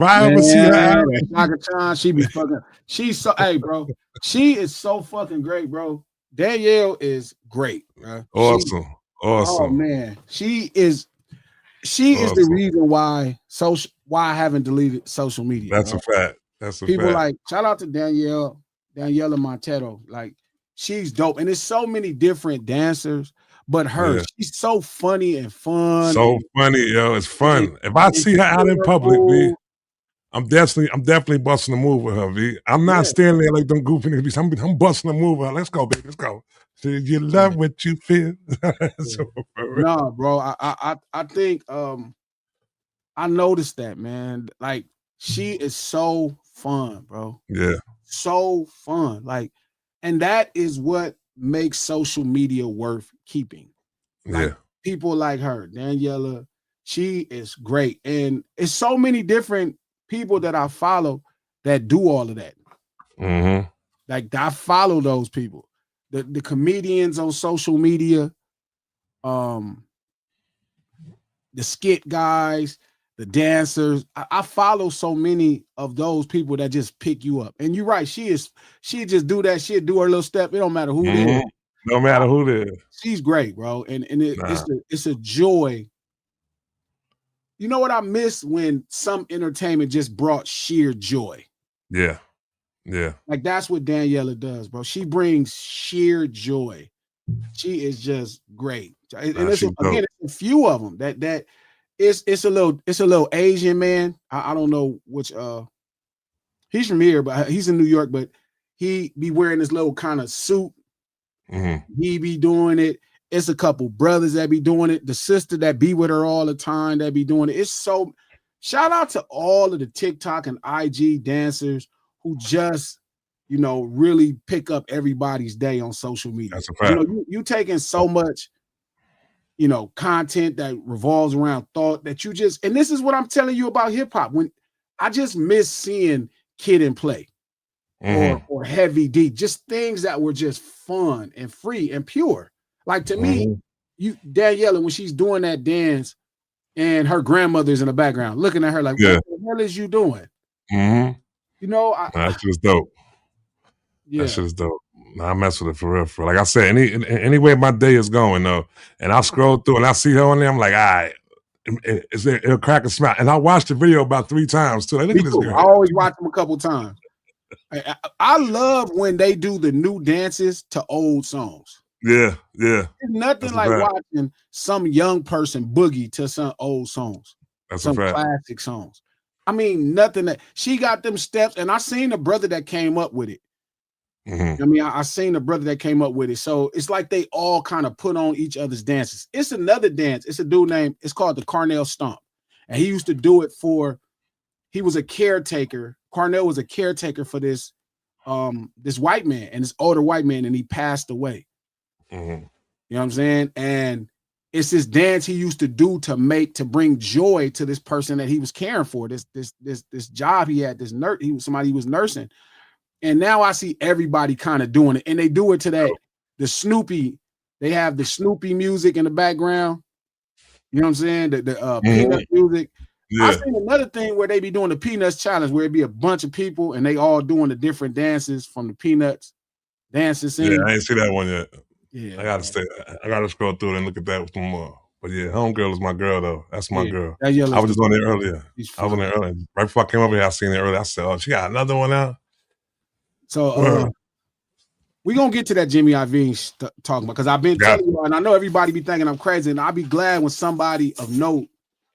If I ever see her Man, out, Shaka Khan, she be fucking. She's so hey, bro. She is so fucking great, bro. Danielle is great, bro. awesome, Oh awesome, man, she is the awesome. reason why I haven't deleted social media, That's a bro. fact. That's a People fact. like shout out to Daniela Montero. Like she's dope, and there's so many different dancers, but her, Yeah. she's so funny and fun So funny, yo. It's and, fun. If I and see her out in public, B, cheerful. I'm definitely busting a move with her, V. I'm not Yeah, standing there like them goofy niggas. I'm busting a move with her. Let's go, baby. Let's go. So you yeah, love what you feel. yeah. So, for real. No, bro. I think I noticed that, man. Like she is so fun, bro. Yeah, So fun. Like, and that is what makes social media worth keeping. Like yeah, people like her, Daniela, she is great. And it's so many different people that I follow that do all of that. mm-hmm. Like I follow those people. The comedians on social media, um, the skit guys, the dancers. I follow so many of those people that just pick you up. And you're right, she just do that shit, do her little step. It don't matter who it is. Mm-hmm. No matter who it is. She's great, bro. And Nah. it's a joy. You know what I miss when some entertainment just brought sheer joy. Yeah, yeah. Like that's what Daniela does, bro. She brings sheer joy. She is just great. And Nah, it's she's dope. it's a few of them that it's a little Asian man. I don't know which he's from here, but he's in New York, but he be wearing this little kind of suit. Mm-hmm. He be doing it. It's a couple brothers that be doing it. The sister that be with her all the time that be doing it. It's so shout out to all of the TikTok and IG dancers who just really pick up everybody's day on social media. That's a You know, fact. you taking so much, content that revolves around thought that you just, and this is what I'm telling you about hip hop. When I just miss seeing Kid and Play Mm-hmm. or Heavy D, just things that were just fun and free and pure. Like to me, Mm-hmm. Daniela, when she's doing that dance and her grandmother's in the background looking at her like, what Yeah. the hell is you doing? Mm-hmm. You know, Nah, that shit's dope. That yeah, shit's dope. Nah, I mess with it for real. For real. Like I said, any way my day is going though, and I scroll through and I see her on there, I'm like, all right, it'll crack a smile. And I watched the video about 3 times too. Like, look me at this too. I girl. always watch them a couple times. I love when they do the new dances to old songs. Yeah, yeah. There's nothing That's a like fact. watching some young person boogie to some old songs, That's a some fact. classic songs. I mean, nothing that she got them steps, and I seen the brother that came up with it. Mm-hmm. I mean, I seen the brother that came up with it. So it's like they all kind of put on each other's dances. It's another dance. It's a dude named, it's called the Carnell Stomp. And he used to do it he was a caretaker. Carnell was a caretaker for this white man and this older white man, and he passed away. Mm-hmm. You know what I'm saying? And it's this dance he used to do to bring joy to this person that he was caring for. This job he had, this nurse, he was nursing. And now I see everybody kind of doing it. And they do it to the Snoopy. They have the Snoopy music in the background. You know what I'm saying? The Mm-hmm. Peanut music. I Yeah, seen another thing where they be doing the Peanuts challenge, where it be a bunch of people and they all doing the different dances from the Peanuts dancing yeah. scene. I ain't see that one yet. Yeah, I gotta bro. stay. I gotta scroll through it and look at that with some more. But yeah, homegirl is my girl though. That's my Yeah, girl. that I yellow's was just on there earlier. he's I was on fun. there earlier. Right before I came over here, I seen it earlier. I said, "Oh, she got another one out." So Word. we gonna get to that Jimmy Iovine talking about because I've been Got telling you, and I know everybody be thinking I'm crazy, and I'll be glad when somebody of note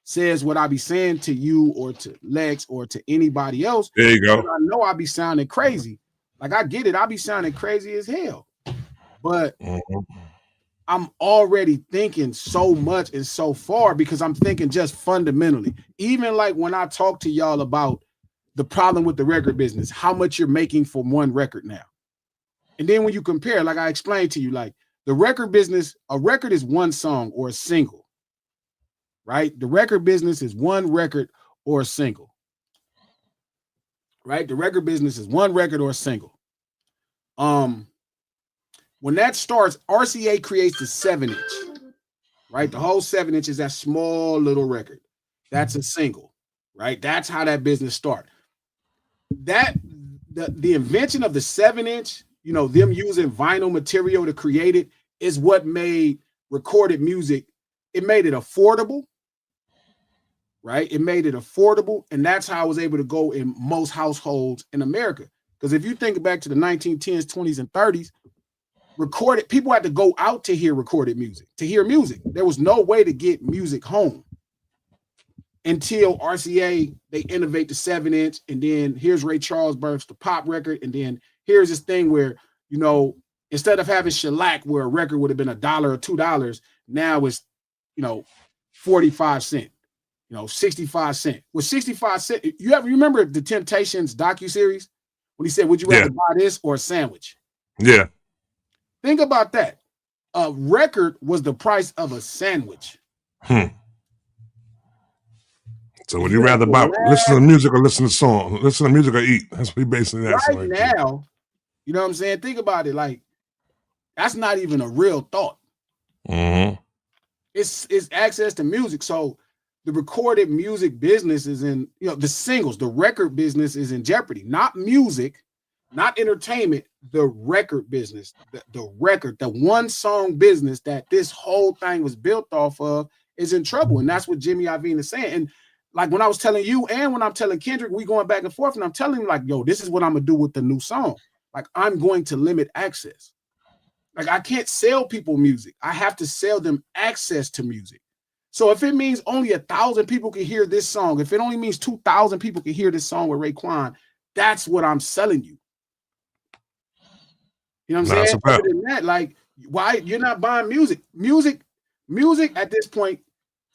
says what I be saying to you or to Lex or to anybody else. there you Because go. I know I be sounding crazy. Like I get it, I be sounding crazy as hell. But Mm-hmm. I'm already thinking so much and so far because I'm thinking just fundamentally. Even like when I talk to y'all about the problem with the record business, how much you're making for one record now. And then when you compare, like I explained to you, like the record business, a record is one song or a single, right? The record business is one record or a single, right? The record business is one record or a single. When that starts, RCA creates the 7-inch, right? The whole 7-inch is that small little record. That's a single. right? That's how that business started. That the invention of the 7-inch, you know, them using vinyl material to create it is what made recorded music. It made it affordable, right? It made it affordable, and that's how I was able to go in most households in America. Because if you think back to the 1910s, 20s, and 30s, recorded people had to go out to hear recorded music, to hear music. There was no way to get music home until RCA, they innovate the 7-inch, and then here's Ray Charles bursts the pop record, and then here's this thing where, you know, instead of having shellac where a record would have been $1 or $2, now it's, you know, 45 cents, you know, 65 cents. With 65 cents, you remember the Temptations docuseries when he said, would you rather buy this or a sandwich? Yeah. Think about that. A record was the price of a sandwich. So would you rather listen to music or listen to song? Listen to music or eat? That's what he basically asking right now. You know what I'm saying? Think about it. Like, that's not even a real thought. Mm-hmm. It's access to music. So the recorded music business is in, you know, the singles, the record business is in jeopardy. Not music, not entertainment, the record business, the record, the one song business that this whole thing was built off of is in trouble. And that's what Jimmy Iovine is saying. And like when I was telling you and when I'm telling Kendrick, we going back and forth, and I'm telling him like, yo, this is what I'm gonna do with the new song. Like, I'm going to limit access. Like, I can't sell people music. I have to sell them access to music. So if it means only 1,000 people can hear this song, if it only means 2,000 people can hear this song with Raekwon, that's what I'm selling you. You know what I'm saying? Other than that, like, why you're not buying music? Music at this point,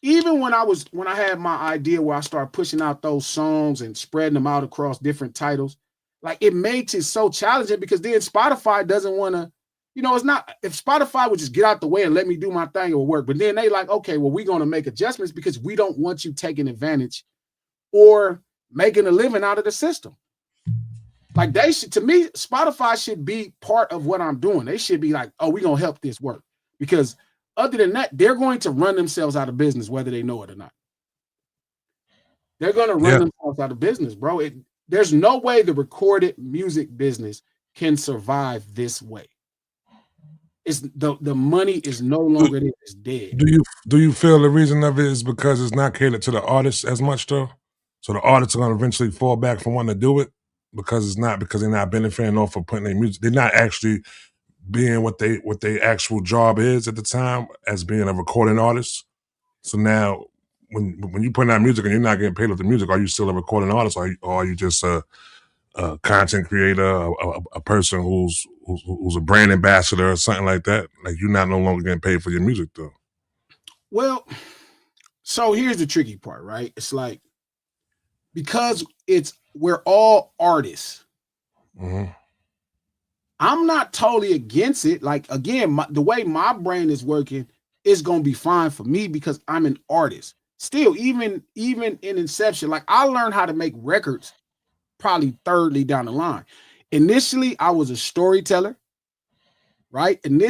even when I had my idea where I started pushing out those songs and spreading them out across different titles, like, it makes it so challenging because then Spotify doesn't want to, you know, it's not, if Spotify would just get out the way and let me do my thing, it would work. But then they like, okay, well, we're going to make adjustments because we don't want you taking advantage or making a living out of the system. Like, they should, to me, Spotify should be part of what I'm doing. They should be like, oh, we're going to help this work. Because other than that, they're going to run themselves out of business, whether they know it or not. They're going to run themselves out of business, bro. There's no way the recorded music business can survive this way. It's the money is no longer there. It's dead. Do you feel the reason of it is because it's not catered to the artists as much, though? So the artists are going to eventually fall back from wanting to do it because they're not benefiting off of putting their music. They're not actually being what they actual job is at the time as being a recording artist. So now, when you put out music and you're not getting paid with the music, are you still a recording artist, or are you just a content creator, a person who's a brand ambassador or something like that? Like, you're not no longer getting paid for your music, though. Well, so here's the tricky part, right? It's like, because we're all artists. Mm-hmm. I'm not totally against it. Like, again, the way my brain is working is going to be fine for me because I'm an artist. Still, even in inception, like, I learned how to make records probably thirdly down the line. Initially, I was a storyteller, right? Right?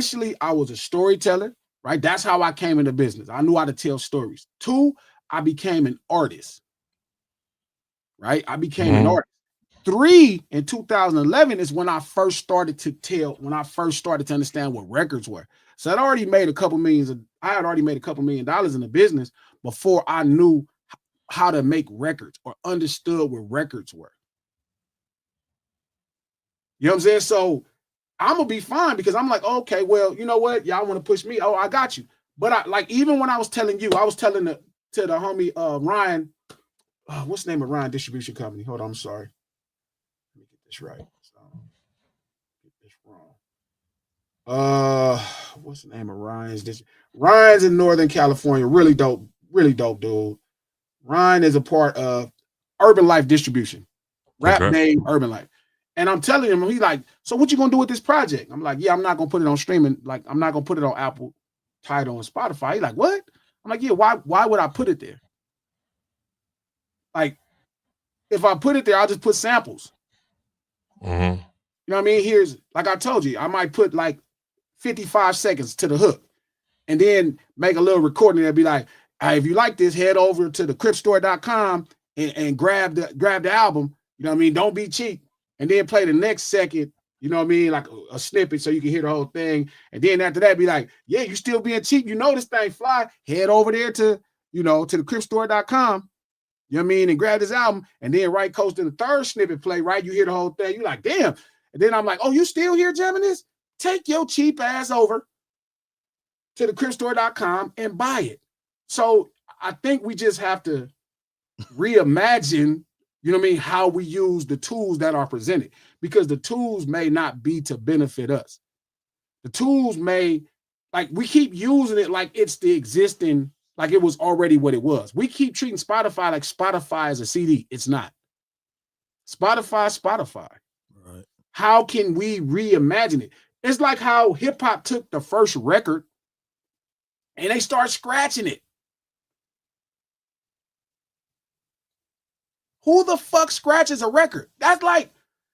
That's how I came into business. I knew how to tell stories. 2, I became an artist, right? I became an artist. 3, in 2011 is when I first started to understand what records were. So I had already made a couple million dollars in the business before I knew how to make records or understood what records were. You know what I'm saying? So I'm gonna be fine because I'm like, okay, well, you know what? Y'all want to push me? Oh, I got you. But I, like, even when I was telling you, I was telling to the homie Ryan, what's the name of Ryan Distribution Company? Hold on, I'm sorry. Let me get this right. Get this wrong. What's the name of Ryan's? Ryan's in Northern California. Really dope dude. Ryan is a part of Urban Life Distribution. Rap name Urban Life. And I'm telling him, he's like, so what you gonna do with this project? I'm like, yeah, I'm not gonna put it on streaming. Like, I'm not gonna put it on Apple, Tidal, and Spotify. He's like, what? I'm like, yeah, why would I put it there? Like, if I put it there, I'll just put samples. Mm-hmm. You know what I mean? Here's, like I told you, I might put like 55 seconds to the hook and then make a little recording that'll be like, if you like this, head over to the cripstore.com and grab the album, you know what I mean? Don't be cheap. And then play the next second, you know what I mean? Like a snippet so you can hear the whole thing. And then after that, be like, yeah, you still being cheap. You know this thing fly. Head over there to, you know, to the cripstore.com. You know what I mean? And grab this album. And then right coast to the third snippet play, right? You hear the whole thing. You're like, damn. And then I'm like, oh, you still here jamming this? Take your cheap ass over to the cripstore.com and buy it. So I think we just have to reimagine, you know what I mean, how we use the tools that are presented, because the tools may not be to benefit us. The tools may, like, we keep using it like it's the existing, like it was already what it was. We keep treating Spotify like Spotify is a CD. It's not. Spotify. Right. How can we reimagine it? It's like how hip hop took the first record and they start scratching it. Who the fuck scratches a record? That's like,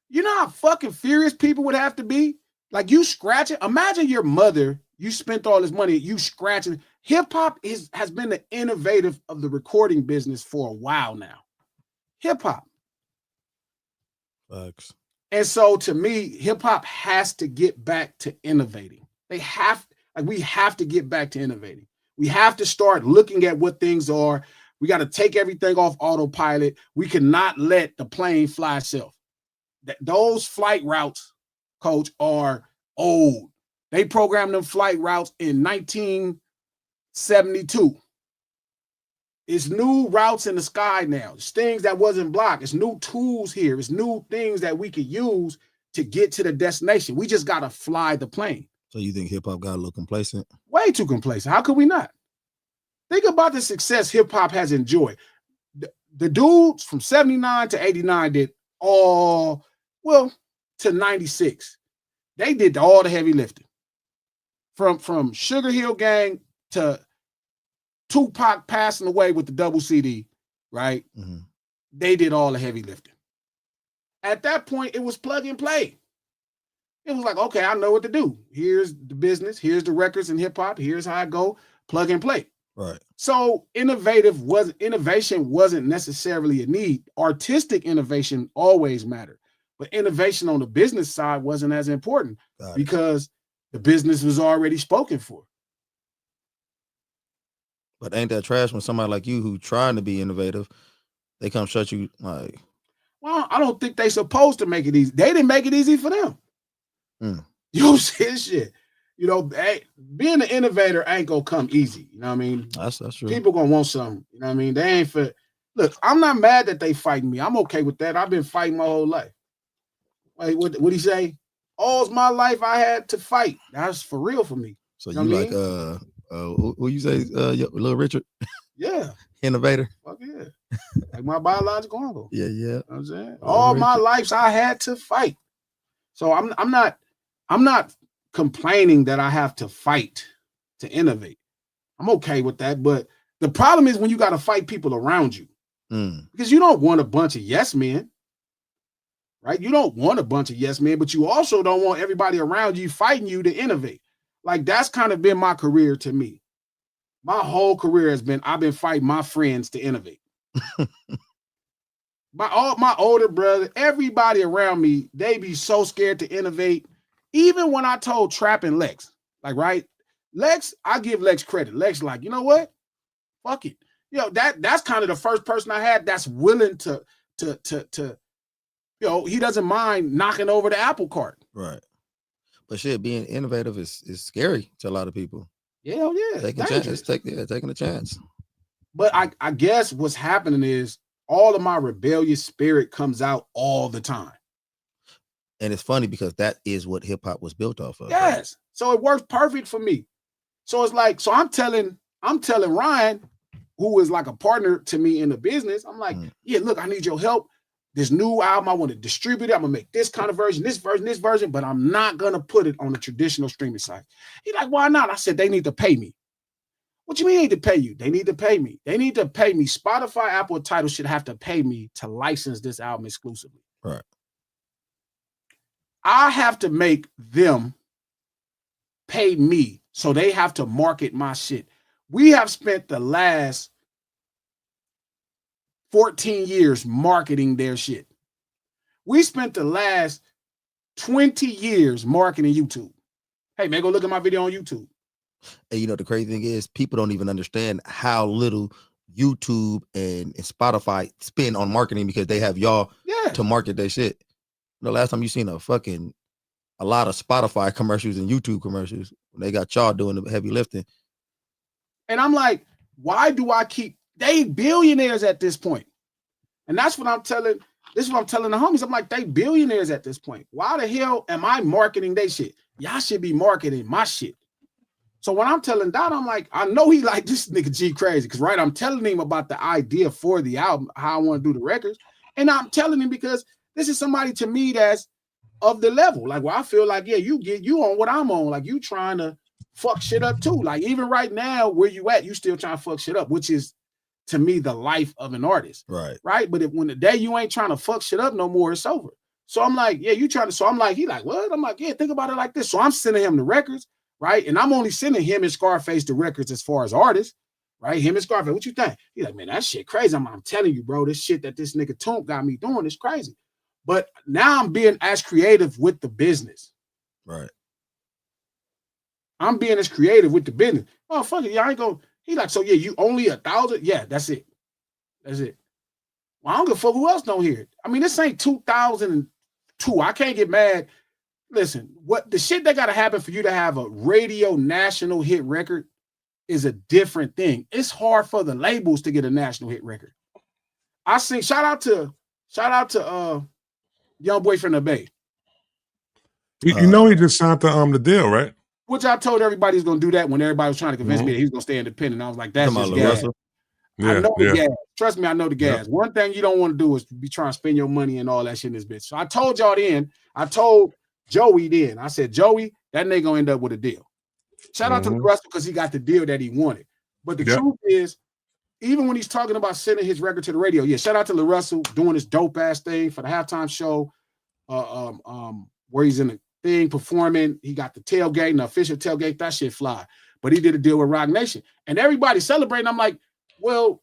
you know how fucking furious people would have to be? Like, you scratch it. Imagine your mother, you spent all this money, you scratching. Hip hop has been the innovative of the recording business for a while now. Hip hop. Facts. And so to me, hip hop has to get back to innovating. We have to get back to innovating. We have to start looking at what things are. We got to take everything off autopilot. We cannot let the plane fly itself. Those flight routes, coach, are old. They programmed them flight routes in 1972. It's new routes in the sky now. It's things that wasn't blocked. It's new tools here. It's new things that we could use to get to the destination. We just got to fly the plane. So you think hip-hop got a little complacent? Way too complacent. How could we not? Think about the success hip-hop has enjoyed. The dudes from 79 to 89 did all, well, to 96. They did all the heavy lifting. From Sugar Hill Gang to Tupac passing away with the double CD, right? Mm-hmm. They did all the heavy lifting. At that point, it was plug and play. It was like, okay, I know what to do. Here's the business. Here's the records in hip-hop. Here's how I go. Plug and play. Right. So innovation wasn't necessarily a need. Artistic innovation always mattered. But innovation on the business side wasn't as important because the business was already spoken for. But ain't that trash when somebody like you who trying to be innovative, they come shut you like? Well, I don't think they supposed to make it easy. They didn't make it easy for them. You see shit. You know, being an innovator ain't gonna come easy. You know what I mean? That's true. People gonna want something. You know what I mean? They ain't for. Look, I'm not mad that they fighting me. I'm okay with that. I've been fighting my whole life. Wait, what he say? All's my life I had to fight. That's for real for me. So you like who you say, Little Richard? Yeah. Innovator. Fuck yeah. Like my biological uncle. Yeah. You know what I'm saying? All my lives I had to fight. So I'm not complaining that I have to fight to innovate. I'm okay with that. But the problem is when you got to fight people around you. Because you don't want a bunch of yes men. Right? You don't want a bunch of yes men, but you also don't want everybody around you fighting you to innovate. Like, that's kind of been my career to me. My whole career has been, I've been fighting my friends to innovate. My older brother, everybody around me, they be so scared to innovate. Even when I told Trap and Lex, like, right? Lex, I give Lex credit. Lex like, you know what? Fuck it. You know, that's kind of the first person I had that's willing to you know, he doesn't mind knocking over the apple cart. Right. But shit, being innovative is scary to a lot of people. Hell yeah. Taking a chance. But I guess what's happening is all of my rebellious spirit comes out all the time. And it's funny because that is what hip hop was built off of. Yes. Right? So it works perfect for me. So it's like, so I'm telling Ryan, who is like a partner to me in the business, I'm like, yeah, look, I need your help. This new album, I want to distribute it. I'm gonna make this kind of version, this version, but I'm not gonna put it on the traditional streaming site. He's like, why not? I said, they need to pay me. What you mean they need to pay you? They need to pay me. They need to pay me. Spotify, Apple, Tidal should have to pay me to license this album exclusively. Right. I have to make them pay me, so they have to market my shit. We have spent the last 14 years marketing their shit. We spent the last 20 years marketing YouTube. Hey, man, go look at my video on YouTube. And you know, the crazy thing is people don't even understand how little YouTube and Spotify spend on marketing because they have y'all to market their shit. The last time you seen a lot of Spotify commercials and YouTube commercials when they got y'all doing the heavy lifting. And I'm like, why do I keep they billionaires at this point? And that's what I'm telling. This is what I'm telling the homies. I'm like, they billionaires at this point. Why the hell am I marketing they shit? Y'all should be marketing my shit. So when I'm telling Dot, I'm like, I know he like this nigga G crazy. Cause right, I'm telling him about the idea for the album, how I want to do the records. And I'm telling him because this is somebody to me that's of the level. Like, well, I feel like, yeah, you on what I'm on. Like you trying to fuck shit up too. Like even right now, where you at, you still trying to fuck shit up, which is to me the life of an artist. Right. But when the day you ain't trying to fuck shit up no more, it's over. So I'm like, yeah, you trying to. So I'm like, he like, what? I'm like, yeah, think about it like this. So I'm sending him the records, right? And I'm only sending him and Scarface the records as far as artists, right? Him and Scarface. What you think? He's like, man, that shit crazy. I'm telling you, bro, this shit that this nigga Toomp got me doing is crazy. But now I'm being as creative with the business. Right. I'm being as creative with the business. Oh, fuck it. Yeah, I ain't go. He like, so yeah, you only 1,000? Yeah, that's it. That's it. Well, I don't give a fuck who else don't hear it. I mean, this ain't 2002. I can't get mad. Listen, what the shit that got to happen for you to have a radio national hit record is a different thing. It's hard for the labels to get a national hit record. I sing, shout out to Young Boy from the Bay. You know he just signed the deal, right? Which I told everybody he's gonna do that when everybody was trying to convince me that he was gonna stay independent. I was like, that's just gas. I know the gas. Trust me, I know the gas. One thing you don't want to do is be trying to spend your money and all that shit in this bitch. So I told y'all then, I told Joey then, I said, Joey, that nigga gonna end up with a deal. Shout out to Russell because he got the deal that he wanted. But the truth is, even when he's talking about sending his record to the radio, yeah, shout out to LaRussell doing this dope ass thing for the halftime show, where he's in the thing performing. He got the tailgate and the official tailgate. That shit fly. But he did a deal with Rock Nation, and everybody celebrating. I'm like, well,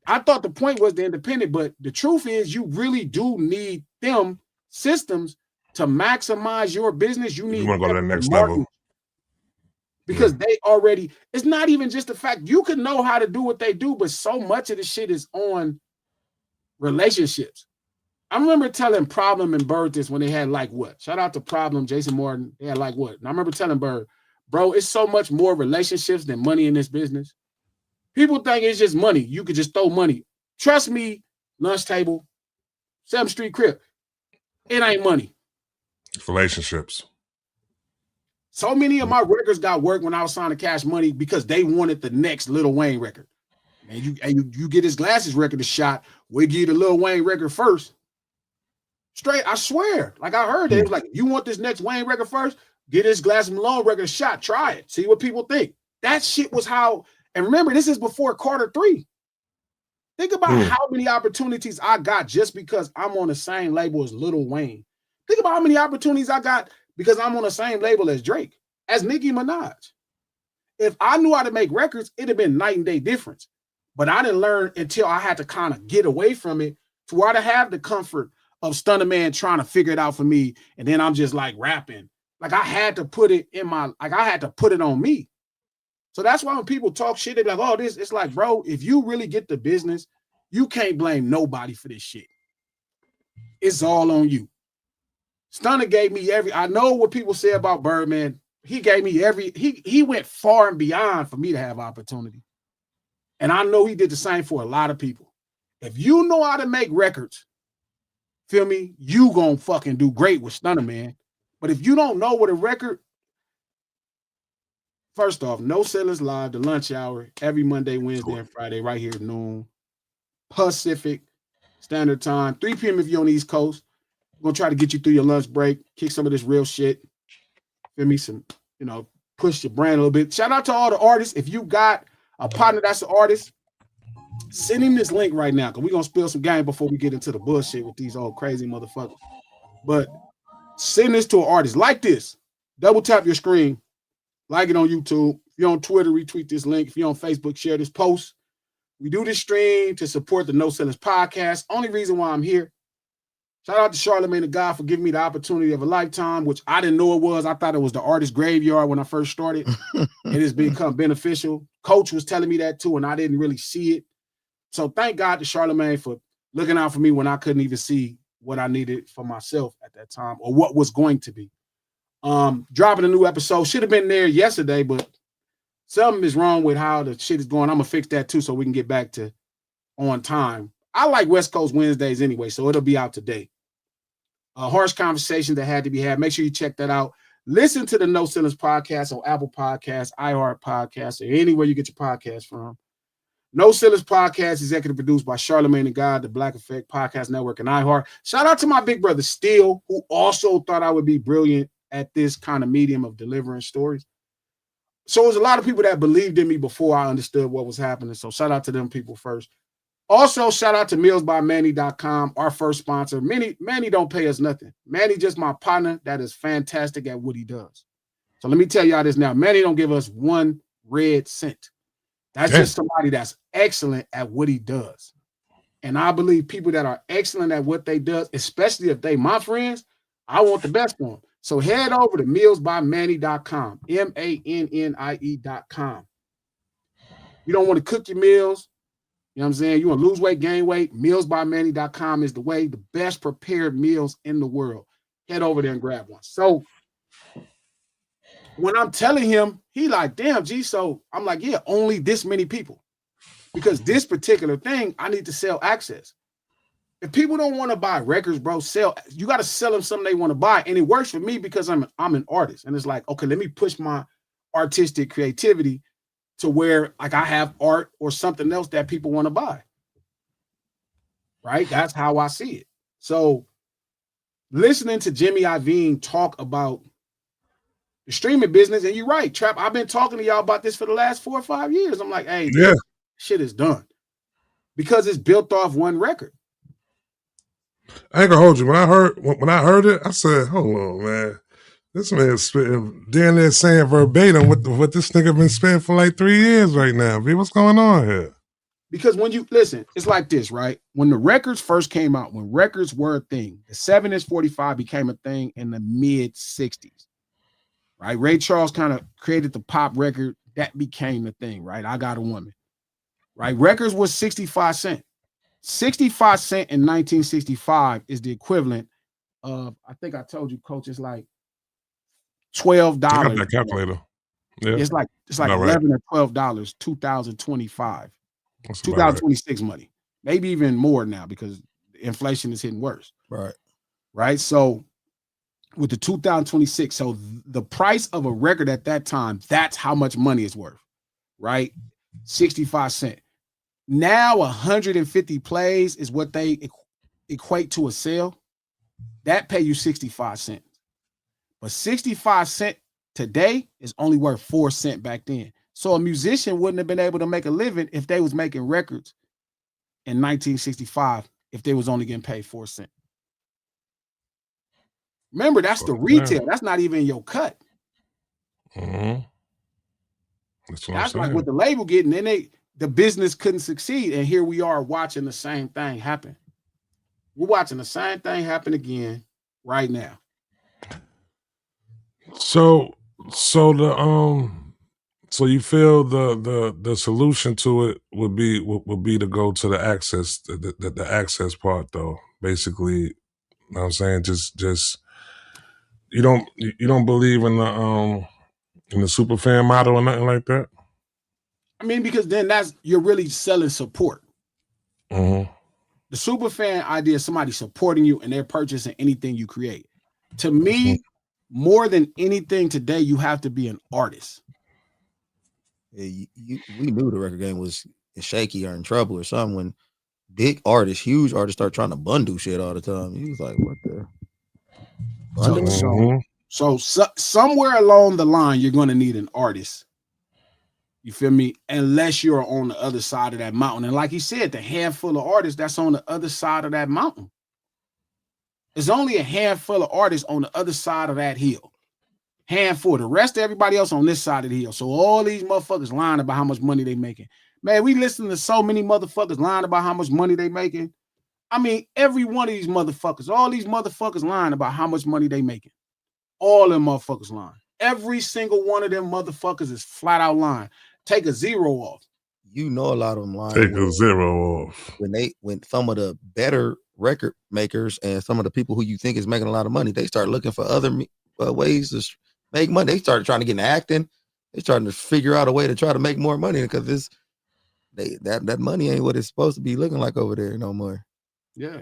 I thought the point was the independent, but the truth is, you really do need them systems to maximize your business. You need to go to the next level. Because they already, it's not even just the fact you can know how to do what they do, but so much of the shit is on relationships. I remember telling Problem and Bird this when they had like what? Shout out to Problem, Jason Morton. They had like what? And I remember telling Bird, bro, it's so much more relationships than money in this business. People think it's just money. You could just throw money. Trust me, lunch table, 7th Street Crib. It ain't money. It's relationships. So many of my records got work when I was signing Cash Money because they wanted the next Lil Wayne record. And you get his Glasses record a shot. We give you the Lil Wayne record first. Straight, I swear. Like I heard it was like, you want this next Wayne record first? Get his Glasses Malone record a shot. Try it. See what people think. That shit was how. And remember, this is before Carter 3. Think about how many opportunities I got just because I'm on the same label as Lil Wayne. Think about how many opportunities I got because I'm on the same label as Drake, as Nicki Minaj. If I knew how to make records, it'd have been night and day difference. But I didn't learn until I had to kind of get away from it to where I have the comfort of Stunner Man trying to figure it out for me. And then I'm just like rapping. Like I had to put it I had to put it on me. So that's why when people talk shit, they're like, oh, this, it's like, bro, if you really get the business, you can't blame nobody for this shit. It's all on you. Stunner gave me I know what people say about Birdman. He gave me he went far and beyond for me to have opportunity. And I know he did the same for a lot of people. If you know how to make records, feel me, you gonna fucking do great with Stunner Man. But if you don't know what a record, first off, No Sellers Live, the lunch hour, every Monday, Wednesday, and Friday, right here at noon. Pacific Standard Time, 3 p.m. if you're on the East Coast. I'm gonna try to get you through your lunch break, kick some of this real shit. Feel me? Some, push your brand a little bit. Shout out to all the artists. If you got a partner that's an artist, send him this link right now, because we're gonna spill some game before we get into the bullshit with these old crazy motherfuckers. But send this to an artist like this. Double tap your screen, like it on YouTube. If you're on Twitter, retweet this link. If you're on Facebook, share this post. We do this stream to support the No Ceilings podcast. Only reason why I'm here. Shout out to Charlamagne the God for giving me the opportunity of a lifetime, which I didn't know it was. I thought it was the artist graveyard when I first started. It has become beneficial. Coach was telling me that too, and I didn't really see it. So thank God to Charlamagne for looking out for me when I couldn't even see what I needed for myself at that time or what was going to be. Dropping a new episode. Should have been there yesterday, but something is wrong with how the shit is going. I'm going to fix that too so we can get back to on time. I like West Coast Wednesdays anyway, so it'll be out today. Harsh conversation that had to be had. Make sure you check that out. Listen to the No Ceilings podcast on Apple Podcasts, iHeart Podcasts, or anywhere you get your podcast from. No Ceilings podcast, executive produced by Charlamagne the God, the Black Effect Podcast Network, and iHeart. Shout out to my big brother, Steele, who also thought I would be brilliant at this kind of medium of delivering stories. So there's a lot of people that believed in me before I understood what was happening. So shout out to them people first. Also, shout out to mealsbymanny.com, our first sponsor. Manny don't pay us nothing. Manny just my partner that is fantastic at what he does. So let me tell y'all this now. Manny don't give us 1 red cent. That's just somebody that's excellent at what he does. And I believe people that are excellent at what they do, especially if they my friends, I want the best for them. So head over to mealsbymanny.com, MANNIE.com. You don't want to cook your meals. You know what I'm saying? You want to lose weight, gain weight, mealsbymanny.com is the way. The best prepared meals in the world. Head over there and grab one. So when I'm telling him, he like, damn, G. So I'm like, yeah, only this many people. Because this particular thing, I need to sell access. If people don't want to buy records, bro, you got to sell them something they want to buy. And it works for me because I'm an artist. And it's like, okay, let me push my artistic creativity to where like I have art or something else that people want to buy. Right? That's how I see it. So listening to Jimmy Iovine talk about the streaming business, and you're right, Trap, I've been talking to y'all about this for the last 4 or 5 years. I'm like, hey, yeah, shit is done. Because it's built off one record. I ain't gonna hold you. When I heard it, I said, hold on, man. This man's spitting damn near saying verbatim what this nigga been spitting for like 3 years right now. B, what's going on here? Because when you listen, it's like this, right? When the records first came out, when records were a thing, the 7-45 became a thing in the mid 60s. Right? Ray Charles kind of created the pop record that became the thing, right? I Got a Woman. Right? Records was 65 cents. 65 cents in 1965 is the equivalent of, I think I told you, Coach, it's like $12. I got that calculator. Yeah. It's like $11 or $12, 2025. That's 2026 money. Maybe even more now because inflation is hitting worse. Right. Right. So with the 2026, so the price of a record at that time, that's how much money it's worth. Right. 65 cents. Now 150 plays is what they equate to a sale. That pay you 65 cents. But 65 cents today is only worth 4 cents back then. So a musician wouldn't have been able to make a living if they was making records in 1965 if they was only getting paid 4 cents. Remember, that's the retail. That's not even your cut. Mm-hmm. That's like what the label getting. Then the business couldn't succeed. And here we are watching the same thing happen. We're watching the same thing happen again right now. So you feel the solution to it would be to go to the access, the access part though. Basically, you know what I'm saying? Just you don't believe in the super fan model or nothing like that? I mean, because then you're really selling support. Mm-hmm. The super fan idea is somebody supporting you and they're purchasing anything you create. To me, more than anything today, you have to be an artist. Yeah, we knew the record game was shaky or in trouble or something when big artists, huge artists start trying to bundle shit all the time. He was like, what the? So somewhere along the line, you're going to need an artist. You feel me? Unless you're on the other side of that mountain. And like he said, the handful of artists that's on the other side of that mountain. There's only a handful of artists on the other side of that hill. Handful. The rest of everybody else on this side of the hill. So all these motherfuckers lying about how much money they making. Man, we listen to so many motherfuckers lying about how much money they making. I mean, every one of these motherfuckers, all these motherfuckers lying about how much money they making. All them motherfuckers lying. Every single one of them motherfuckers is flat out lying. Take a zero off. You know a lot of them lying. Take a zero off. When some of the better record makers and some of the people who you think is making a lot of money, they start looking for other ways to make money. They started trying to get into acting. They're starting to figure out a way to try to make more money because that money ain't what it's supposed to be looking like over there no more. Yeah.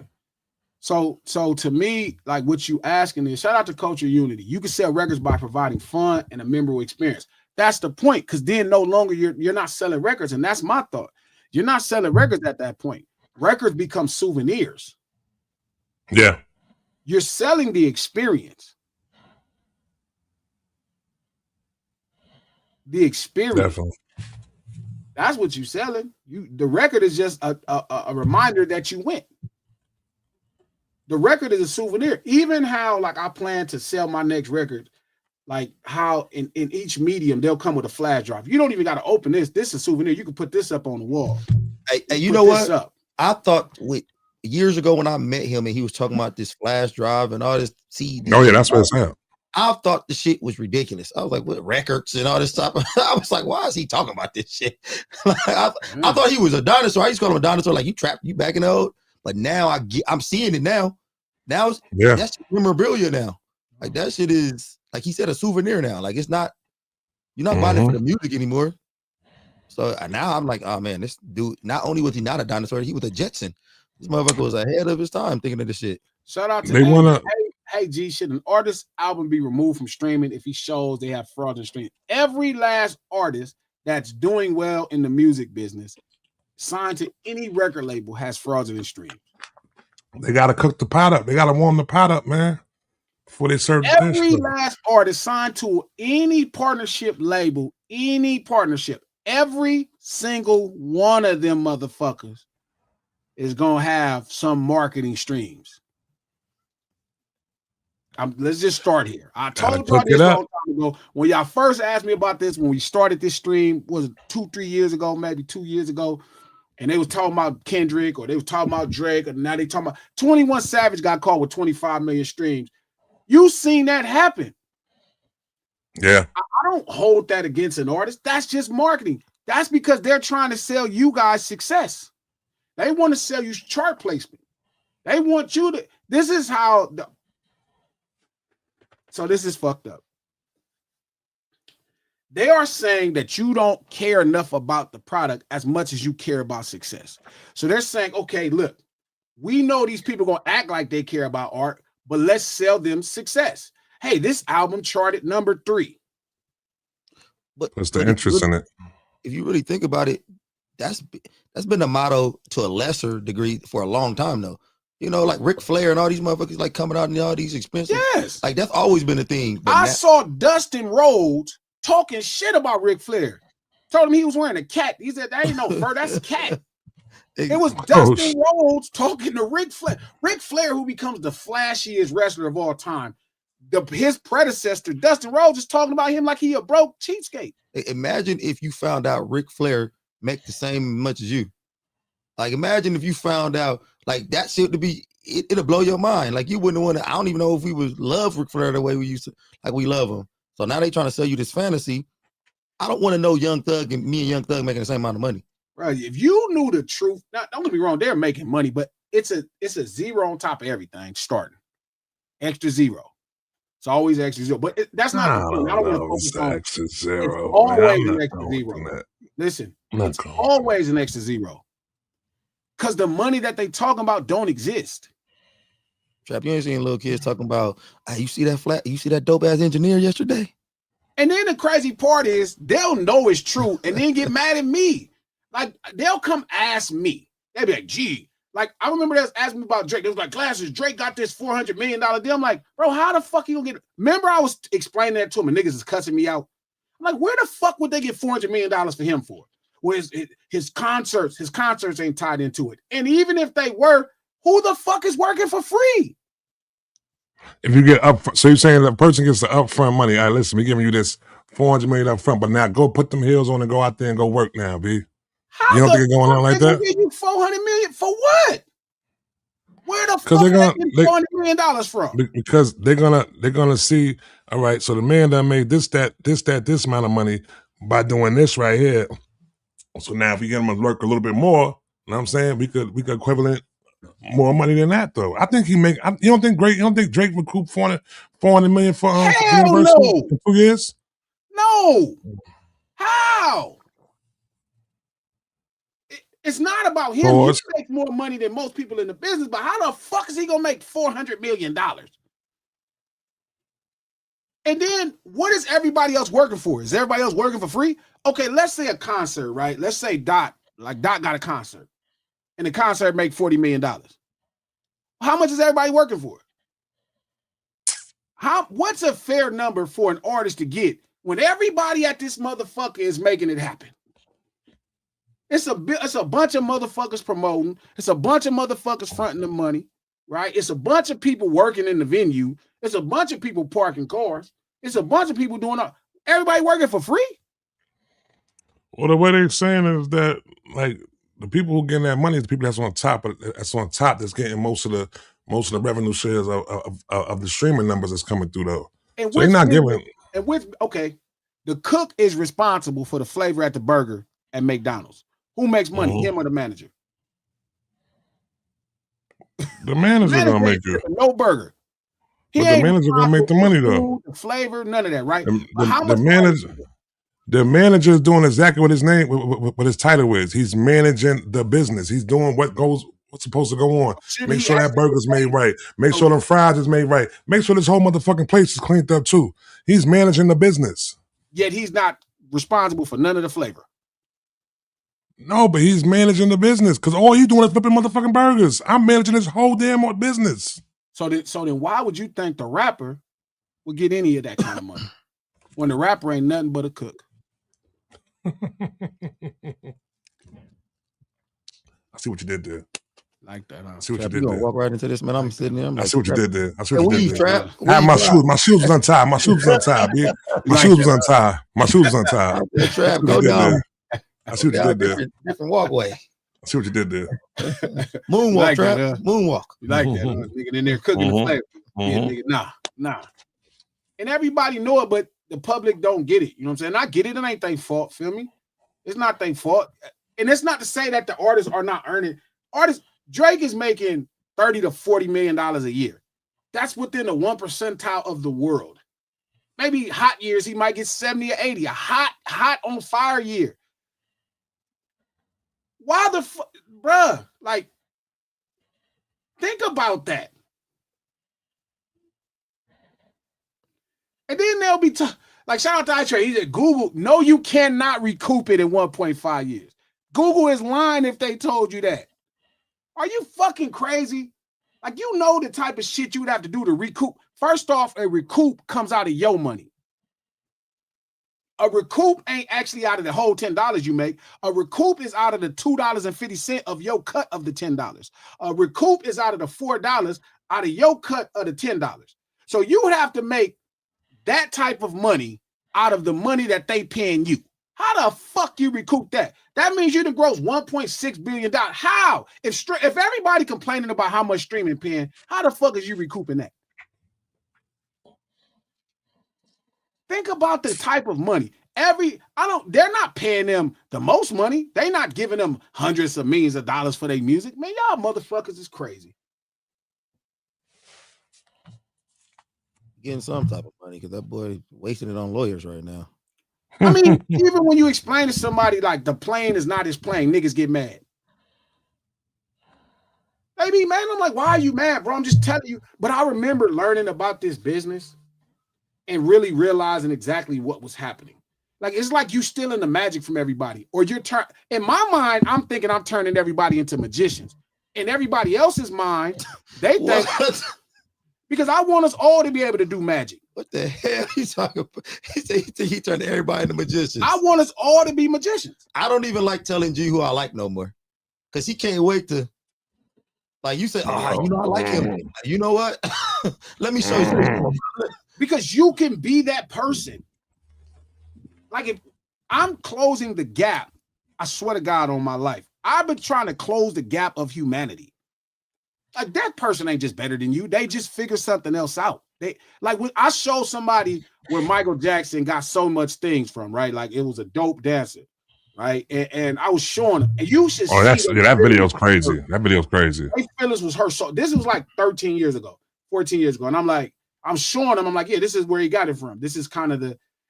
So to me, like what you asking is, shout out to Culture Unity. You can sell records by providing fun and a memorable experience. That's the point, because then no longer you're not selling records, and that's my thought. You're not selling records at that point. Records become souvenirs. Yeah. You're selling the experience. The experience. Definitely. That's what you're selling. The record is just a reminder that you went. The record is a souvenir. Even how, like, I plan to sell my next record, like how in each medium they'll come with a flash drive. You don't even got to open this. This is a souvenir. You can put this up on the wall. Hey, you know what? I thought years ago when I met him and he was talking about this flash drive and all this CD. Oh yeah, that's what it's at. I thought the shit was ridiculous. I was like, what, records and all this stuff? I was like, why is he talking about this shit? I thought he was a dinosaur. I used to call him a dinosaur, like you trapped you back in the old. But now I'm seeing it now. Now that's memorabilia now. Like that shit is, like he said, a souvenir now. Like it's not, you're not buying it for the music anymore. So now I'm like, oh man, this dude, not only was he not a dinosaur, he was a Jetson. This motherfucker was ahead of his time thinking of this shit. Shout out to Hey G, should an artist's album be removed from streaming if he shows they have fraudulent streaming? Every last artist that's doing well in the music business, signed to any record label, has fraudulent streams. They gotta cook the pot up. They gotta warm the pot up, man, before they serve. Every last artist signed to any partnership label, any partnership, every single one of them motherfuckers is gonna have some marketing streams. Let's just start here. I told y'all this a long time ago. When y'all first asked me about this, when we started this stream, was it 2-3 years ago, maybe 2 years ago, and they was talking about Kendrick or they was talking about Drake, and now they talking about 21 Savage got caught with 25 million streams. You seen that happen. Yeah. I don't hold that against an artist. That's just marketing. That's because they're trying to sell you guys success. They want to sell you chart placement. They want you to, this is how so this is fucked up. They are saying that you don't care enough about the product as much as you care about success. So they're saying, okay, look, we know these people are going to act like they care about art, but let's sell them success. Hey, this album charted number 3. But what's the interest in it? If you really think about it, that's been a motto to a lesser degree for a long time, though. You know, like Ric Flair and all these motherfuckers like coming out in all these expensive. Yes. Like that's always been a thing. I saw Dustin Rhodes talking shit about Ric Flair. Told him he was wearing a cat. He said, that ain't no fur, that's a cat. It was Dustin Rhodes talking to Ric Flair. Ric Flair, who becomes the flashiest wrestler of all time. His predecessor, Dustin Rhodes, is talking about him like he a broke cheapskate. Imagine if you found out Ric Flair make the same much as you. Like, imagine if you found out like that shit to be, it'll blow your mind. Like you wouldn't want to, I don't even know if we would love Ric Flair the way we used to, like we love him. So now they trying to sell you this fantasy. I don't want to know Young Thug and me and Young Thug making the same amount of money. Right. If you knew the truth, now, don't get me wrong, they're making money, but it's a zero on top of everything starting. Extra zero. It's always extra zero. But that's not the point. I don't want to focus on extra zero. It's always an extra zero. Listen, it's always an extra zero. Because the money that they talking about don't exist. Trap, you ain't seen little kids talking about, hey, you see that dope ass engineer yesterday? And then the crazy part is they'll know it's true and then get mad at me. Like they'll come ask me. They'll be like, gee, like I remember they was asking me about Drake. They was like, Glasses, Drake got this $400 million deal. I'm like, bro, how the fuck you gonna get it? Remember I was explaining that to him and niggas is cussing me out. I'm like, where the fuck would they get $400 million for him for? Whereas his concerts ain't tied into it. And even if they were, who the fuck is working for free? If you get up, so you're saying the person gets the upfront money. All right, listen, we giving you this $400 million up front, but now go put them heels on and go out there and go work now, B. You don't think it's going on like that? Give you $400 million for what? Where the fuck are they getting $400 million from? Because they're gonna see. All right, so the man that made this amount of money by doing this right here. So now if we get him to work a little bit more, you know what I'm saying? We could equivalent more money than that though. I think you don't think Drake recouped 400 million for Universal in 2 years? No. How? It's not about him. He makes more money than most people in the business, but how the fuck is he gonna make $400 million? And then what is everybody else working for? Is everybody else working for free? Okay, let's say a concert, right? Let's say Dot got a concert, and the concert make $40 million. How much is everybody working for? What's a fair number for an artist to get when everybody at this motherfucker is making it happen? It's a bunch of motherfuckers promoting. It's a bunch of motherfuckers fronting the money, right? It's a bunch of people working in the venue. It's a bunch of people parking cars. It's a bunch of people doing everybody working for free. Well, the way they're saying is that like the people who getting that money is the people that's on top that's getting most of the revenue shares of the streaming numbers that's coming through though. And so they're not giving. The cook is responsible for the flavor at the burger at McDonald's. Who makes money, him or the manager? The manager gonna make it. No burger. But the manager gonna make the money though. The flavor, none of that, right? The manager is doing exactly what his title is. He's managing the business. He's doing what's supposed to go on. Make sure that burger's made right. Make sure them fries is made right. Make sure this whole motherfucking place is cleaned up too. He's managing the business. Yet he's not responsible for none of the flavor. No, but he's managing the business because all you doing is flipping motherfucking burgers. I'm managing this whole damn business. So then why would you think the rapper would get any of that kind of money when the rapper ain't nothing but a cook? I see what you did there. Like that, huh? I see what you did there. Walk right into this, man. I'm sitting there. I see what you did there. I see what you did there. I had my shoes was untied. My shoes was untied, man. My shoes was untied. My shoes was untied. Trap, go down. I see what you did there. Different walkway. I see what you did there. Moonwalk, like Trap. Moonwalk. You like that? Nigga in there cooking the flavor. Yeah, nigga, nah. And everybody know it, but the public don't get it. You know what I'm saying? I get it. It ain't their fault. Feel me? It's not their fault. And it's not to say that the artists are not earning. Drake is making $30 to $40 million a year. That's within the 1 percentile of the world. Maybe hot years, he might get 70 or 80. A hot on fire year. Why the fuck, bruh? Like, think about that. And then they'll be like, shout out to iTrade. He said, Google, no, you cannot recoup it in 1.5 years. Google is lying if they told you that. Are you fucking crazy? Like, you know the type of shit you would have to do to recoup. First off, a recoup comes out of your money. A recoup ain't actually out of the whole $10 you make. A recoup is out of the $2.50 of your cut of the $10. A recoup is out of the $4 out of your cut of the $10. So you would have to make that type of money out of the money that they paying you. How the fuck you recoup that? That means you done gross $1.6 billion. How? If everybody complaining about how much streaming paying, how the fuck is you recouping that? Think about the type of money. They're not paying them the most money. They're not giving them hundreds of millions of dollars for their music. Man, y'all motherfuckers is crazy. Getting some type of money because that boy wasting it on lawyers right now. I mean, even when you explain to somebody like the plane is not his plane, niggas get mad. They be mad. I'm like, why are you mad, bro? I'm just telling you. But I remember learning about this business and really realizing exactly what was happening. Like, it's like you stealing the magic from everybody. Or in my mind, I'm thinking I'm turning everybody into magicians. In everybody else's mind, they think because I want us all to be able to do magic. What the hell he talking about? He said he turned everybody into magicians. I want us all to be magicians. I don't even like telling G who I like no more. Because he can't wait to, like you said, I like him. You know what? Let me show you. Because you can be that person. Like, if I'm closing the gap I swear to God on my life, I've been trying to close the gap of humanity. Like that person ain't just better than you. They just figure something else out. They like when I show somebody where Michael Jackson got so much things from, right? Like it was a dope dancer, right? And I was showing them, and you should see that video's crazy. That video's crazy. Their feelings was hurt. So this was like 13 years ago, 14 years ago. And I'm showing them, I'm like, yeah, this is where he got it from. This is kind of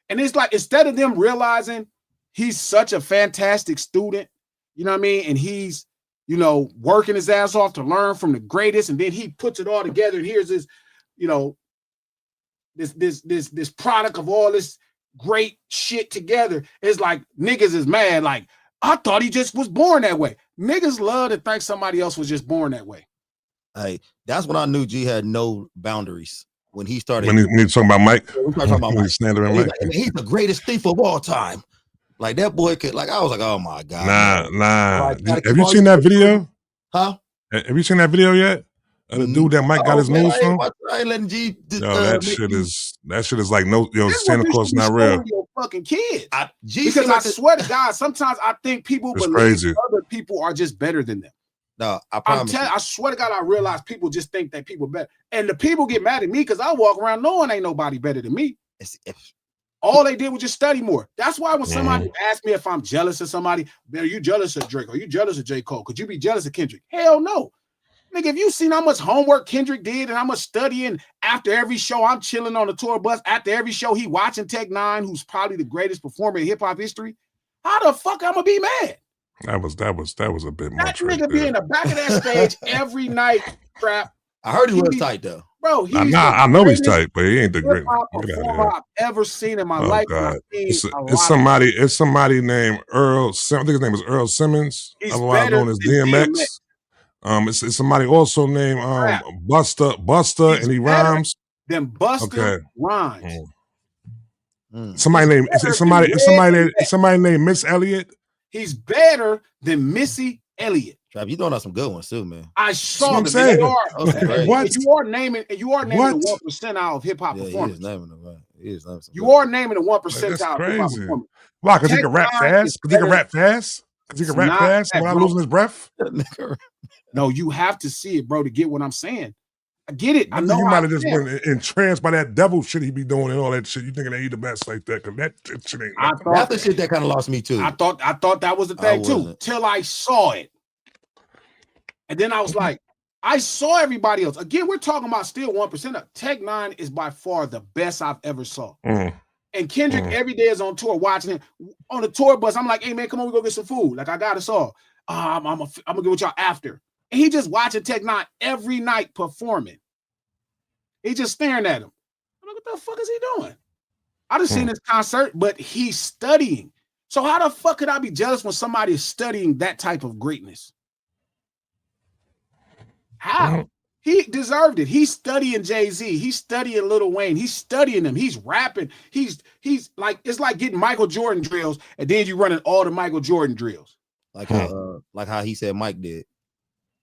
and it's like, instead of them realizing he's such a fantastic student, you know what I mean? And he's, working his ass off to learn from the greatest. And then he puts it all together. And here's this, this product of all this great shit together. It's like niggas is mad. Like, I thought he just was born that way. Niggas love to think somebody else was just born that way. Hey, that's when I knew G had no boundaries. When he started. When he talking about Mike. We started talking about Mike. Slander and Mike. He's the greatest thief of all time. Like that boy could, like, I was like, oh my God. Nah. Have you seen that video? Huh? Have you seen that video yet? The dude that Mike got his news from? I ain't letting G. That shit is like Santa Claus not real. Your fucking kids. I swear to God, sometimes I think people believe crazy. Other people are just better than them. No, I promise. I swear to God, I realize people just think that people are better, and the people get mad at me because I walk around knowing ain't nobody better than me. All they did was just study more. That's why when somebody asks me if I'm jealous of somebody, are you jealous of Drake? Are you jealous of J. Cole? Could you be jealous of Kendrick? Hell no. Nigga, if you seen how much homework Kendrick did and how much studying after every show, I'm chilling on the tour bus. After every show, he watching Tech Nine, who's probably the greatest performer in hip hop history. How the fuck I'm gonna be mad? That was a bit much. That nigga be in the back of that stage every night. Crap. I heard he was tight though. Bro, I know he's tight, but he ain't the great performer I've ever seen in my life. God. It's somebody named Earl. I think his name is Earl Simmons. Otherwise known as DMX. It's somebody also named Busta, and he rhymes. Then Busta rhymes. Somebody named Miss Elliott. He's better than Missy Elliott. Trap, you throwing out some good ones too, man. I saw them. They are. What? You are naming the 1% of hip hop performance. You are naming the 1% of hip hop performance. Why? Because he can rap fast? Because he can rap fast? Because he can rap fast without losing his breath? No, you have to see it, bro, to get what I'm saying. I get it. I know you might have just been entranced by that devil shit he be doing and all that shit. You thinking that he the best like that? Because that shit ain't. That's the shit that kind of lost me too. I thought that was the thing too, till I saw it. And then I was like, I saw everybody else. Again, we're talking about still 1%. Tech Nine is by far the best I've ever saw. And Kendrick every day is on tour watching him. On the tour bus, I'm like, hey man, come on, we go get some food. Like, I got us all. I'm gonna get with y'all after. And he just watching Tech Nine every night performing. He just staring at him. I'm like, what the fuck is he doing? I just seen this concert, but he's studying. So how the fuck could I be jealous when somebody is studying that type of greatness? How? He deserved it. He's studying Jay-Z. He's studying Lil Wayne. He's studying them. He's rapping. He's like, it's like getting Michael Jordan drills, and then you running all the Michael Jordan drills. Like how he said Mike did.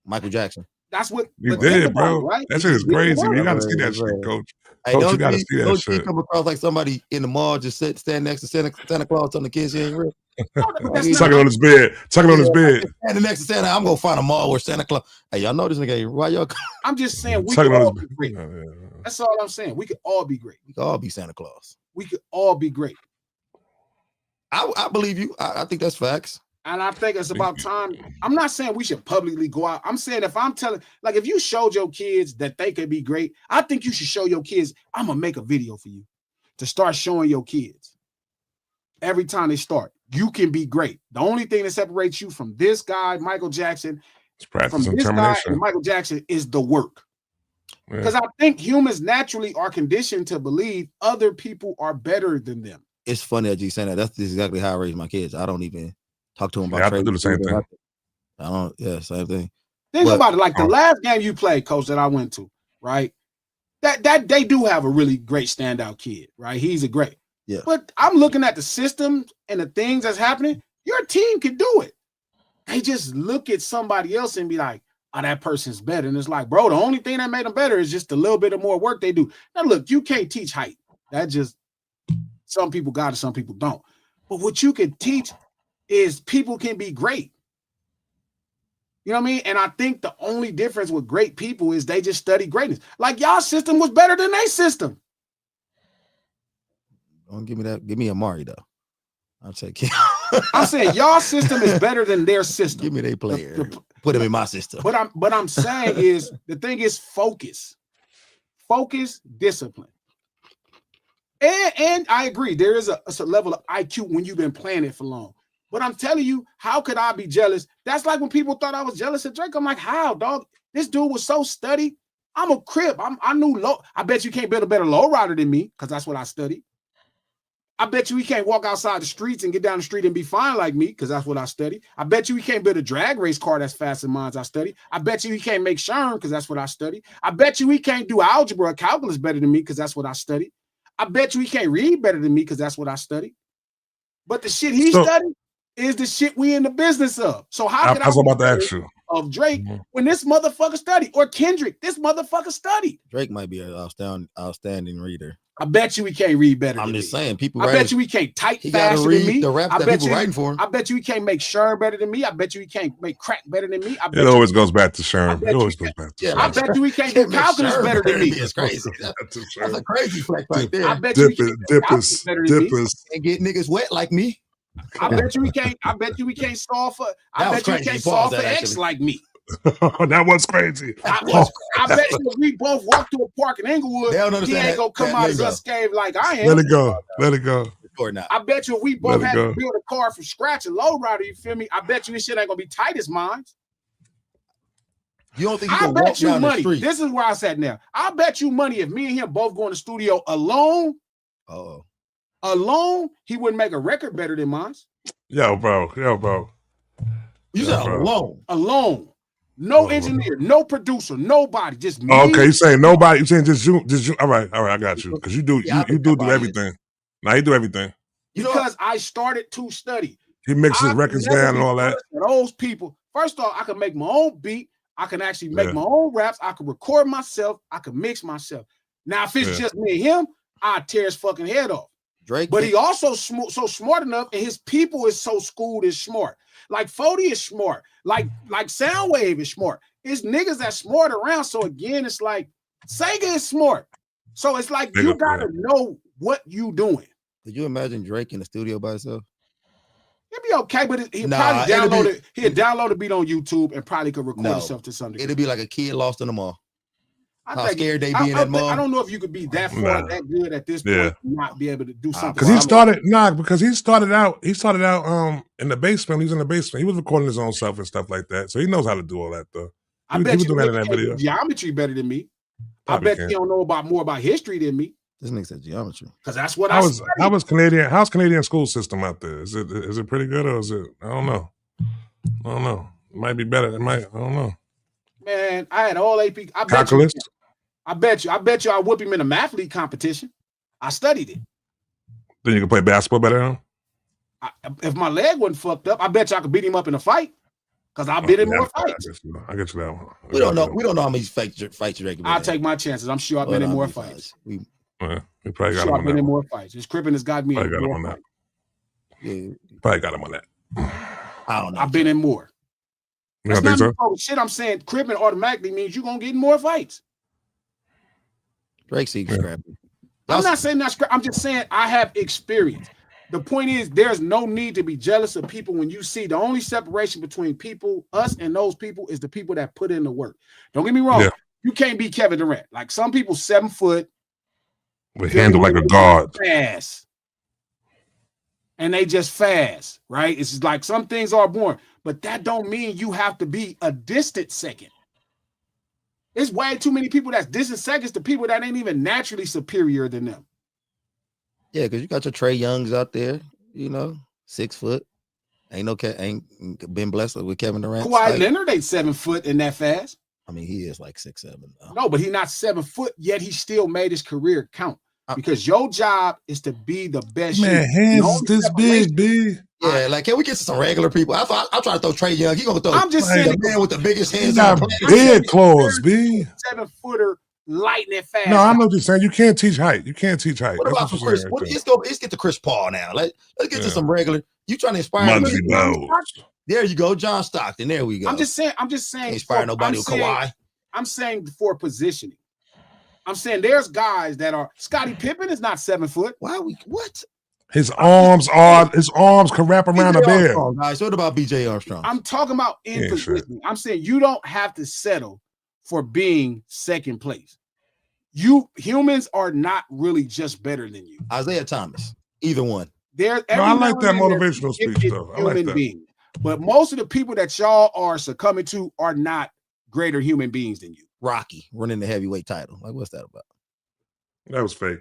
Michael Jackson. That's what you did, bro. Right? That shit is crazy. You got to see that shit, Coach. Hey, Coach, you got to see that shit. Come across like somebody in the mall just stand next to Santa Claus telling the kids he ain't real. Tucking on his bed. Standing next to Santa, I'm gonna find a mall where Santa Claus. Hey, y'all know this nigga. Why y'all? I'm just saying we could all be great. That's all I'm saying. We could all be great. We could all be Santa Claus. We could all be great. I believe you. I think that's facts. And I think it's about time. I'm not saying we should publicly go out. I'm saying if I'm telling, like, if you showed your kids that they could be great, I think you should show your kids. I'm gonna make a video for you to start showing your kids every time they start. You can be great. The only thing that separates you from this guy, Michael Jackson, from this guy and Michael Jackson is the work. Because I think humans naturally are conditioned to believe other people are better than them. It's funny that you saying that. That's exactly how I raise my kids. I don't even talk to them about trade. I do the same thing. I don't. Yeah, same thing. Think about it. Like the last game you played, Coach, that I went to, right? That they do have a really great standout kid, right? He's a great. Yeah. But I'm looking at the system and the things that's happening. Your team can do it. They just look at somebody else and be like, oh, that person's better. And it's like, bro, the only thing that made them better is just a little bit of more work they do. Now, look, you can't teach height. That just, some people got it, some people don't. But what you can teach is people can be great. You know what I mean? And I think the only difference with great people is they just study greatness. Like y'all system was better than their system. Don't give me that. Give me Amari though. I'll take him. I'm saying y'all system is better than their system. Give me their player. Put him in my system. But I'm saying is the thing is focus, discipline. And I agree, there is a level of IQ when you've been playing it for long. But I'm telling you, how could I be jealous? That's like when people thought I was jealous of Drake. I'm like, how, dog? This dude was so studied. I'm a crib. I knew low. I bet you can't build a better low rider than me because that's what I studied. I bet you he can't walk outside the streets and get down the street and be fine like me because that's what I studied. I bet you he can't build a drag race car that's fast as mine as I studied. I bet you he can't make Sherm because that's what I studied. I bet you he can't do algebra or calculus better than me because that's what I studied. I bet you he can't read better than me because that's what I studied. But the shit he studied is the shit we in the business of. So how could I was about to ask you of Drake when this motherfucker studied, or Kendrick, this motherfucker studied? Drake might be an outstanding reader. I bet you he can't read better. I'm just saying, people. I bet you he can't type faster than me. The rap I that bet people you writing for him. I bet you he can't make Sherm better than me. I bet you he can't make crack better than me. It always goes back to Sherm. It always goes back to Sherm. I bet you he can't do calculus better than me. It's crazy. That's a crazy flex right there. I bet you he can't do calculus better than me. And get niggas wet like me. I bet you he can't. I bet you he can't solve for. I bet you he can't solve for X like me. That was crazy. I bet you if we both walk to a park in Inglewood, he ain't gonna come out as unscathed like I am. Let it go. Let it go. Or not. I bet you if we both had to build a car from scratch, a low rider, you feel me? I bet you this shit ain't gonna be tight as mine. You don't think you can walk down the street? This is where I sat now. I bet you money if me and him both go in the studio alone. Alone, he wouldn't make a record better than mine. Yo, bro. You said alone. Alone. No engineer, no producer, nobody, just me. Okay, you saying nobody? You saying just you? All right, I got you. Because you do everything. Now you do everything. Because I started to study. He mixes records down and all that. Those people. First off, I can make my own beat. I can actually make my own raps. I can record myself. I can mix myself. Now, if it's just me and him, I tear his fucking head off. Drake, but he also so smart enough, and his people is so schooled and smart. Like 40 is smart. Like Soundwave is smart. It's niggas that smart around. So again, it's like Sega is smart. So it's like you gotta know what you doing. Could you imagine Drake in the studio by himself? It'd be okay, but he'd probably download it. He'd download a beat on YouTube and probably could record himself to some degree. It'd be like a kid lost in the mall. How scared they be in that mall? I don't know if you could be that far, that good at this point, and not be able to do something. Because he started out in the basement. He was in the basement. He was recording his own stuff and stuff like that. So he knows how to do all that though. I bet you doing that in that video. Geometry better than me. Probably I bet you don't know more about history than me. This nigga said geometry. Because that's what how's Canadian school system out there? Is it pretty good or is it? I don't know. It might be better. It might. I don't know. Man, I had all AP. Calculus. I bet you I whoop him in a math league competition. I studied it. Then you can play basketball better than him? If my leg wasn't fucked up, I bet you I could beat him up in a fight. Because I've been in more fights. I get you that one. We don't know how many fights you regularly. I'll take my chances. I'm sure I've been in more fights. We probably got him on that. I've been in more fights. His crippin has got me. Probably got him on that. Yeah. Probably got him on that. I don't know. I've been in more. You don't think so? Shit, I'm saying crippin automatically means you're going to get in more fights. Drake seeks scrapping. I'm not saying that. I'm just saying I have experience. The point is, there's no need to be jealous of people when you see the only separation between people, us and those people, is the people that put in the work. Don't get me wrong. Yeah. You can't be Kevin Durant. Like some people, 7 foot, we handle like a god. Fast. And they just fast, right? It's like some things are born, but that don't mean you have to be a distant second. It's way too many people that's distant seconds to people that ain't even naturally superior than them. Yeah, because you got your Trey Youngs out there, 6 foot. Ain't been blessed with Kevin Durant. Kawhi Leonard ain't 7 foot and that fast. I mean, he is like 6'7". No, but he's not 7 foot, yet he still made his career count. Because your job is to be the best. Man, hands is this big, B. Yeah, like, can we get to some regular people? I'm trying to throw Trey Young. He gonna throw. I'm just saying, the man with the biggest hands. Big claws, B. 7 footer, lightning fast. No, I know what you're saying. You can't teach height. What about Chris? Let's get to Chris Paul now. Let's get to some regular. You trying to inspire Muggsy Bogues. There you go, John Stockton. There we go. I'm just saying. Inspire nobody with Kawhi. I'm saying for positioning. I'm saying there's guys that are. Scottie Pippen is not 7 foot. Why we what? His arms can wrap around a bear. Guys, what about BJ Armstrong? I'm talking about in positioning. I'm saying you don't have to settle for being second place. Humans are not really just better than you. Isaiah Thomas, either one. I like that motivational speech though. I like that. Being. But most of the people that y'all are succumbing to are not greater human beings than you. Rocky running the heavyweight title. Like, what's that about? That was fake.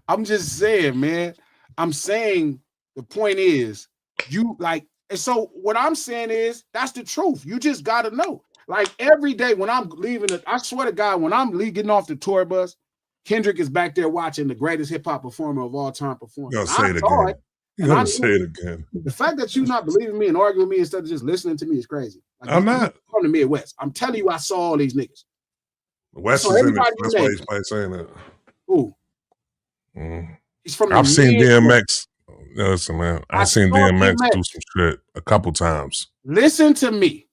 I'm just saying, man. I'm saying the point is you like, and so what I'm saying is that's the truth. You just gotta know. Like every day when I'm leaving, I swear to God, when I'm getting off the tour bus, Kendrick is back there watching the greatest hip hop performer of all time perform. You're gonna say it again. You're gonna say it again. The fact that you not believing me and arguing with me instead of just listening to me is crazy. Like, I'm not from the Midwest. I'm telling you, I saw all these niggas. The West is in it. That's why he's probably saying that. Who? He's from. I've seen DMX. Listen, man. I've seen DMX do some shit a couple times. Listen to me.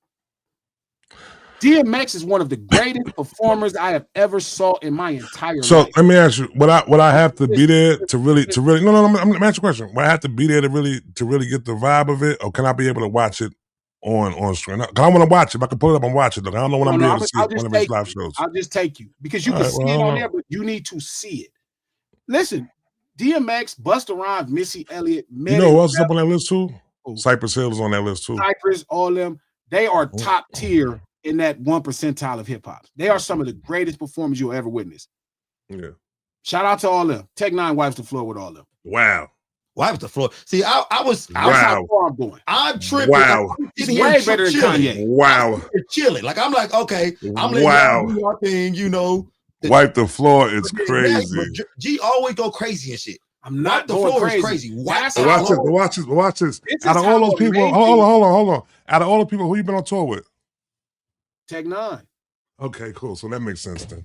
DMX is one of the greatest performers I have ever saw in my entire life. So let me ask you, would I have to be there to really no, I'm gonna ask you a question. Would I have to be there to really get the vibe of it, or can I be able to watch it on stream? Cause I want to watch it. If I can pull it up and watch it, look, I don't know when I'm able to see one of his live shows. I'll just take you because you can see it on there, but you need to see it. Listen, DMX, Busta Rhymes, Missy Elliott, you know who else is up on that list too? Cypress Hill is on that list too. Cypress, all them, they are top tier in that 1 percentile of hip hop. They are some of the greatest performers you'll ever witness. Yeah. Shout out to all them. Tech Nine wipes the floor with all them. Wow. Wipes the floor. See, I was how far I'm going. I'm tripping. Wow. It's way better than Kanye. Wow. Chilling. Like I'm like, okay, I'm letting y'all do your thing, you know. Wipe the floor is crazy. G always go crazy and shit. I'm not the floor is crazy. Watch this. Out of all those people, hold on. Out of all the people, who you been on tour with? Tech Nine. Okay, cool. So that makes sense then.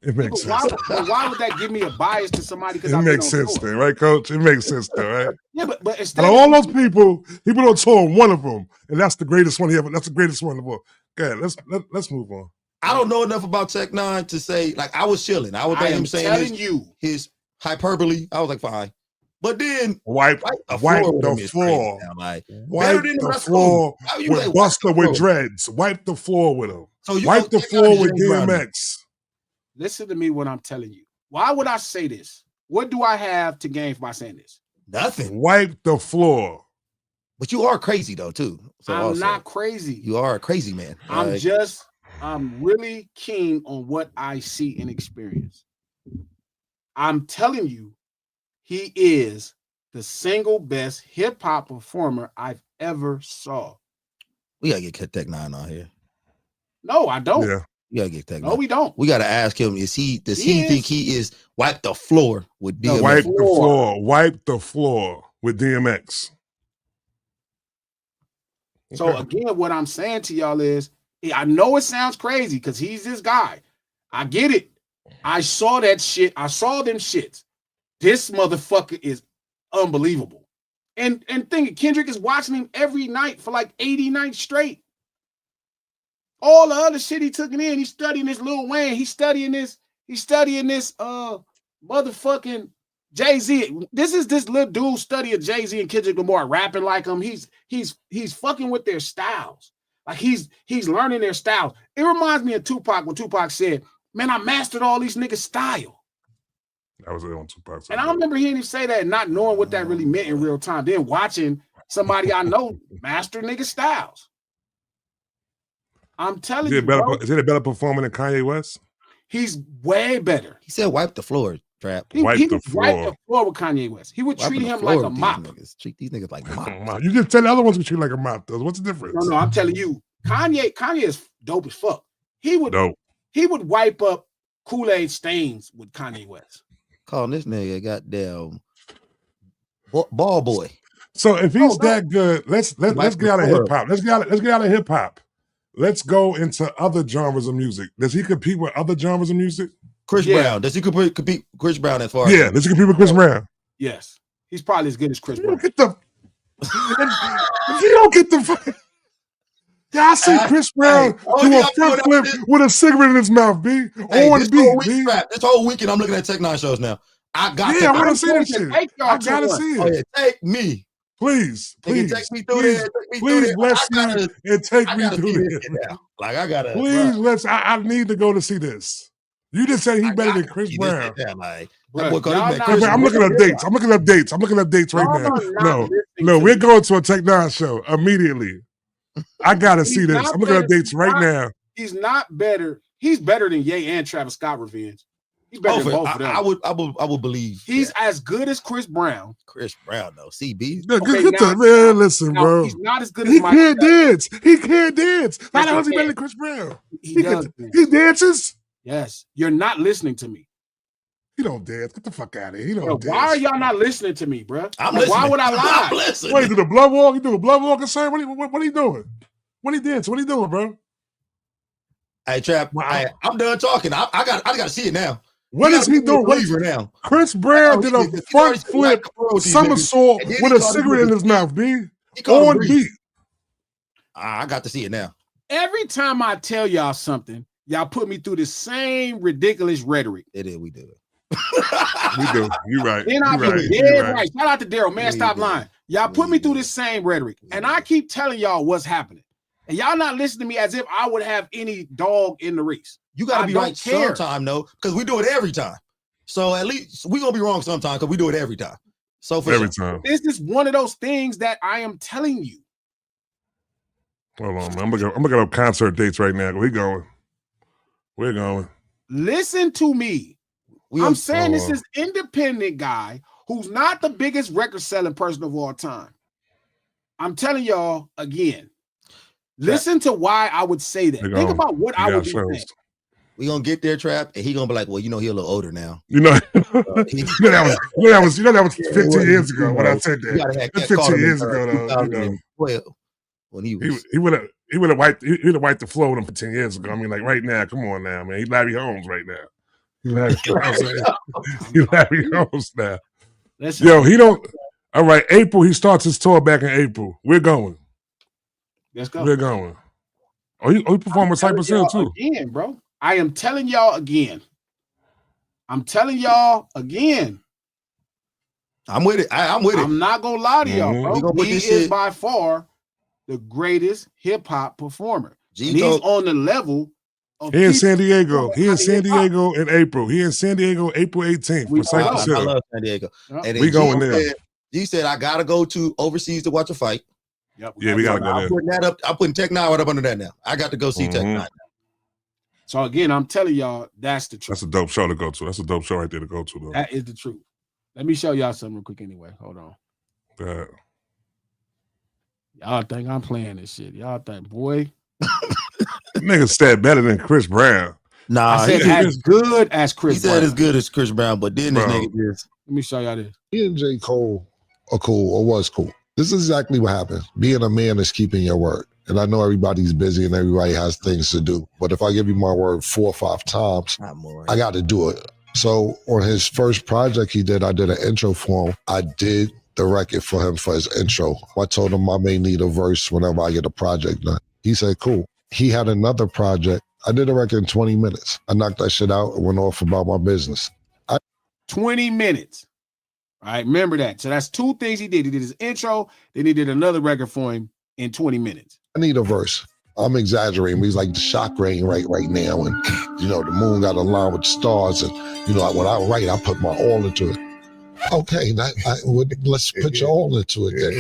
It makes sense. Why would that give me a bias to somebody? It makes sense then, right, Coach? It makes sense then, right? Yeah, but instead of all those people, he been on tour one of them, and that's the greatest one he ever. That's the greatest one in the world. Okay, let's move on. I don't know enough about Tech Nine to say, like, I was chilling. I was letting him saying his hyperbole. I was like, fine. But then wipe the floor. Like, wipe the floor with Busta with dreads. Wipe the floor with him. So wipe the floor with DMX. Listen to me when I'm telling you. Why would I say this? What do I have to gain by saying this? Nothing. Wipe the floor. But you are crazy though, too. So I'm not crazy. You are a crazy man. I'm really keen on what I see and experience. I'm telling you, he is the single best hip hop performer I've ever saw. We gotta get Tech Nine on here. No, I don't. Yeah. We gotta get Tech Nine. No, we don't. We gotta ask him, does he think he is wipe the floor with DMX? Wipe the floor with DMX. So again, what I'm saying to y'all is, I know it sounds crazy because he's this guy. I get it. I saw that shit. I saw them shits. This motherfucker is unbelievable. And thinking Kendrick is watching him every night for like 80 nights straight. All the other shit he took it in. He's studying this Lil Wayne. He's studying this motherfucking Jay-Z. This is this little dude studying Jay-Z and Kendrick Lamar, rapping like him. He's fucking with their styles. Like he's learning their styles. It reminds me of Tupac when Tupac said, "Man, I mastered all these niggas' style." That was it on Tupac. And I remember hearing him say that and not knowing what that really meant in real time. Then watching somebody I know master niggas' styles. I'm telling you, is it a better performer than Kanye West? He's way better. He said wipe the floor, Trap. He would wipe the floor with Kanye West. He would treat him like a mop. Treat these niggas like mops. You just tell the other ones to treat like a mop, though. What's the difference? No, I'm telling you, Kanye is dope as fuck. He would wipe up Kool-Aid stains with Kanye West. Calling this nigga goddamn ball boy. So if he's that good, let's get out of hip hop. Let's get out of hip hop. Let's go into other genres of music. Does he compete with other genres of music? Chris Brown. Does he compete Chris Brown as far as? Yeah, does he compete with Chris Brown? Yes. He's probably as good as Chris Brown. Get the if you don't get the yeah, I see Chris Brown do a front flip with a cigarette in his mouth, B. On beat, B. This whole weekend, I'm looking at Tech 9 shows now. I want to see this shit. I gotta see it. Oh, yeah, take me. Please. Take me through there. Please bless me and take me through there. Like, I gotta. Please, I need to go to see this. You just said he's better than Chris Brown. I'm looking up dates. I'm looking up dates right now. No, we're going to a Tech 9 show immediately. I gotta see this. I'm looking at dates right now. He's not better. He's better than Ye and Travis Scott Revenge. He's better than both of them. I would believe he's as good as Chris Brown. Chris Brown, though. CB. Man, listen, bro. He's not as good as He can't dance. He can't dance. How is he better than Chris Brown? He dances. Yes. You're not listening to me. He don't dance. Get the fuck out of here. He don't dance. Why are y'all not listening to me, bro? I'm listening. Why would I lie? Wait, do the blood walk? You do a blood walk or something? What are you doing? What are you dancing? What are you doing, bro? Hey, Trap. I'm done talking. I got to see it now. What is he doing? Now? Chris Brown did a front flip somersault with a cigarette in his mouth, B. On beat. I got to see it now. Every time I tell y'all something, y'all put me through the same ridiculous rhetoric. It is. We do it. We do. You're right. Then I be dead right. Shout out to Daryl, man. Stop lying. Y'all put me through the same rhetoric, and I keep telling y'all what's happening, and y'all not listening to me as if I would have any dog in the race. You got to be right sometime, though, because we do it every time. So at least we gonna be wrong sometime because we do it every time. So for every time, this is one of those things that I am telling you. Hold on, man. I'm looking up concert dates right now. We're going. Listen to me. I'm saying this is independent guy who's not the biggest record selling person of all time. I'm telling y'all again. Listen to why I would say that. Think about what I would be saying. We gonna get there, Trap, and he gonna be like, "Well, he a little older now." That was 15 years ago when I said that. 15 years ago, though. Well, when he would have wiped the floor with him for 10 years ago. I mean, like right now, come on now, man. He's Larry Holmes right now. He's Larry Holmes now. Yo, he don't. All right, April. He starts his tour back in April. We're going. Let's go. We're going. Oh, he performed with Cypress Hill too. Again, bro. I am telling y'all again. I'm telling y'all again. I'm with it. I'm with it. I'm not gonna lie to y'all, bro. He is by far the greatest hip hop performer. He's on the level. He in San Diego. He in San Diego in April. He in San Diego April 18th for Cypress Hill. I love San Diego. And we going there. He said, I gotta go to overseas to watch a fight. Yep, we gotta go there. I'm putting that up. I'm putting Tech 9 right up under that now. I got to go see Tech 9 now. So again, I'm telling y'all, that's the truth. That's a dope show to go to. That's a dope show right there to go to, though. That is the truth. Let me show y'all something real quick anyway. Hold on. Y'all think I'm playing this shit. Y'all think, boy. Nigga said better than Chris Brown. Nah, I said as good as Chris Brown. He said as good as Chris Brown, but then this nigga is. Let me show y'all this. Me and J. Cole are cool, or was cool. This is exactly what happens. Being a man is keeping your word. And I know everybody's busy and everybody has things to do. But if I give you my word 4 or 5 times, I got to do it. So on his first project he did, I did an intro for him. I did the record for him for his intro. I told him I may need a verse whenever I get a project done. He said, cool. He had another project. I did a record in 20 minutes. I knocked that shit out and went off about my business. 20 minutes. All right, remember that. So that's 2 things he did. He did his intro, then he did another record for him in 20 minutes. I need a verse. I'm exaggerating, but he's like the shock rain right now. And, you know, the moon got aligned with the stars. And, you know, when I write, I put my all into it. Okay, let's put your all into it then.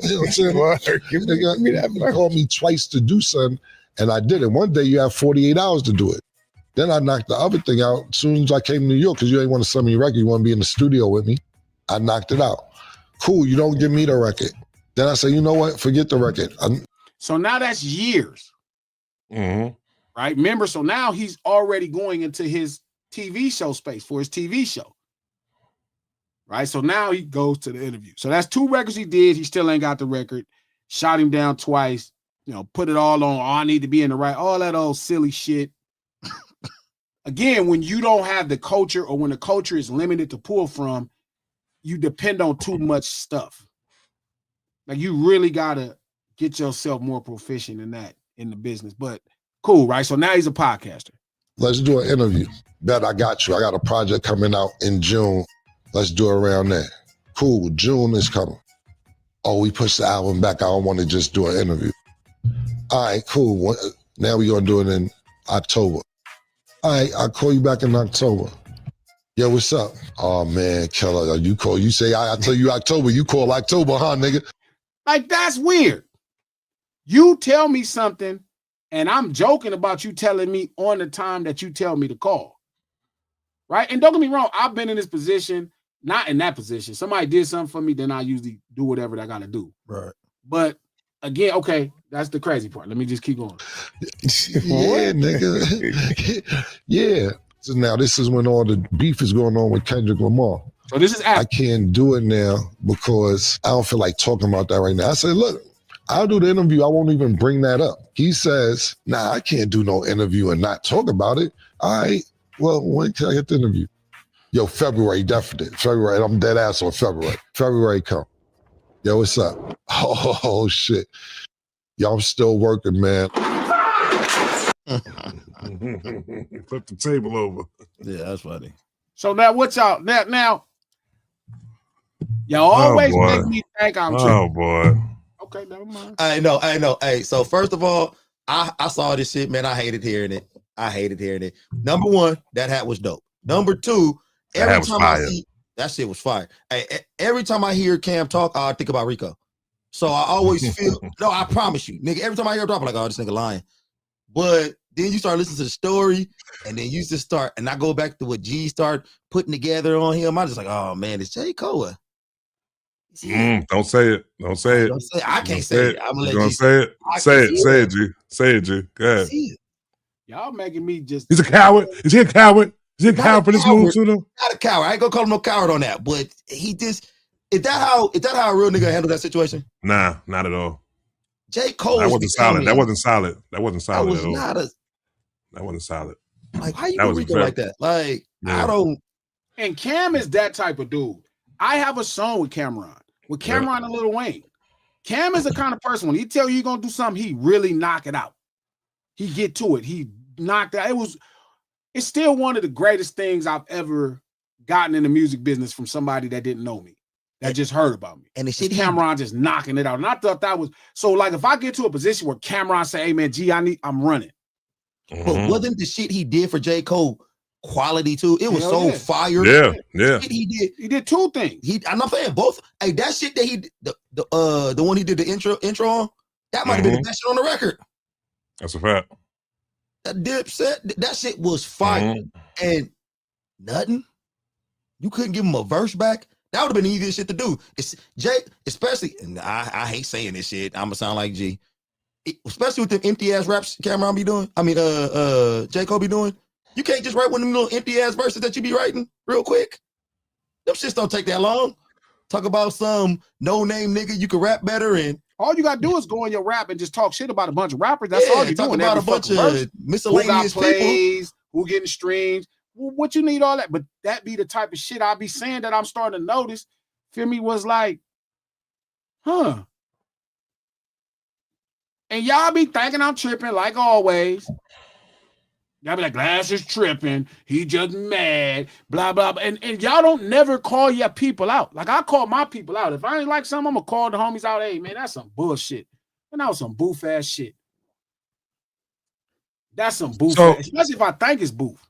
You know what I'm saying? Give me that. You called me twice to do something, and I did it. One day you have 48 hours to do it. Then I knocked the other thing out as soon as I came to New York, because you ain't want to send me a record. You want to be in the studio with me. I knocked it out. Cool, you don't give me the record. Then I say, you know what? Forget the record. So now that's years. Mm-hmm. Right? Remember, so now he's already going into his TV show space for his TV show. Right? So now he goes to the interview. So that's 2 records he did. He still ain't got the record. Shot him down twice. You know, put it all on. I need to be in the right. All that old silly shit. Again, when you don't have the culture or when the culture is limited to pull from, you depend on too much stuff. Like you really gotta get yourself more proficient in that in the business. But cool, right? So now he's a podcaster. Let's do an interview. Bet I got you. I got a project coming out in June. Let's do it around there. Cool, June is coming. Oh, we pushed the album back. I don't want to just do an interview. All right, cool. Now we're going to do it in October. All right, I'll call you back in October. Yo, what's up? Oh, man, Keller, you call. You say, I tell you October. You call October, huh, nigga? Like, that's weird. You tell me something, and I'm joking about you telling me on the time that you tell me to call. Right? And don't get me wrong, I've been in this position, not in that position. Somebody did something for me, then I usually do whatever I got to do. Right. But again, okay, that's the crazy part. Let me just keep going. Yeah, nigga. Yeah. So now this is when all the beef is going on with Kendrick Lamar. So this is I can't do it now because I don't feel like talking about that right now. I said, look, I'll do the interview. I won't even bring that up. He says, nah, I can't do no interview and not talk about it. All right, well, when can I get the interview? Yo, February, definitely. February, I'm dead ass on February. February come. Yo, what's up? Oh, shit. Yo, I'm still working, man. Flip the table over. Yeah, that's funny. So now what's y'all now? Y'all always make me think I'm tripping. Oh boy. Okay, never mind. I know. Hey, so first of all, I saw this shit, man. I hated hearing it. Number one, that hat was dope. Number two, every time I see that shit was fire. Hey, every time I hear Cam talk, I think about Rico. So I always feel no, I promise you, nigga. Every time I hear him talk, I'm like, oh, this nigga lying. But then you start listening to the story, and then you just start, and I go back to what G started putting together on him. I'm just like, oh man, it's J. Cole. Don't say it. Don't say it. I can't say it. I'm gonna let you say it. Say it, G. Say it, G. Go ahead. Y'all making me just. He's a coward. Is he a coward? Is he a coward for this move too, though? Not a coward. I ain't gonna call him no coward on that. But he just is that how a real nigga handle that situation? Nah, not at all. J. Cole. That wasn't solid. That wasn't solid. That wasn't solid at all. That wasn't solid. Like, how you Rico like that? Like, yeah. I don't. And Cam is that type of dude. I have a song with Cameron and Lil Wayne. Cam is the kind of person, when he tell you he's gonna do something, he really knock it out. He get to it. He knocked it out. It's still one of the greatest things I've ever gotten in the music business from somebody that didn't know me, that just heard about me. And the shit Cameron just knocking it out. And I thought that was so. Like, if I get to a position where Cameron say, "Hey man, G, I'm running." But wasn't the shit he did for J. Cole quality too? It was fire. Yeah. He did two things. I'm not saying both. Hey, that shit that he the one he did the intro on, that might have been the best shit on the record. That's a fact. That Dipset, that shit was fire. And nothing. You couldn't give him a verse back. That would have been the easiest shit to do. It's Jay, especially, and I hate saying this shit. I'm gonna sound like G. Especially with the empty ass raps Cameron be doing. I mean, J. Cole be doing. You can't just write one of them little empty ass verses that you be writing real quick. Them shits don't take that long. Talk about some no name nigga you can rap better, and all you gotta do is go in your rap and just talk shit about a bunch of rappers. That's all you talk doing. About a bunch of miscellaneous who got plays, who getting streams. What you need all that, but that be the type of shit I be saying that I'm starting to notice. Feel me? Was like, huh? And y'all be thinking I'm tripping like always. Y'all be like, Glass is tripping. He just mad. Blah, blah, blah. And y'all don't never call your people out. Like, I call my people out. If I ain't like something, I'm going to call the homies out. Hey, man, that's some bullshit. And that was some boof-ass shit. That's some boof-ass. Especially if I think it's boof.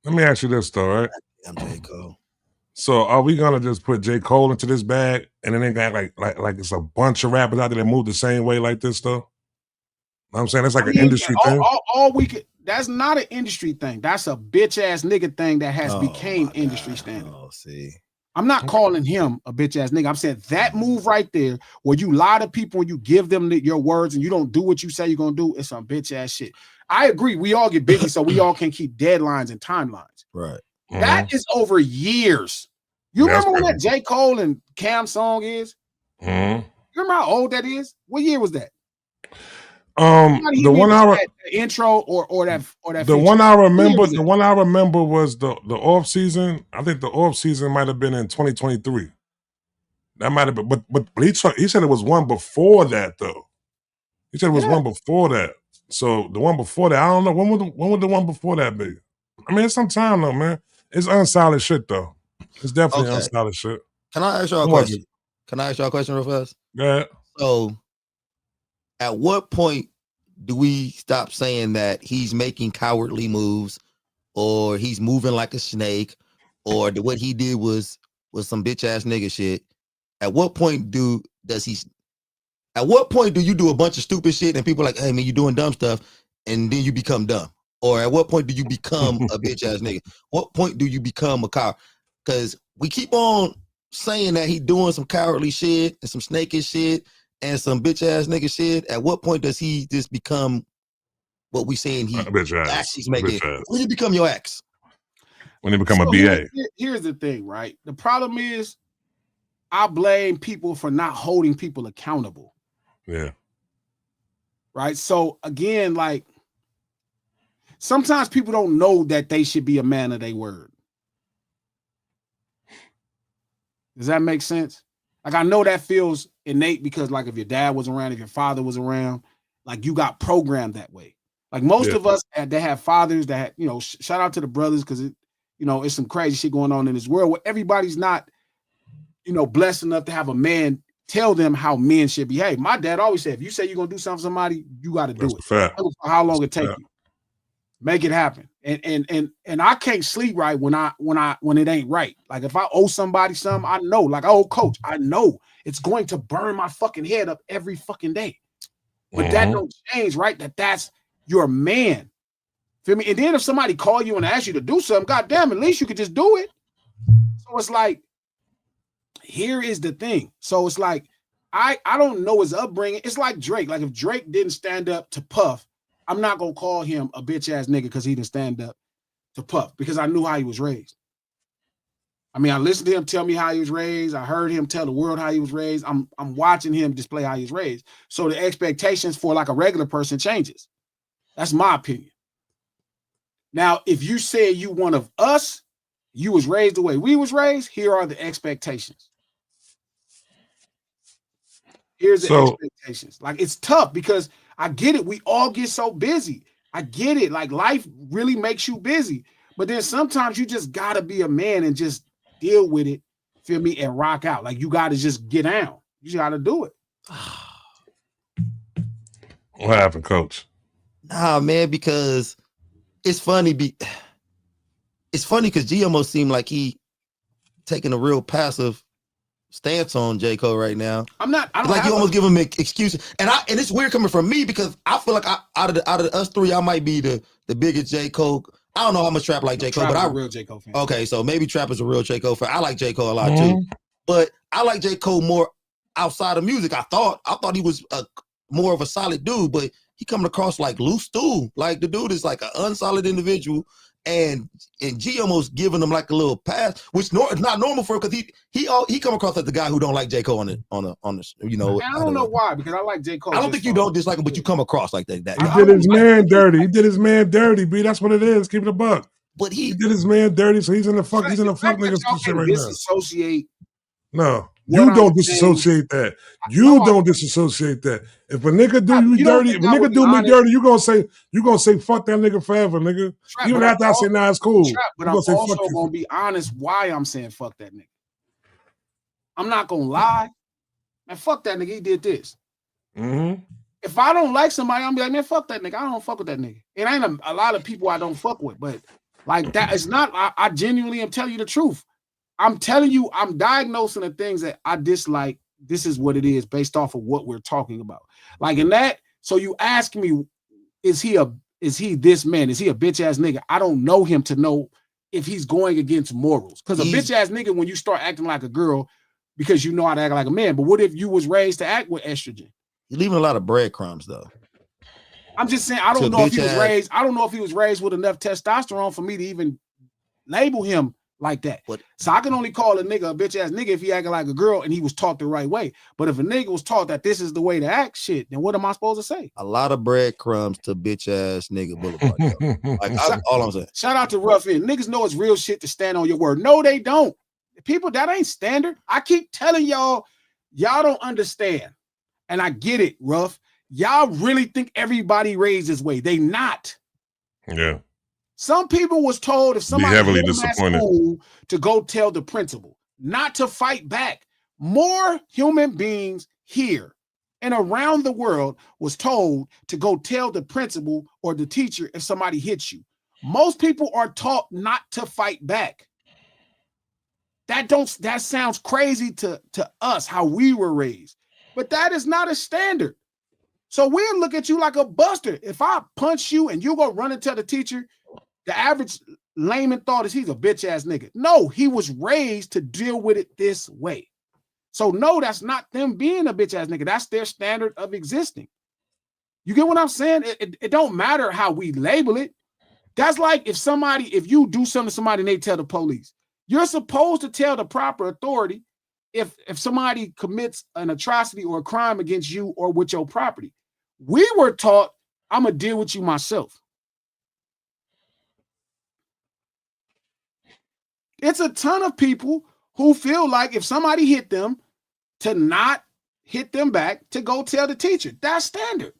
Let me ask you this, though, right? I'm J. Cole. So are we going to just put J. Cole into this bag and then they got like it's a bunch of rappers out there that move the same way like this, though? You know what I'm saying? That's like an industry thing. All we could, that's not an industry thing. That's a bitch ass nigga thing that has became industry standard. Oh, see. I'm not calling him a bitch ass nigga. I'm saying that move right there, where you lie to people and you give them your words and you don't do what you say you're gonna do, it's some bitch ass shit. I agree. We all get busy, so we all can keep deadlines and timelines. Right. That is over years. You remember when that J. Cole and Cam song is? You remember how old that is? What year was that? The 1 hour intro or that the feature. one I remember, the one I remember was the off season. I think the off season might have been in 2023. That might have been, but he said it was one before that though. He said it was one before that. So the one before that, I don't know when would the one before that be? I mean, it's some time though, man. It's unsolid shit though. It's definitely unsolid shit. Can I ask y'all a question? Can I ask y'all a question real fast? Yeah. So, at what point do we stop saying that he's making cowardly moves, or he's moving like a snake, or what he did was some bitch ass nigga shit? At what point do you do a bunch of stupid shit and people are like, hey man, you doing dumb stuff, and then you become dumb? Or at what point do you become a bitch ass nigga? What point do you become a coward? Because we keep on saying that he doing some cowardly shit and some snakish shit and some bitch ass nigga shit. At what point does he just become what we saying he actually making? When you become your ex? When you become a BA. Here's the thing, right? The problem is I blame people for not holding people accountable. Yeah. Right. So again, like sometimes people don't know that they should be a man of their word. Does that make sense? Like I know that feels innate because like if your dad was around, if your father was around, like you got programmed that way. Like most of us they have fathers that had, you know, shout out to the brothers because it, you know, it's some crazy shit going on in this world where everybody's not, you know, blessed enough to have a man tell them how men should behave. My dad always said, if you say you're gonna do something for somebody, you got to do it. Fact. How long it take you? Make it happen. And I can't sleep right when it ain't right. Like if I owe somebody something, I know. Like I owe Coach, I know it's going to burn my fucking head up every fucking day. But that don't change, right? That's your man. Feel me? And then if somebody call you and ask you to do something, goddamn, at least you could just do it. So it's like, here is the thing. So it's like, I don't know his upbringing. It's like Drake. Like if Drake didn't stand up to Puff, I'm not gonna call him a bitch ass nigga because he didn't stand up to Puff because I knew how he was raised. I mean, I listened to him tell me how he was raised. I heard him tell the world how he was raised. I'm watching him display how he was raised. So the expectations for like a regular person changes. That's my opinion. Now, if you say you one of us, you was raised the way we was raised, here are the expectations. Here's the expectations. Like it's tough because I get it. We all get so busy. I get it. Like life really makes you busy. But then sometimes you just gotta be a man and just deal with it, feel me, and rock out. Like you gotta just get down. You just gotta do it. What happened, Coach? Nah, man, because it's funny. It's funny because G almost seemed like he taking a real passive stance on J. Cole right now. I'm not. I don't like you almost give him excuses, and it's weird coming from me because I feel like out of us three, I might be the biggest J. Cole. I don't know how much Trap like J. Cole, but I'm a real J. Cole fan. Okay, so maybe Trap is a real J. Cole fan. I like J. Cole a lot too, but I like J. Cole more outside of music. I thought he was more of a solid dude, but he coming across like loose stool. Like the dude is like an unsolid individual. And G almost giving him like a little pass, which is not normal for him because he come across as the guy who don't like J. Cole on the you know. I don't know why because I like J. Cole. I don't think you don't dislike him, but you come across like that. He did his man dirty. He did his man dirty, B. That's what it is. Keep it a buck. But he did his man dirty, so he's in the fuck. He's in the fuck niggas shit right now. Disassociate. No. You don't disassociate that. You don't disassociate that. If a nigga do you dirty, if a nigga do me dirty, you gonna say fuck that nigga forever, nigga. Even after I say nah, it's cool. But I'm also gonna be honest why I'm saying fuck that nigga. I'm not gonna lie. Man, fuck that nigga. He did this. If I don't like somebody, I'm gonna be like, man, fuck that nigga. I don't fuck with that nigga. It ain't a lot of people I don't fuck with, but like that is not. I genuinely am telling you the truth. I'm telling you, I'm diagnosing the things that I dislike. This is what it is based off of what we're talking about. Like in that, so you ask me, is he this man? Is he a bitch ass nigga? I don't know him to know if he's going against morals. Because a bitch ass nigga, when you start acting like a girl, because you know how to act like a man. But what if you was raised to act with estrogen? You're leaving a lot of breadcrumbs though. I'm just saying, I don't know if he was raised with enough testosterone for me to even label him like that. What? So I can only call a nigga a bitch ass nigga if he acting like a girl and he was taught the right way. But if a nigga was taught that this is the way to act, shit, then what am I supposed to say? A lot of breadcrumbs to bitch ass nigga boulevard. Like all I'm saying. Shout out to Rough End. Niggas know it's real shit to stand on your word. No, they don't. People, that ain't standard. I keep telling y'all don't understand. And I get it, Rough. Y'all really think everybody raised this way. They not. Yeah. Some people was told if somebody heavily hit them at school to go tell the principal, not to fight back. More human beings here and around the world was told to go tell the principal or the teacher if somebody hits you. Most people are taught not to fight back. That sounds crazy to us, how we were raised. But that is not a standard. So we'll look at you like a buster. If I punch you and you go run and tell the teacher, the average layman thought is he's a bitch ass nigga. No, he was raised to deal with it this way. So no, that's not them being a bitch ass nigga. That's their standard of existing. You get what I'm saying? It don't matter how we label it. That's like if you do something to somebody and they tell the police, you're supposed to tell the proper authority if somebody commits an atrocity or a crime against you or with your property. We were taught, I'm going to deal with you myself. It's a ton of people who feel like if somebody hit them, to not hit them back, to go tell the teacher. That's standard.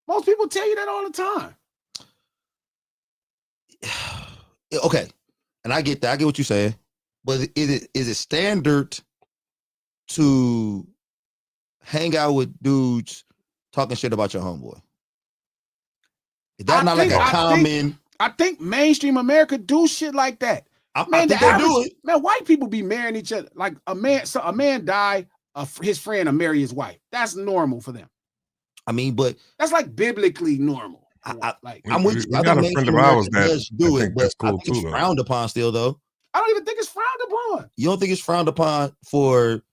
Most people tell you that all the time. Okay. And I get that. I get what you're saying. But is it standard to hang out with dudes talking shit about your homeboy? Is that not like a common? I think mainstream America do shit like that. I think they do it. Man, white people be marrying each other. Like a man die, his friend will marry his wife. That's normal for them. I mean, but that's like biblically normal. I'm with you. I got a friend of ours that do it, that's but cool I think it's frowned upon still, though. I don't even think it's frowned upon. You don't think it's frowned upon for?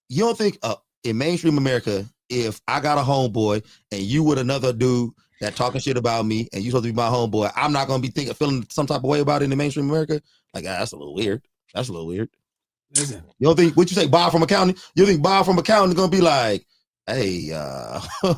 You don't think in mainstream America, if I got a homeboy and you with another dude that talking shit about me and you supposed to be my homeboy, I'm not gonna be feeling some type of way about it in the mainstream America? Like, that's a little weird. That's a little weird. Listen, you don't think what you say, Bob from accounting? You think Bob from accounting is gonna be like, hey,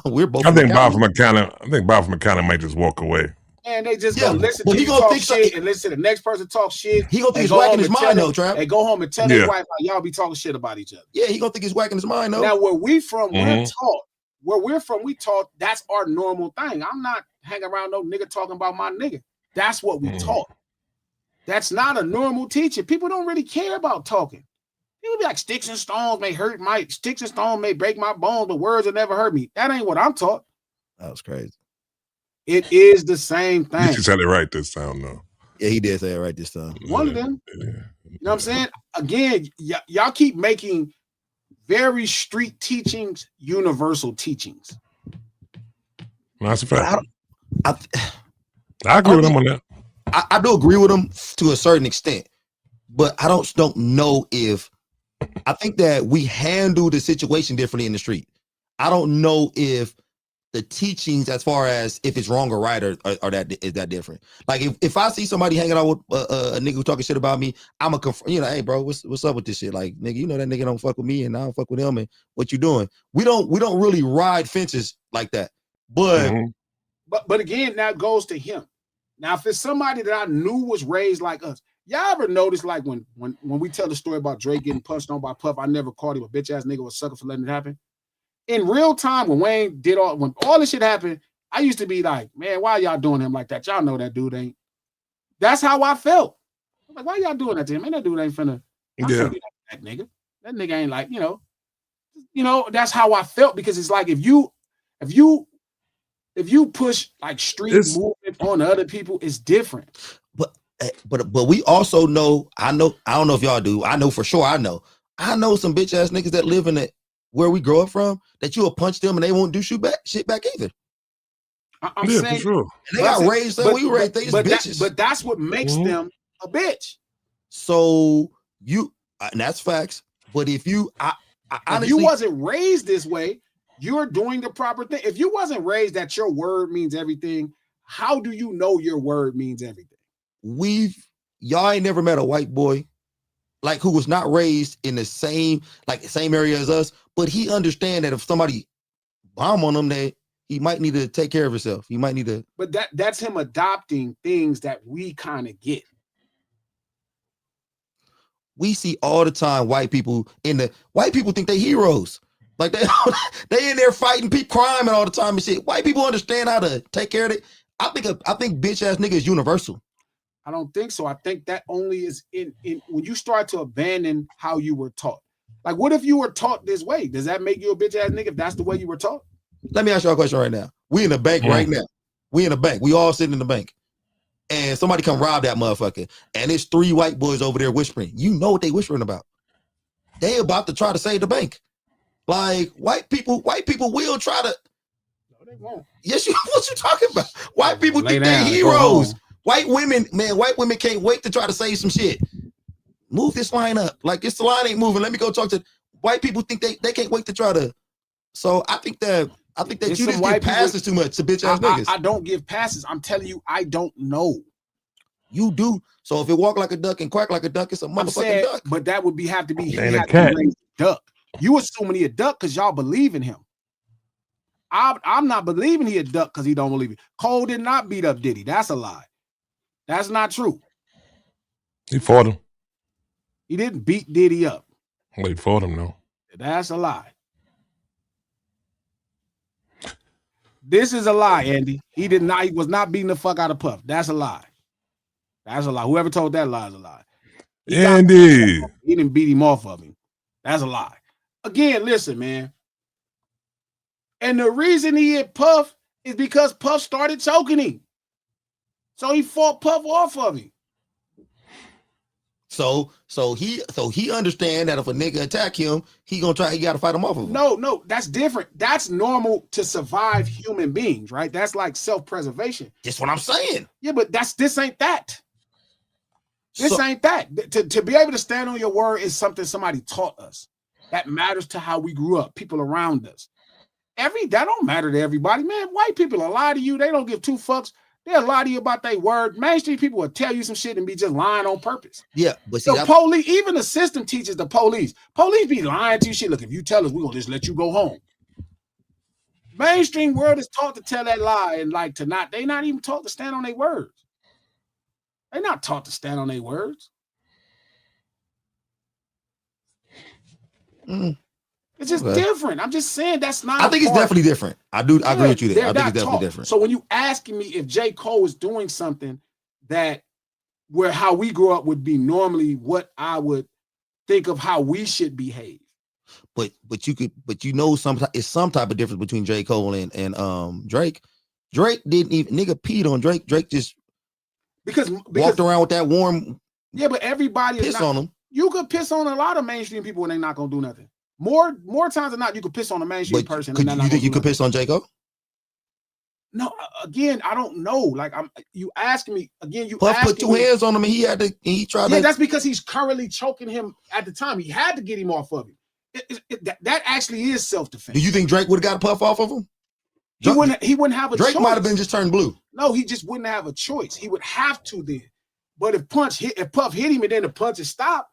we're both. I think Bob from accounting might just walk away. And they just gonna listen to you talk shit and listen to the next person talk shit. He gonna think he's whacking his mind though, Trav. And go home and tell his wife how y'all be talking shit about each other. Yeah, he gonna think he's whacking his mind though. Now where we from, we're taught. Where we're from, we taught that's our normal thing. I'm not hanging around no nigga talking about my nigga. That's what we taught. That's not a normal teaching. People don't really care about talking. People be like, sticks and stones may break my bones, but words will never hurt me. That ain't what I'm taught. That was crazy. It is the same thing. You said it right this time, though. Yeah, he did say it right this time. One of them. Yeah. You know what I'm saying? Again, y'all keep making very street teachings universal teachings. That's a fact. I agree with him on that. I do agree with him to a certain extent, but I don't know if I think that we handle the situation differently in the street. I don't know if the teachings, as far as if it's wrong or right, is that different. Like if I see somebody hanging out with a nigga who talking shit about me, I'm hey bro, what's up with this shit? Like, nigga, you know that nigga don't fuck with me and I don't fuck with him, and what you doing? We don't really ride fences like that. But but again, that goes to him. Now, if it's somebody that I knew was raised like us, y'all ever notice like when we tell the story about Drake getting punched on by Puff, I never called him a bitch ass nigga, was sucker for letting it happen. In real time, when Wayne when all this shit happened, I used to be like, man, why y'all doing him like that? Y'all know that dude ain't. That's how I felt. I'm like, why y'all doing that to him? Man, that dude ain't finna. That nigga. That nigga ain't like, you know. That's how I felt, because it's like if you push like street movement on other people, it's different. But we also know. I don't know if y'all do. I know for sure. I know some bitch ass niggas that live in it. Where we grow up from, that you will punch them and they won't do shit back either. I'm saying, for sure. And they got raised, so we raised these bitches. But that's what makes them a bitch. So and that's facts. But if you, honestly, if you wasn't raised this way, you're doing the proper thing. If you wasn't raised that your word means everything, how do you know your word means everything? y'all ain't never met a white boy like who was not raised in the same area as us, but he understand that if somebody bomb on him, that he might need to take care of himself. He might need to. But that's him adopting things that we kind of get. We see all the time white people think they heroes. Like they in there fighting people, crime all the time and shit. White people understand how to take care of it. I think bitch ass nigga is universal. I don't think so. I think that only is in when you start to abandon how you were taught. Like, what if you were taught this way? Does that make you a bitch ass nigga if that's the way you were taught? Let me ask y'all a question right now. We in the bank right now. We in the bank. We all sitting in the bank. And somebody come rob that motherfucker. And it's 3 white boys over there whispering. You know what they whispering about. They about to try to save the bank. Like, white people will try to. No, they won't. Yes, what you talking about? White people think they're heroes. White women can't wait to try to say some shit. Move this line up. Like, this line ain't moving. Let me go talk to white people. Think they can't wait to try to. So I think that you just give passes too much to bitch ass niggas. I don't give passes. I'm telling you, I don't know. You do. So if it walk like a duck and quack like a duck, it's a motherfucking duck. But that would have to be he And had a cat. to raise a duck. You assuming he a duck because y'all believe in him. I'm not believing he a duck because he don't believe it. Cole did not beat up Diddy. That's a lie. That's not true. He fought him. He didn't beat Diddy up. Well, he fought him though. That's a lie. This is a lie, Andy. He was not beating the fuck out of Puff. That's a lie. That's a lie. Whoever told that lie is a lie. Andy. He didn't beat him off of him. That's a lie. Again, listen, man. And the reason he hit Puff is because Puff started choking him. So he fought Puff off of him. So he understand that if a nigga attack him, he gotta fight him off of him. No, that's different. That's normal to survive human beings, right? That's like self-preservation. That's what I'm saying. Yeah, but this ain't that. This ain't that. To be able to stand on your word is something somebody taught us. That matters to how we grew up, people around us. That don't matter to everybody, man. White people will lie to you. They don't give 2 fucks. They'll lie to you about their word. Mainstream people will tell you some shit and be just lying on purpose. Yeah, but see, the police, even the system teaches the police. Police be lying to you shit. Look, if you tell us, we're gonna just let you go home. Mainstream world is taught to tell that lie and like to not. They not even taught to stand on their words. They're not taught to stand on their words. It's just different. I'm just saying that's not. I think it's definitely different. I agree with you there. I think it's definitely different. So when you asking me if J. Cole is doing something that where how we grew up would be normally what I would think of how we should behave. But it's some type of difference between J. Cole and Drake. Drake didn't even nigga peed on Drake. Drake just because walked around with that warm. Yeah, but everybody piss on him. You could piss on a lot of mainstream people when they're not gonna do nothing. More times than not, you could piss on a mainstream person. You think you could piss on J. Cole? No, again, I don't know. Like you asking me again. You Puff put 2 hands on him and he tried to. Yeah, that's because he's currently choking him at the time. He had to get him off of him. That actually is self-defense. Do you think Drake would have got a Puff off of him? He wouldn't have a choice. Drake might have been just turned blue. No, he just wouldn't have a choice. He would have to then. But if Puff hit him and then the punch is stopped,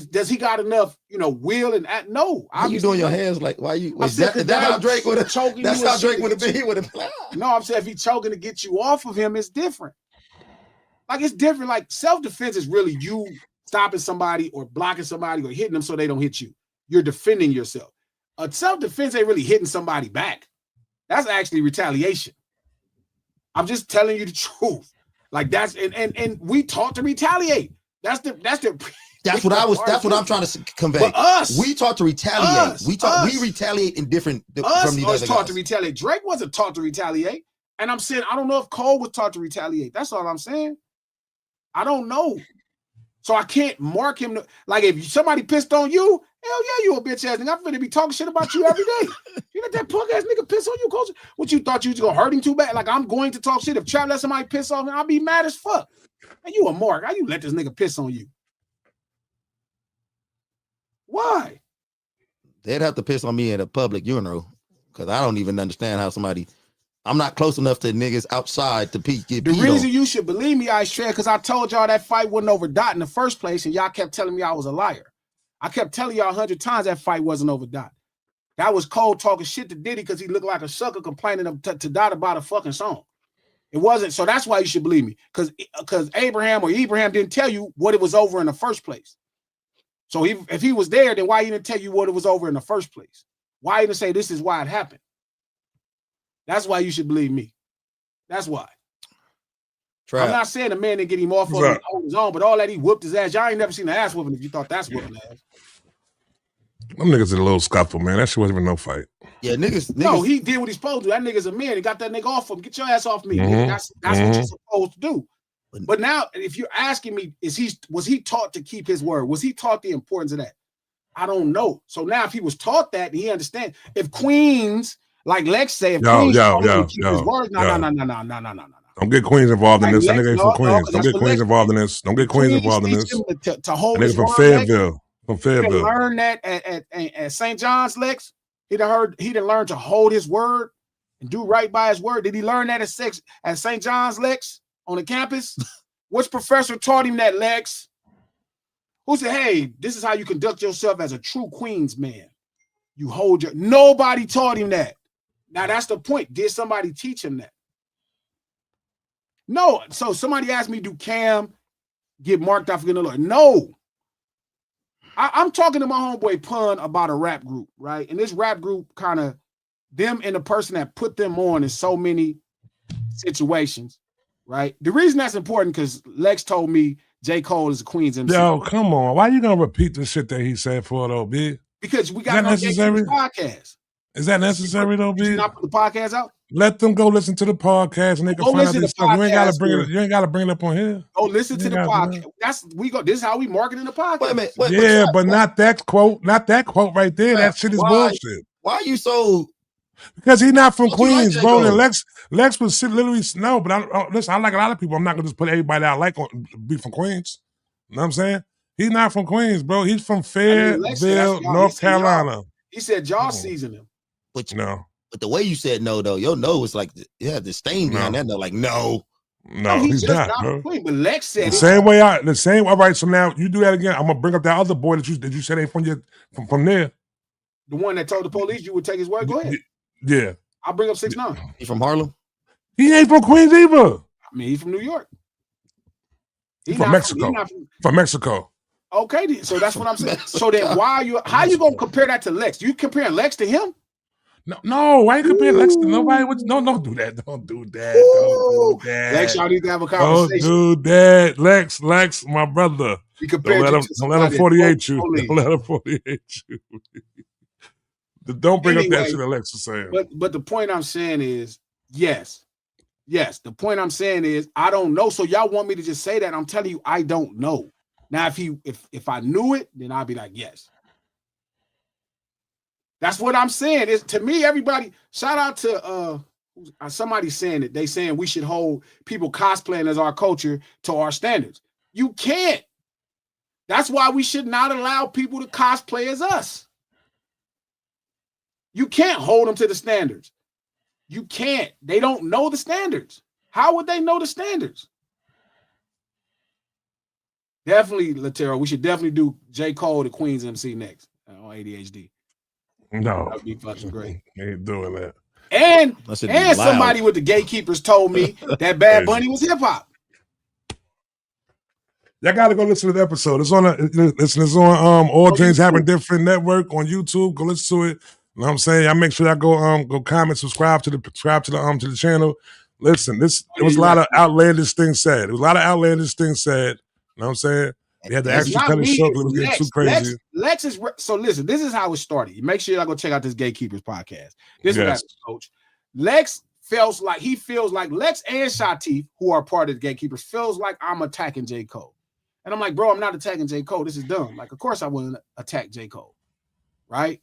does he got enough, will and act? No. Why you doing your hands like? Why you? That's how Drake would have choking. That's how Drake would have been. He would have. No, I'm saying if he's choking to get you off of him, it's different. Like it's different. Like self-defense is really you stopping somebody or blocking somebody or hitting them so they don't hit you. You're defending yourself. Self-defense ain't really hitting somebody back. That's actually retaliation. I'm just telling you the truth. Like that's and we taught to retaliate. That's what I'm trying to convey. But we taught to retaliate. We retaliate in different from these other taught guys. To retaliate. Drake wasn't taught to retaliate. And I'm saying I don't know if Cole was taught to retaliate. That's all I'm saying. I don't know. So I can't mark him like if somebody pissed on you, hell yeah, you a bitch ass nigga. I'm finna be talking shit about you every day. You let that punk ass nigga piss on you, Coach? What you thought you was gonna hurt him too bad? Like I'm going to talk shit. If Trap let somebody piss on him, I'll be mad as fuck. And you a mark. How you let this nigga piss on you? Why? They'd have to piss on me at a public funeral because I don't even understand how somebody I'm not close enough to niggas outside to get The reason you should believe me, I share, because I told y'all that fight wasn't over Dot in the first place, and y'all kept telling me I was a liar. I kept telling y'all 100 times that fight wasn't over Dot. That was Cole talking shit to Diddy because he looked like a sucker complaining to Dot about a fucking song. It wasn't, so that's why you should believe me, because Abraham didn't tell you what it was over in the first place. So if he was there, then why he didn't tell you what it was over in the first place? Why he didn't say this is why it happened? That's why you should believe me. That's why. Trap. I'm not saying the man didn't get him off on his own, but all that he whooped his ass. Y'all ain't never seen an ass whooping if you thought that's whooping ass. Them niggas in a little scuffle, man. That shit wasn't even no fight. Yeah, niggas. No, he did what he's supposed to do. That nigga's a man. He got that nigga off him. Get your ass off me. That's what you're supposed to do. But now, if you're asking me, was he taught to keep his word? Was he taught the importance of that? I don't know. So now, if he was taught that, he understands. If Queens, like Lex say, if Queens taught him to keep his word, no. Don't get Queens involved in this. That nigga ain't from Queens. Don't get Queens involved in this. Don't get Queens involved in this. To hold his word. From Fayetteville. From Fayetteville. He learned that at St. John's, Lex. He didn't learn to hold his word and do right by his word. Did he learn that at St. John's, Lex, on the campus? Which professor taught him that, Lex? Who said, hey, this is how you conduct yourself as a true Queens man. You hold your... Nobody taught him that. Now, that's the point. Did somebody teach him that? No. So somebody asked me, do Cam get marked off in the Lord? No. I'm talking to my homeboy Pun about a rap group, right? And this rap group kind of, them and the person that put them on in so many situations, right? The reason that's important because Lex told me J. Cole is a Queens MC. Yo, come on. Why you gonna repeat the shit that he said for though, B? Because we got no podcast. Is that necessary though, B? Did you not put the podcast out? Let them go listen to the podcast and they can find out this stuff. You ain't gotta bring it. You ain't gotta bring it up on here. Go listen to the podcast. This is how we marketing the podcast. Wait, but not that quote. Not that quote right there. That shit is bullshit. Why are you so? Because he's not from Queens, bro. And Lex was literally but listen. I like a lot of people. I'm not gonna just put everybody that I like on be from Queens. You know what I'm saying? He's not from Queens, bro. He's from Fayetteville, North Carolina. He said y'all season him. But the way you said no, though, your no was like you have the stain behind that. No, like no, he's not, bro. Queen, but Lex said the same. All right, so now you do that again. I'm gonna bring up that other boy that you said ain't from there. The one that told the police you would take his word. Go ahead. Yeah, I'll bring up 6ix9ine. He from Harlem? He ain't from Queens either. I mean, he's from New York. He's from Mexico. From Mexico. Okay, so that's what I'm saying. So then, how you gonna compare that to Lex? You comparing Lex to him? No, I ain't comparing Lex to nobody. Don't do that. Don't do that. Don't do that. Lex, y'all need to have a conversation. Don't do that. Lex, my brother. Don't let him 48 you. Don't let him 48 you. Don't bring up that shit that Lex was saying. But the point I'm saying is, yes. The point I'm saying is, I don't know. So y'all want me to just say that? I'm telling you, I don't know. Now, if I knew it, then I'd be like, yes. That's what I'm saying. Is to me, everybody, shout out to somebody saying it. They saying we should hold people cosplaying as our culture to our standards. You can't. That's why we should not allow people to cosplay as us. You can't hold them to the standards. You can't. They don't know the standards. How would they know the standards? Definitely, Latero. We should definitely do J. Cole, the Queens MC next on ADHD. No. That'd be fucking great. Ain't doing that. And somebody with the gatekeepers told me that Bad Bunny was hip hop. Y'all gotta go listen to the episode. It's on All Things Happen Different Network on YouTube. Go listen to it. You know what I'm saying? Y'all make sure y'all go comment, subscribe to the channel. Listen, it was a lot of outlandish things said. You know what I'm saying? They had to actually cut it short because it was getting too crazy. Lex is so listen, this is how it started. Make sure y'all go check out this Gatekeepers podcast. This is Coach. Lex feels like Lex and Shatif, who are part of the Gatekeepers, feels like I'm attacking J. Cole. And I'm like, bro, I'm not attacking J. Cole. This is dumb. Like, of course I wouldn't attack J. Cole. Right?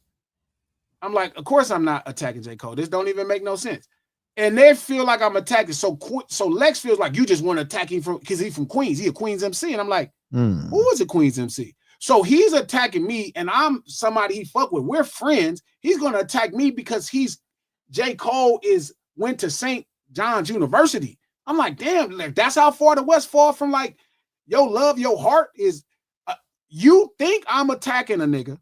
I'm like, of course I'm not attacking J. Cole. This don't even make no sense. And they feel like I'm attacking. So Lex feels like you just want to attack him because he's from Queens. He a Queens MC. And I'm like, who is a Queens MC? So he's attacking me and I'm somebody he fuck with. We're friends. He's going to attack me because J. Cole is went to St. John's University. I'm like, damn, like, that's how far the West fall from like, your love, your heart is. You think I'm attacking a nigga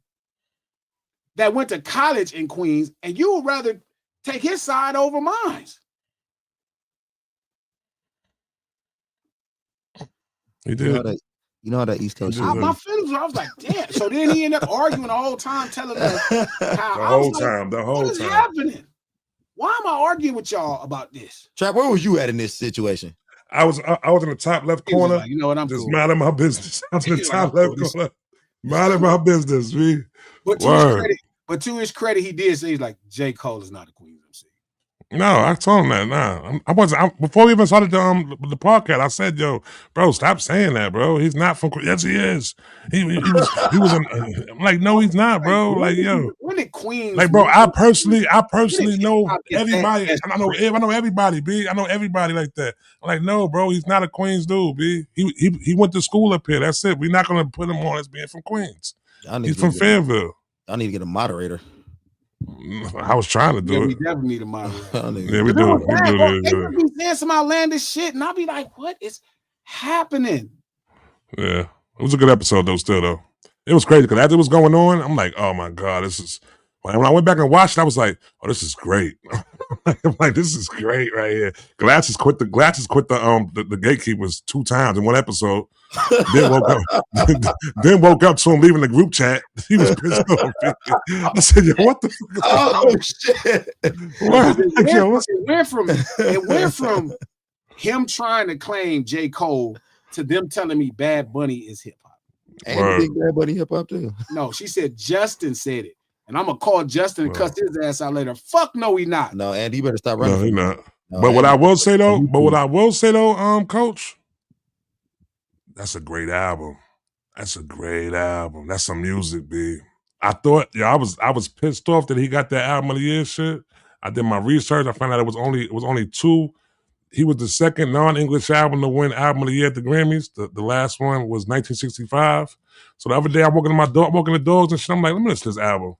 that went to college in Queens, and you would rather take his side over mine. He did. You know how that East Coast. My feelings were, I was like, damn. So then he ended up arguing the whole time, telling us how the whole what is time happening? Why am I arguing with y'all about this? Trap, where was you at in this situation? I was in the top left corner. Like, you know what? I'm just cool. minding my business. I was in the top left corner, minding my business. Me. But to his credit, he did say, he's like, J. Cole is not a Queens MC. No, I told him that. Nah, I wasn't. Before we even started the podcast, I said, "Yo, bro, stop saying that, bro. He's not from. Yes, he is. He was. I'm like, no, he's not, bro. Like, yo, when did Queens? Like, bro, I personally know everybody. I know everybody, B. I know everybody like that. I'm like, no, bro, he's not a Queens dude, B. He went to school up here. That's it. We're not gonna put him on as being from Queens. He's from Fayetteville. I need to get a moderator. I was trying to do it. We definitely need a moderator. Yeah, we do. They be saying some outlandish shit, and I'll be like, what is happening? Yeah. It was a good episode, though, still, though. It was crazy, because as it was going on, I'm like, oh, my God, this is... When I went back and watched it, I was like, oh, this is great. I'm like, this is great right here. Glasses quit the gatekeepers 2 times in one episode. Then woke up to him leaving the group chat. He was pissed off. I said, yo, what the fuck? Oh shit! It went from him trying to claim J. Cole to them telling me Bad Bunny is hip hop. And you think Bad Bunny hip hop too? No, she said Justin said it. And I'm gonna call Justin and cuss his ass out later. Fuck no, he not. No, Andy, you better stop running. No, he not. But what I will say though, Coach, that's a great album. That's a great album. That's some music, B. I thought, I was pissed off that he got that album of the year shit. I did my research. I found out it was only 2. He was the second non-English album to win album of the year at the Grammys. The last one was 1965. So the other day I'm walking the dogs and shit. I'm like, let me listen to this album.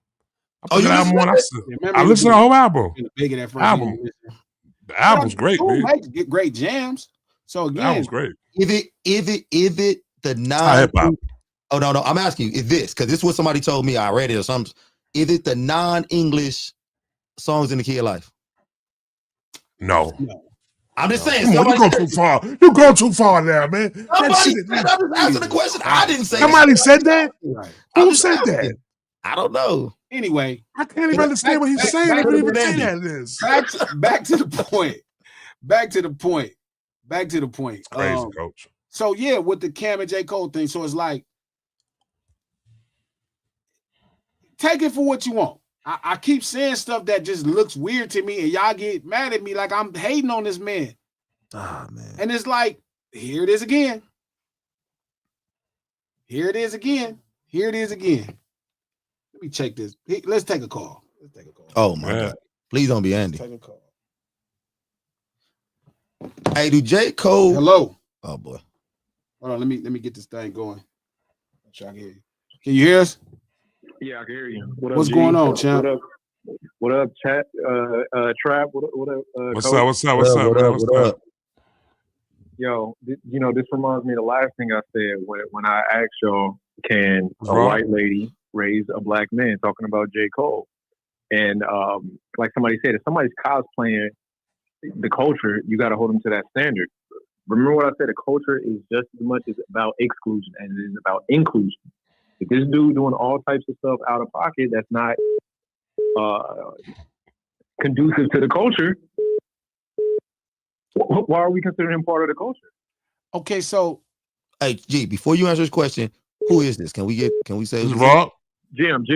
I listened to the whole album. The album's great, man. Get great jams. So again, the album's great. Is it the non? Oh no, I'm asking you, is this because this is what somebody told me? I read it or something. Is it the non-English songs in the Kid Life? No. I'm just saying. You go too far. You go too far now, man. I'm just asking the question. I didn't say. Somebody said that. Who said that? I don't know. Anyway, I can't even understand what he's saying. Back to the point. Back to the point. Crazy, Coach. So yeah, with the Cam and J. Cole thing, so it's like, take it for what you want. I keep saying stuff that just looks weird to me, and y'all get mad at me like I'm hating on this man. Ah, man. And it's like, here it is again. Let me check this. Let's take a call. Oh my God! Please don't be Andy. Take a call. Hey, do J. Cole? Hello. Oh boy. Hold on. Let me get this thing going. I'm trying to hear you. Can you hear us? Yeah, I can hear you. What's going on, champ? What up, chat? Trap. What up? What's up? Yo, this reminds me of the last thing I said when I asked y'all, can a white lady raise a black man, talking about J. Cole? And like somebody said, if somebody's cosplaying the culture, you got to hold them to that standard. Remember what I said, the culture is just as much as about exclusion as it is about inclusion. If this dude doing all types of stuff out of pocket that's not conducive to the culture, why are we considering him part of the culture? Okay, so hey, G, before you answer this question, who is this? Can we say this is Rob? Jim. Okay,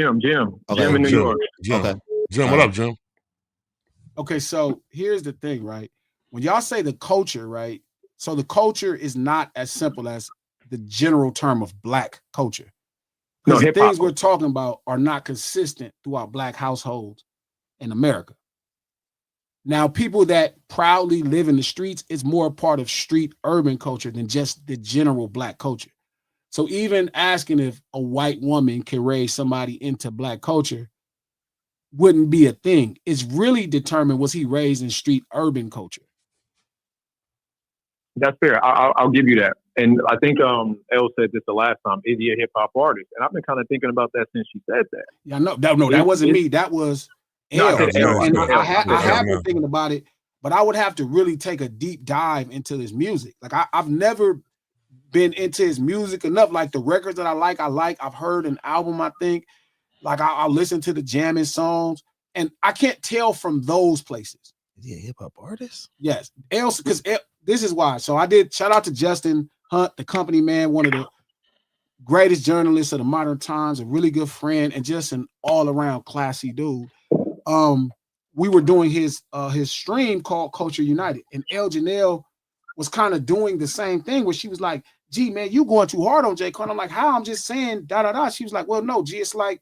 Jim in New York. Okay. Jim, what up, Jim? Okay, so here's the thing, right? When y'all say the culture, right? So the culture is not as simple as the general term of black culture. Because the things we're talking about are not consistent throughout black households in America. Now, people that proudly live in the streets is more a part of street urban culture than just the general black culture. So even asking if a white woman can raise somebody into black culture wouldn't be a thing. It's really determined, was he raised in street urban culture? That's fair. I'll give you that. And I think L said this the last time. Is he a hip hop artist? And I've been kind of thinking about that since she said that. Yeah, no, that wasn't me. That was L. And I have been thinking about it, but I would have to really take a deep dive into his music. Like I've never been into his music enough. Like the records that I like. I've heard an album, I think. Like I'll listen to the jamming songs, and I can't tell from those places. Is he a hip hop artist? Yes, because this is why. So I did shout out to Justin Hunt, the company man, one of the greatest journalists of the modern times, a really good friend, and just an all around classy dude. We were doing his stream called Culture United, and El Janelle was kind of doing the same thing where she was like, "Gee, man, you going too hard on J. Cole." I'm like, "How?" I'm just saying da da da. She was like, "Well, no, G, it's like."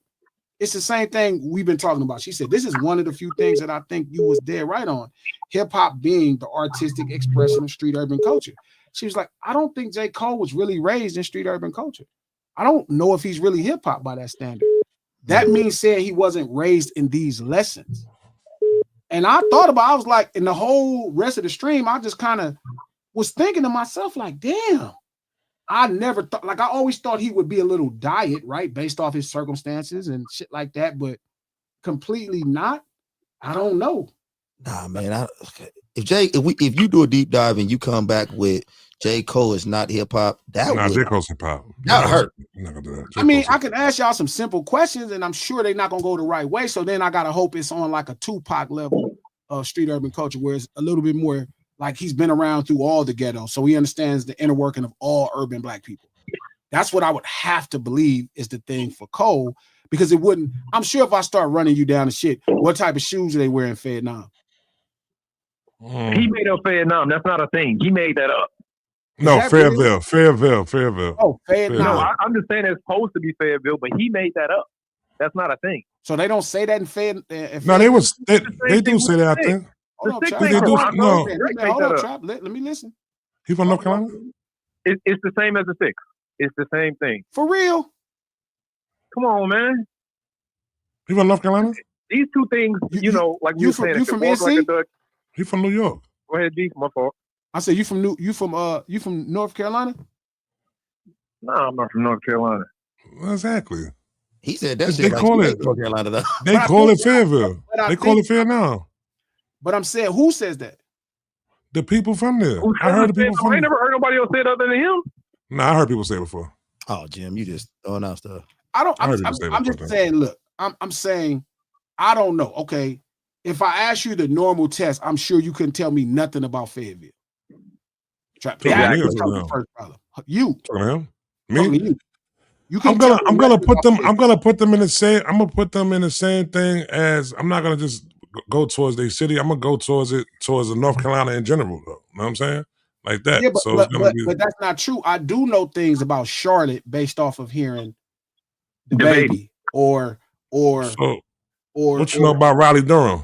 It's the same thing we've been talking about. She said, this is one of the few things that I think you was dead right on. Hip hop being the artistic expression of street urban culture. She was like, I don't think J. Cole was really raised in street urban culture. I don't know if he's really hip hop by that standard. That means saying he wasn't raised in these lessons. And I was like, in the whole rest of the stream, I just kind of was thinking to myself, like, damn. I never thought, like I always thought he would be a little diet, right? Based off his circumstances and shit like that, but completely not. I don't know. Nah, man. If you do a deep dive and you come back with J. Cole is not hip hop, J. Cole's hip hop. That hurt. Not gonna do that. I mean, I can ask y'all some simple questions, and I'm sure they're not gonna go the right way. So then I gotta hope it's on like a Tupac level of street urban culture, where it's a little bit more. Like he's been around through all the ghetto, so he understands the inner working of all urban black people. That's what I would have to believe is the thing for Cole, because it wouldn't. I'm sure if I start running you down the shit, what type of shoes are they wearing in Vietnam? He made up Vietnam. That's not a thing. He made that up. No, Fayetteville. Oh, Fayetteville. No, I'm just saying it's supposed to be Fayetteville, but he made that up. That's not a thing. So they don't say that in Fayetteville. No, they do say that, I think. Hold on, Trap. Let me listen. He from North Carolina? It's the same as the six. It's the same thing. For real? Come on, man. He from North Carolina? These two things, like you from NC? He from New York. Go ahead, D. My fault. I said you from North Carolina? No, I'm not from North Carolina. Exactly. He said that shit. They call it North Carolina though. They call it Fayetteville. They call it Fair now. But I'm saying, who says that? The people from there. I heard the people from there. I never heard nobody else say it other than him. Nah, I heard people say it before. Oh, Jim, you just throwing out stuff. I'm just saying, look, I'm saying, I don't know. Okay. If I ask you the normal test, I'm sure you couldn't tell me nothing about Fayetteville. You. Talking to him? Me? I'm gonna put them in the same. I'm gonna put them in the same thing as. I'm not gonna just go towards their city. I'm gonna go towards the North Carolina in general, though. You know what I'm saying? Like that. Yeah, but that's not true. I do know things about Charlotte based off of hearing the baby or what you know about Raleigh Durham?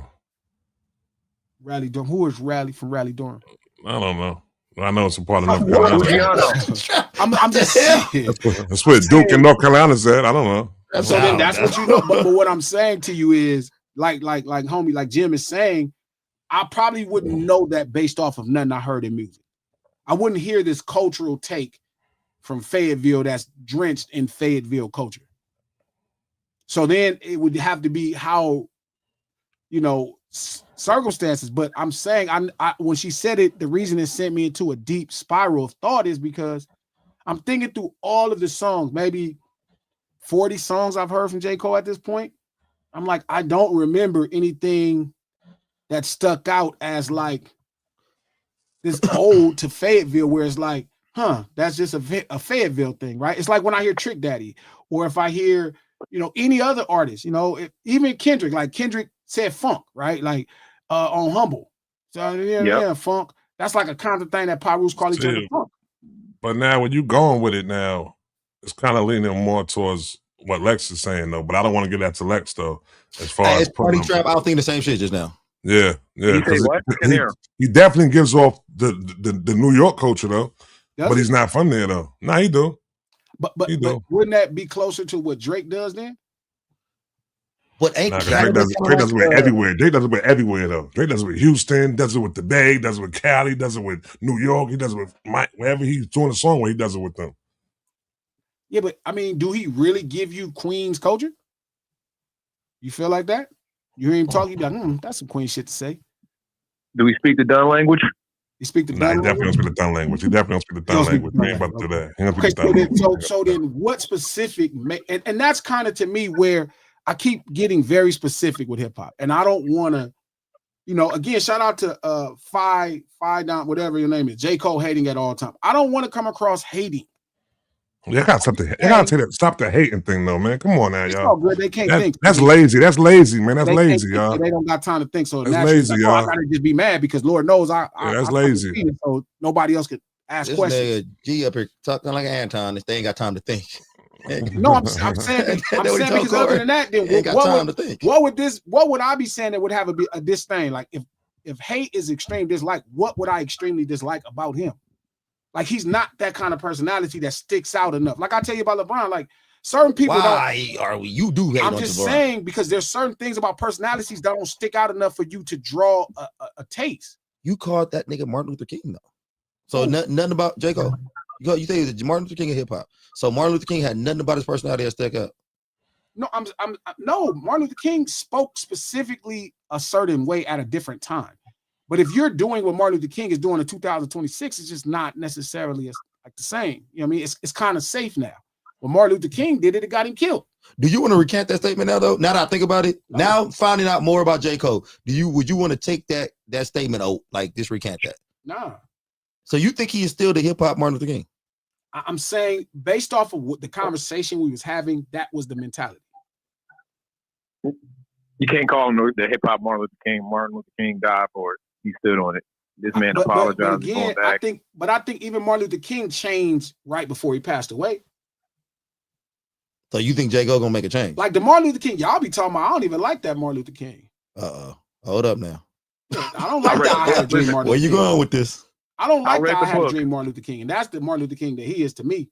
Raleigh Durham. Who is Raleigh from Raleigh Durham? I don't know. I know it's a part of North Carolina. I'm just saying. That's what Duke in North Carolina said. I don't know. So then that's what you know. But what I'm saying to you is, like homie, like Jim is saying, I probably wouldn't know that based off of nothing I heard in music. I wouldn't hear this cultural take from Fayetteville that's drenched in Fayetteville culture. So then it would have to be how, circumstances. But I'm saying, I when she said it, the reason it sent me into a deep spiral of thought is because I'm thinking through all of the songs, maybe 40 songs I've heard from J. Cole at this point. I'm like, I don't remember anything that stuck out as like this ode to Fayetteville, where it's like, that's just a Fayetteville thing, right? It's like when I hear Trick Daddy, or if I hear, any other artist, even Kendrick, like Kendrick said funk, right? Like on Humble. So yeah, funk. That's like a kind of thing that Pyrus call each other funk. But now when you going with it now, it's kind of leaning more towards what Lex is saying though. But I don't want to get that to Lex though. As far as party trap, I was thinking the same shit just now. Yeah. He definitely gives off the New York culture though. But he's not from there though. Nah, he do. But wouldn't that be closer to what Drake does then? But ain't Drake does it with everywhere. Drake does it with everywhere though. Drake does it with Houston, does it with the Bay, does it with Cali, does it with New York, he does it with Mike, wherever he's doing a song where he does it with them. Yeah, but I mean, do he really give you Queen's culture? You feel like that? You hear him talk, you be like, that's some Queen shit to say. Do we speak the Dun language? You speak the Nah, he definitely don't speak the Dun language. He definitely don't speak the Dun language. We ain't about to do that. He don't speak the Dun language. So then what specific, and that's kind of to me where I keep getting very specific with hip hop. And I don't want to, again, shout out to Phi Don, whatever your name is, J. Cole hating at all time. I don't want to come across hating. You gotta stop the hating thing though, man. Come on now, y'all. All good. They can't think. That's lazy. That's lazy, man. That's lazy, y'all. They don't got time to think. So that's lazy, y'all. I gotta just be mad because Lord knows that's lazy. So nobody else could ask questions. Nigga G up here talking like Anton. They ain't got time to think. No, I'm saying because other than that, then what would I be saying that would have a disdain? Like if hate is extreme dislike, what would I extremely dislike about him? Like he's not that kind of personality that sticks out enough. Like I tell you about LeBron, like certain people. Why are we? You do hate on LeBron. I'm just saying because there's certain things about personalities that don't stick out enough for you to draw a taste. You called that nigga Martin Luther King though, so nothing about J. Cole. You think he's Martin Luther King of hip hop. So Martin Luther King had nothing about his personality that stuck up. No, no. Martin Luther King spoke specifically a certain way at a different time. But if you're doing what Martin Luther King is doing in 2026, it's just not necessarily like the same. You know what I mean? It's kind of safe now. When Martin Luther King did it got him killed. Do you want to recant that statement now, though? Now that I think about it, now finding out more about J. Cole, would you want to take that statement out, like just recant that? Nah. So you think he is still the hip hop Martin Luther King? I'm saying based off of what the conversation we was having, that was the mentality. You can't call him the hip hop Martin Luther King. Martin Luther King died for it. He stood on it. This man apologized. But again, I think even Martin Luther King changed right before he passed away. So you think J. Cole gonna make a change? Like the Martin Luther King, y'all be talking about. I don't even like that Martin Luther King. Hold up now. I don't like that I had a dream Martin Where Luther you King. Going with this? I don't like that I had a dream Martin Luther King, and that's the Martin Luther King that he is to me.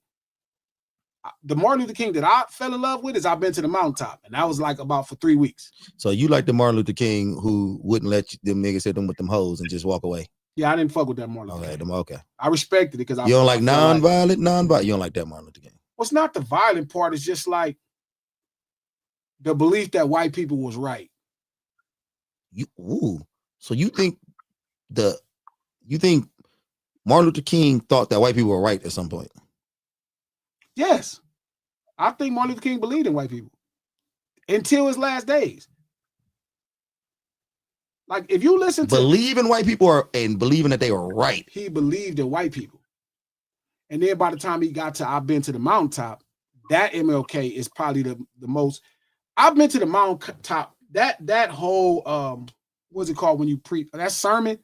The Martin Luther King that I fell in love with is I've been to the mountaintop, and that was like about for 3 weeks. So you like the Martin Luther King who wouldn't let them niggas hit them with them hoes and just walk away? Yeah, I didn't fuck with that Martin Luther King. Okay. I respected it because you don't like non-violent. You don't like that Martin Luther King. Well, it's not the violent part. It's just like the belief that white people was right. So you think Martin Luther King thought that white people were right at some point? Yes. I think Martin Luther King believed in white people until his last days. Like if you listen to believe in white people and believing that they were right. He believed in white people. And then by the time he got to I've been to the mountaintop, that MLK is probably the most. I've been to the mountaintop. That whole what's it called when you preach? That sermon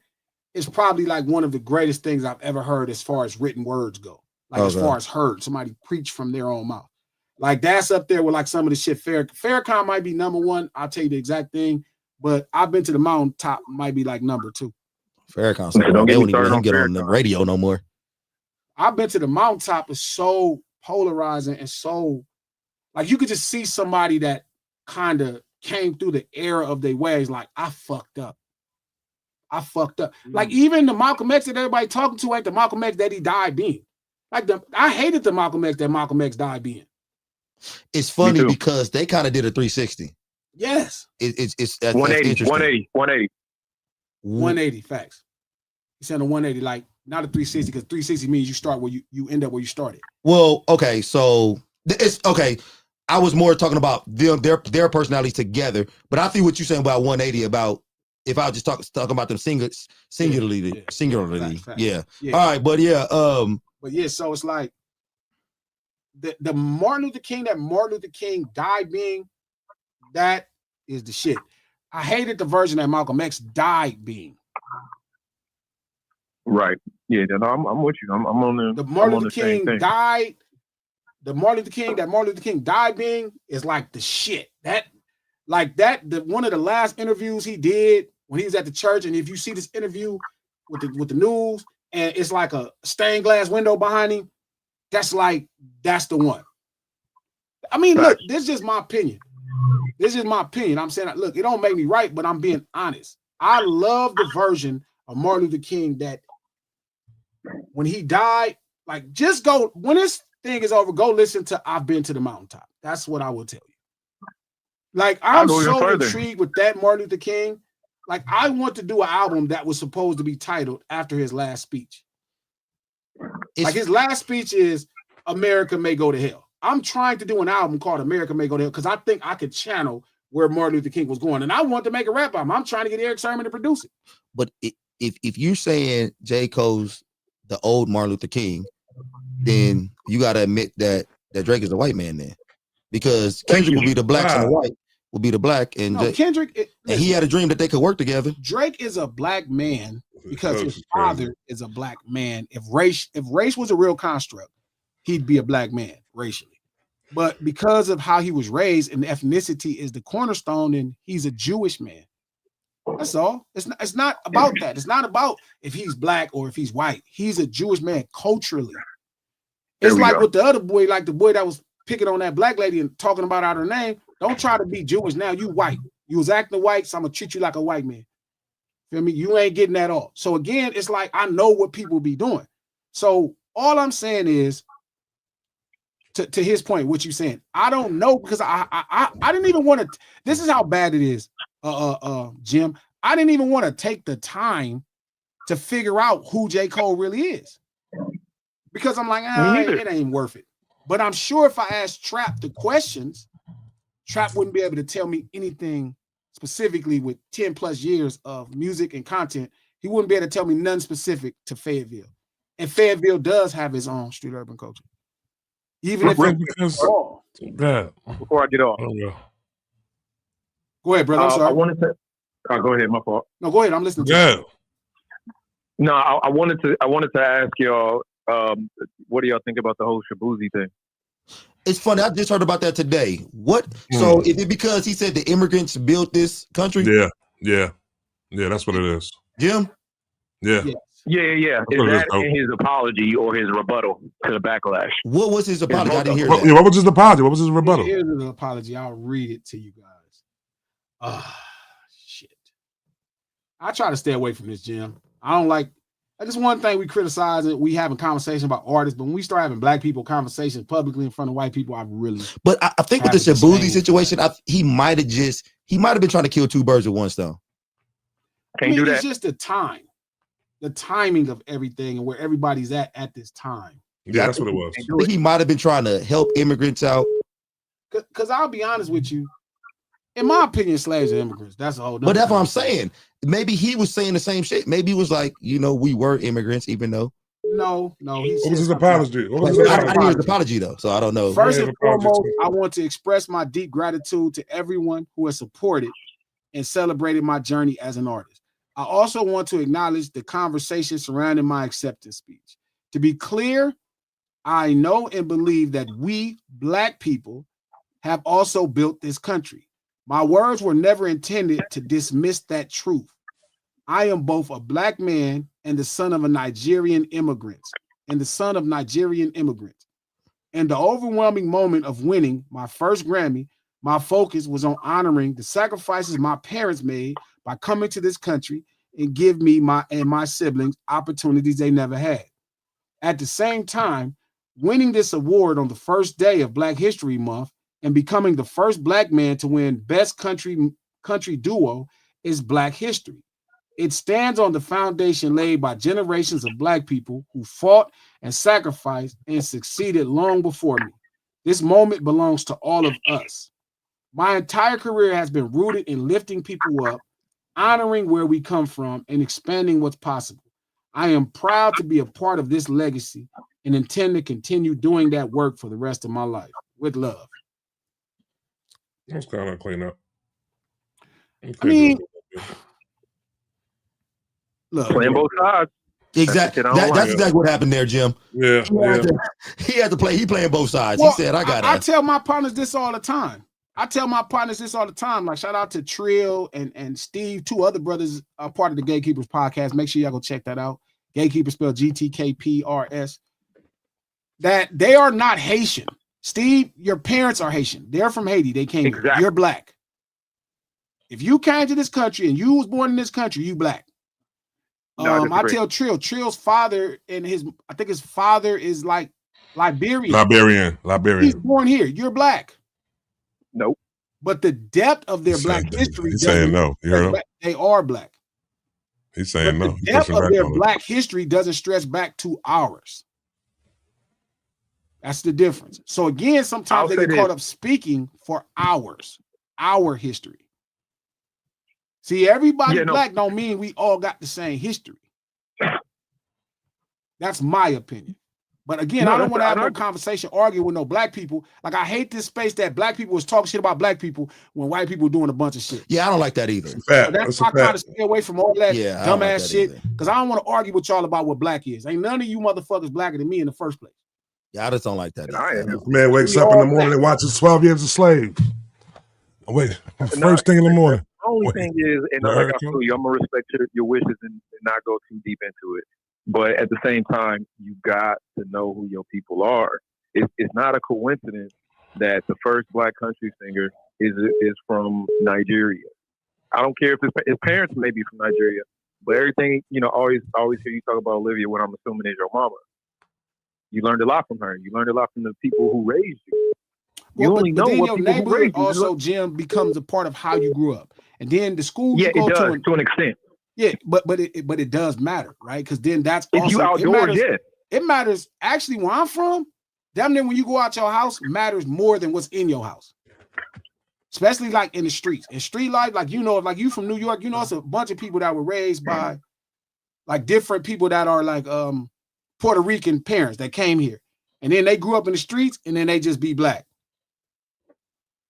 is probably like one of the greatest things I've ever heard as far as written words go. Like as far as heard somebody preach from their own mouth. Like that's up there with like some of the shit. Farrakhan might be number one. I'll tell you the exact thing. But I've been to the mountaintop might be like number two. Farrakhan, they don't even let him get on the radio no more. I've been to the mountaintop. Is so polarizing and so like you could just see somebody that kind of came through the era of their ways. Like I fucked up. Like even the Malcolm X that everybody talking to ain't the Malcolm X that he died being. Like I hated the Malcolm X that Malcolm X died being. It's funny because they kind of did a 360. Yes. It's 180 facts. He said a 180, like not a 360, because 360 means you start where you end up where you started. Well, okay, so it's okay. I was more talking about their personalities together, but I think what you're saying about 180 about if I was just talking about them singularly. Fact. Yeah. All right, but yeah, but yeah, so it's like the Martin Luther King that Martin Luther King died being, that is the shit. I hated the version that Malcolm X died being. Right. Yeah, no, I'm with you. I'm on the Martin Luther King died. The Martin Luther King that Martin Luther King died being is like the shit. The one of the last interviews he did when he was at the church, and if you see this interview with the news, and it's like a stained glass window behind him, that's the one. I mean, look, this is just my opinion. This is my opinion. I'm saying, look, it don't make me right, but I'm being honest. I love the version of Martin Luther King that when he died, like just go, when this thing is over, go listen to I've Been to the Mountaintop. That's what I will tell you. Like, I'm so intrigued with that Martin Luther King. Like, I want to do an album that was supposed to be titled after his last speech. Like, his last speech is America May Go to Hell. I'm trying to do an album called America May Go to Hell because I think I could channel where Martin Luther King was going. And I want to make a rap album. I'm trying to get Eric Sermon to produce it. But if you're saying J. Cole's the old Martin Luther King, then you got to admit that Drake is a white man then. Because Kendrick will be the blacks and the white will be the black. And Kendrick, and he had a dream that they could work together. Drake is a black man because his father is a black man. If race was a real construct, he'd be a black man racially. But because of how he was raised and ethnicity is the cornerstone, and he's a Jewish man. That's all. It's not about that. It's not about if he's black or if he's white. He's a Jewish man culturally. It's like with the other boy, like the boy that was picking on that black lady and talking about her name. Don't try to be Jewish now. You white. You was acting white, so I'm gonna treat you like a white man. Feel me? You ain't getting that all. So again, it's like I know what people be doing. So all I'm saying is, to his point, what you saying, I don't know because I didn't even want to. This is how bad it is, Jim. I didn't even want to take the time to figure out who J. Cole really is because I'm like, it ain't worth it. But I'm sure if I asked Trap the questions, Trap wouldn't be able to tell me anything specifically with 10 plus years of music and content. He wouldn't be able to tell me nothing specific to Fayetteville. And Fayetteville does have is own street urban culture. Even if before I get off. Go ahead, brother. I'm sorry. I wanted to go ahead, my fault. No, go ahead. I'm listening to you. No, I wanted to ask y'all, what do y'all think about the whole Shabuzi thing? It's funny. I just heard about that today. What? So is it because he said the immigrants built this country? Yeah. That's what it is. Jim? Yeah. Is that in his apology or his rebuttal to the backlash? What was his apology? I didn't hear that. What was his apology? What was his rebuttal? Here's his apology. I'll read it to you guys. Shit. I try to stay away from this, Jim. I don't like. That's one thing we criticize and we having conversation about artists, but when we start having black people conversations publicly in front of white people, I really. But I think with the Shabuzi situation, he might have been trying to kill two birds with one stone. Can't do that. It's just the timing of everything and where everybody's at this time. Yeah, that's what it was. I think he might have been trying to help immigrants out. Because I'll be honest with you, in my opinion, slaves are immigrants. That's a whole. But that's what I'm saying. Maybe he was saying the same shit. Maybe he was like, we were immigrants, even though. No. What was his apology? I didn't hear his apology though, so I don't know. First and foremost, I want to express my deep gratitude to everyone who has supported and celebrated my journey as an artist. I also want to acknowledge the conversation surrounding my acceptance speech. To be clear, I know and believe that we, Black people, have also built this country. My words were never intended to dismiss that truth. I am both a Black man and the son of Nigerian immigrants. In the overwhelming moment of winning my first Grammy, my focus was on honoring the sacrifices my parents made by coming to this country and give me and my siblings opportunities they never had. At the same time, winning this award on the first day of Black History Month and becoming the first Black man to win Best Country Duo is Black history. It stands on the foundation laid by generations of Black people who fought and sacrificed and succeeded long before me. This moment belongs to all of us. My entire career has been rooted in lifting people up, honoring where we come from, and expanding what's possible. I am proud to be a part of this legacy and intend to continue doing that work for the rest of my life. With love. That's kind of clean up. I mean, look, playing both sides. Exactly. That's exactly what happened there, Jim. Yeah. He had to play. He playing both sides. Well, he said, "I got it." I tell my partners this all the time. Like, shout out to Trill and Steve, two other brothers are part of the Gatekeepers podcast. Make sure y'all go check that out. Gatekeepers spelled GTKPRS. That they are not Haitian. Steve, your parents are Haitian. They're from Haiti. They came. Exactly. You're Black. If you came to this country and you was born in this country, you black. I tell Trill's father and I think his father is like Liberian. He's born here. You're black. Nope. But the depth of their black history. He's saying no. You heard him? They are black. He's saying no. The depth of their black history doesn't stretch back to ours. That's the difference. So again, sometimes they get caught up speaking for our history. See, everybody black don't mean we all got the same history. That's my opinion. But again, I don't want to have no conversation arguing with no black people. Like, I hate this space that black people was talking shit about black people when white people were doing a bunch of shit. Yeah, I don't like that either. So that's why I kind of stay away from all that dumbass shit, because I don't want to argue with y'all about what black is. Ain't none of you motherfuckers blacker than me in the first place. Yeah, I just don't like that. This man wakes up in the morning and watches 12 Years a Slave. Wait, first thing in the morning. The only thing is, and like I told you, I'm going to respect your wishes and not go too deep into it. But at the same time, you got to know who your people are. It's not a coincidence that the first black country singer is from Nigeria. I don't care if his parents may be from Nigeria, but everything, always hear you talk about Olivia, what I'm assuming is your mama. You learned a lot from her. You learned a lot from the people who raised you. But then your neighborhood also, Jim, becomes a part of how you grew up. And then the school you go to an extent. Yeah, but it does matter, right? Because then that's also if you outdoors, it matters. Actually, where I'm from, damn near when you go out your house matters more than what's in your house. Especially like in the streets. In street life, like like you from New York, it's a bunch of people that were raised by like different people that are like Puerto Rican parents that came here. And then they grew up in the streets and then they just be black.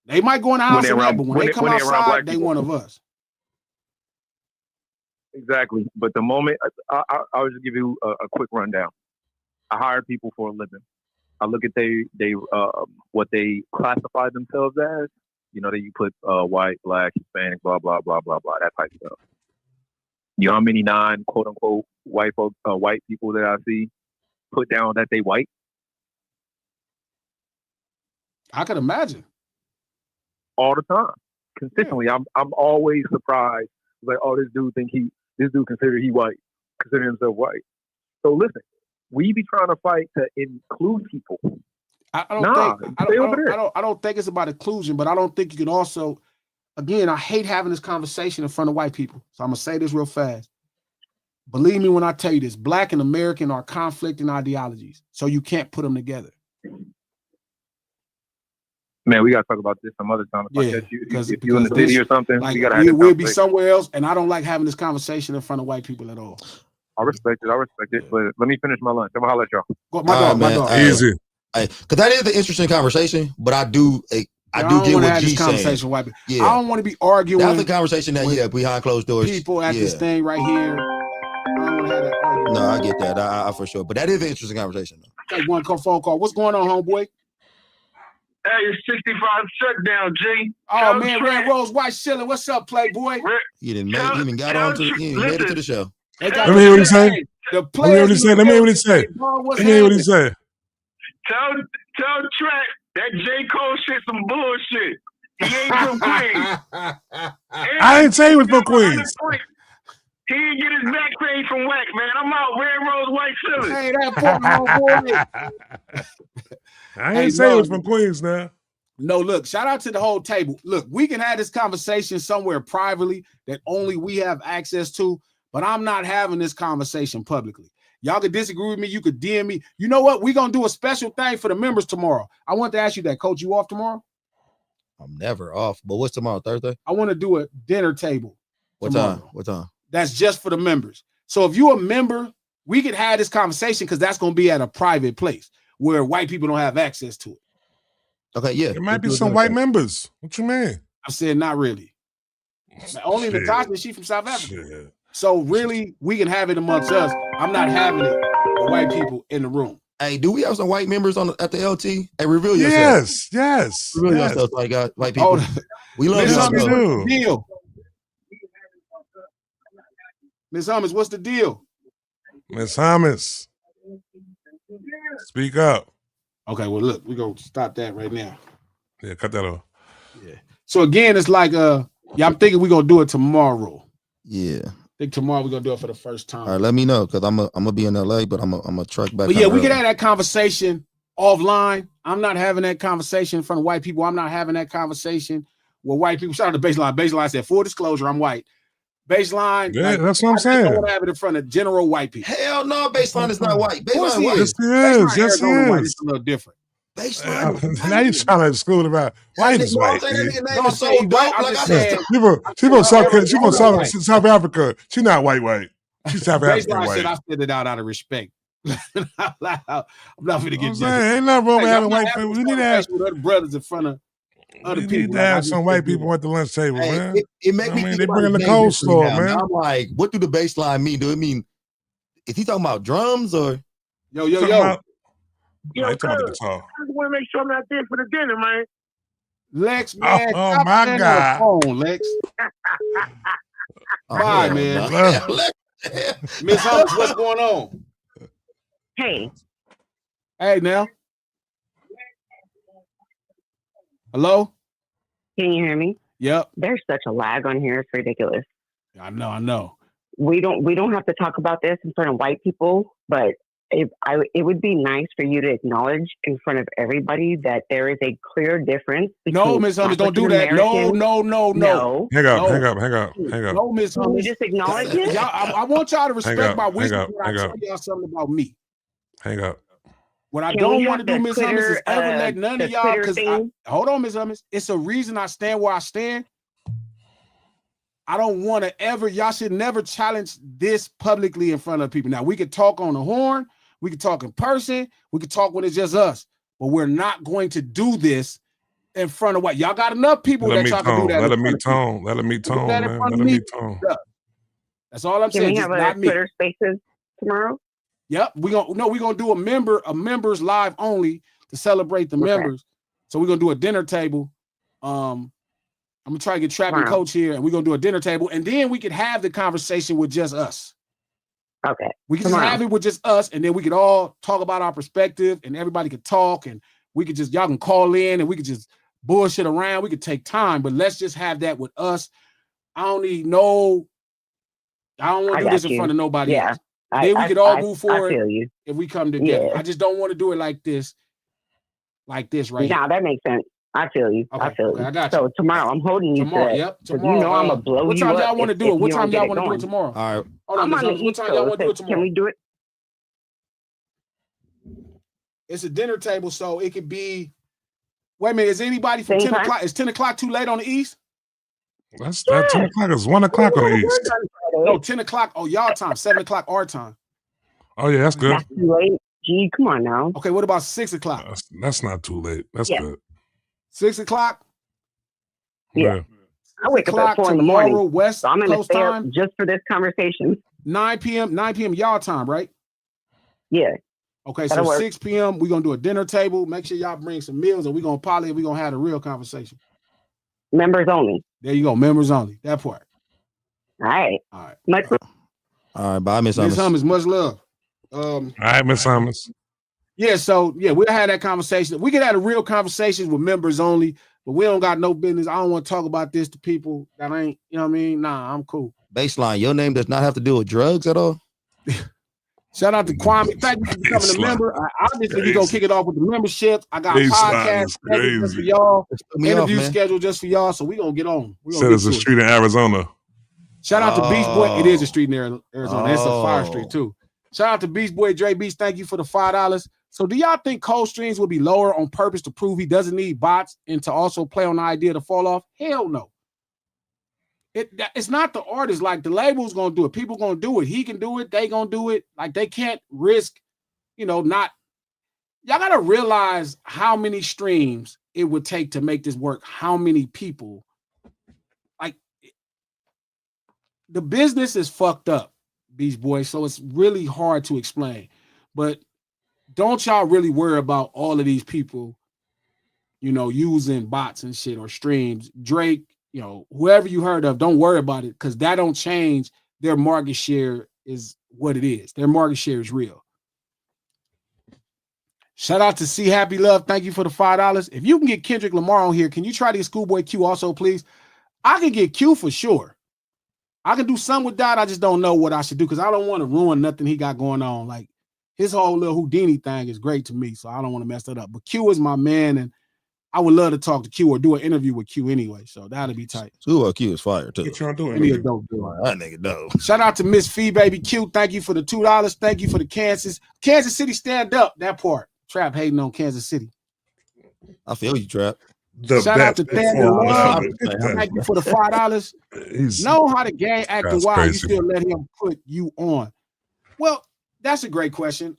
They might go in the house but when they come outside, they one of us. Exactly. But the moment, I'll just give you a quick rundown. I hire people for a living. I look at what they classify themselves as. That you put white, black, Hispanic, blah, blah, blah, blah, blah, that type of stuff. You know how many quote unquote white people that I see put down that they white? I could imagine. All the time. Consistently. I'm always surprised. Like, oh, this dude consider himself white. So listen, we be trying to fight to include people. I don't think it's about inclusion, but I don't think you can also, again, I hate having this conversation in front of white people. So I'm gonna say this real fast. Believe me when I tell you this, black and American are conflicting ideologies. So you can't put them together. Man, we gotta talk about this some other time. If you're in the city or something, like, we gotta have we'll be somewhere else, and I don't like having this conversation in front of white people at all. I respect it, but let me finish my lunch. I'm gonna holler at y'all. My dog. Easy. Because that is an interesting conversation, but I do get what G's saying. White people. Yeah. I don't want to be arguing. That's the conversation that behind closed doors. People at this thing right here. I don't want to have that argument. No, I get that. I for sure. But that is an interesting conversation. Take one phone call. What's going on, homeboy? Hey, it's 65 shutdown, G. Oh, man, Red Rose White Shilling. What's up, Playboy? You didn't got on to made it to the show. Let me hear what he say. Let me hear what he say. Tell Trent that J. Cole shit some bullshit. He ain't from Queens. I ain't saying he was from Queens. He didn't get his back paid from Wack, man. I'm out. Red Rose White Shilling. Hey, that homeboy. I ain't saying it was from Queens now. No, look, shout out to the whole table. Look, we can have this conversation somewhere privately that only we have access to, but I'm not having this conversation publicly. Y'all could disagree with me. You could DM me. You know what? We're going to do a special thing for the members tomorrow. I want to ask you that. Coach, you off tomorrow? I'm never off. But what's tomorrow, Thursday? I want to do a dinner table. What time? What time? That's just for the members. So if you're a member, we could have this conversation because that's going to be at a private place where white people don't have access to it. Okay, yeah. There might be some white members. What you mean? I said not really. Only Natasha, she from South Africa. Shit. So really, we can have it amongst us. I'm not having it with white people in the room. Hey, do we have some white members at the LT? Hey, reveal yourself. Yes. Reveal yourself, white people. We love you. Deal. Miss Hummus, what's the deal? Miss Hummus, speak up. Okay, well, look, we're going to stop that right now. Yeah, cut that off. Yeah. So again, it's like Yeah, I'm thinking we're gonna do it tomorrow. Yeah. I think tomorrow we're gonna do it for the first time. All right, let me know because I'm gonna be in LA, but I'm a truck back. But yeah, we can have that conversation offline. I'm not having that conversation in front of white people. I'm not having that conversation with white people. Shout out to Baseline. Baseline said, full disclosure, I'm white. Baseline, yeah, that's what I'm saying. I don't have it in front of general white people. Hell no, Baseline is not white. Baseline white. Yes, he is. Yes, he is. It's a little different. Baseline. Now you trying to exclude about white is white. She from South Africa. She not white. She's South African white. Said I said it out of respect. I'm not gonna get different. Ain't nothing wrong with having white people. We need to have other brothers in front of other people. Need to have some white people at the lunch table, man. It make me think they bringing the coleslaw, man. I'm like, what do the Baseline mean? Do it mean is he talking about drums or yo? Yo, I just want to make sure I'm not there for the dinner, man. Lex, man. Oh my God. Phone, Lex. Bye, man. Miss Hubbs, what's going on? Hey. Hey, now. Hello? Can you hear me? Yep. There's such a lag on here. It's ridiculous. I know. We don't have to talk about this in front of white people, but it would be nice for you to acknowledge in front of everybody that there is a clear difference. No, Miss Hummers, don't do that. No. Hang up. No, Miss Hummers. Just acknowledge it. I want y'all to respect my wisdom when I tell y'all something about me. Hang up. What I don't want to do, Miss Hummers, is ever let none of y'all, because hold on, Miss Hummers. It's a reason I stand where I stand. I don't want to ever, y'all should never challenge this publicly in front of people. Now, we could talk on the horn. We can talk in person. We can talk when it's just us. But we're not going to do this in front of what? Y'all got enough people that y'all can do that. Let me tone, man. Let me tone. That's all I'm saying. Can we have a Twitter Spaces tomorrow? Yep. We're gonna do a members live only to celebrate the members. So we're gonna do a dinner table. I'm gonna try to get Trapping Coach here, and we're gonna do a dinner table, and then we could have the conversation with just us. Okay. We can just have it with just us, and then we could all talk about our perspective, and everybody could talk, and we could y'all can call in, and we could just bullshit around. We could take time, but let's just have that with us. I don't want to do this in front of nobody else. Then we could all move forward if we come together. Yeah. I just don't want to do it like this right here. That makes sense. I feel you. Okay, I feel you. I got you. So tomorrow, I'm holding you tomorrow. To that. Yep. Tomorrow. You know I'm gonna blow what you time up. Y'all want to do it? What time y'all want to do it tomorrow? All right. I'm on the East Coast. Can we do it? It's a dinner table, so it could be. Wait a minute. Is anybody from 10 o'clock? Is 10 o'clock too late on the East? That's 10 o'clock. It's 1 o'clock on the East. No, 10 o'clock. Oh, y'all time. 7 o'clock our time. Oh yeah, that's good. That's too late. Gee, come on now. Okay, what about 6 o'clock? That's not too late. That's good. 6 o'clock. Yeah. I wake up at 4 in the morning. West so I'm going to stay time, up just for this conversation. 9 p.m. y'all time, right? Yeah. Okay, so 6 p.m. we're going to do a dinner table. Make sure y'all bring some meals, and we're going to have a real conversation. Members only. There you go. Members only. That part. All right. All right. Bye, Miss Hummers. Miss Hummers, much love. All right, Miss Hummers. Yeah, so we'll have that conversation. We could have a real conversation with members only, but we don't got no business. I don't want to talk about this to people that ain't, you know what I mean? Nah, I'm cool. Baseline, your name does not have to do with drugs at all. Shout out to Kwame. Thank you for becoming a member. Obviously, we're going to kick it off with the membership. I got podcasts just for y'all, interview scheduled just for y'all, so we're going to get on. Said it's a street in Arizona. Shout out to Beast Boy. It is a street in Arizona. It's a fire street, too. Shout out to Beast Boy Dre Beast. Thank you for the $5. So do y'all think Cold Streams will be lower on purpose to prove he doesn't need bots and to also play on the idea to fall off? Hell no. It's not the artist. Like, the label's going to do it. People going to do it. He can do it. They going to do it. Like, they can't risk, not. Y'all got to realize how many streams it would take to make this work. How many people. Like, the business is fucked up, Beast Boy. So it's really hard to explain. But don't y'all really worry about all of these people, using bots and shit or streams. Drake, whoever you heard of, don't worry about it because that don't change. Their market share is what it is. Their market share is real. Shout out to C Happy Love. Thank you for the $5. If you can get Kendrick Lamar on here, can you try to get Schoolboy Q also, please? I can get Q for sure. I can do something with that. I just don't know what I should do because I don't want to ruin nothing he got going on. Like his whole little Houdini thing is great to me, so I don't want to mess that up. But Q is my man, and I would love to talk to Q or do an interview with Q anyway. So that'll be tight. Q is fire too. What y'all doing? Dope dude. That nigga dope. Shout out to Miss Fee Baby Q. Thank you for the $2. Thank you for the Kansas City stand up. That part. Trap hating on Kansas City. I feel you, Trap. Shout out to Daniel Love. Thank you for the $5. Know how the game acting wild. You still let him put you on. Well, that's a great question.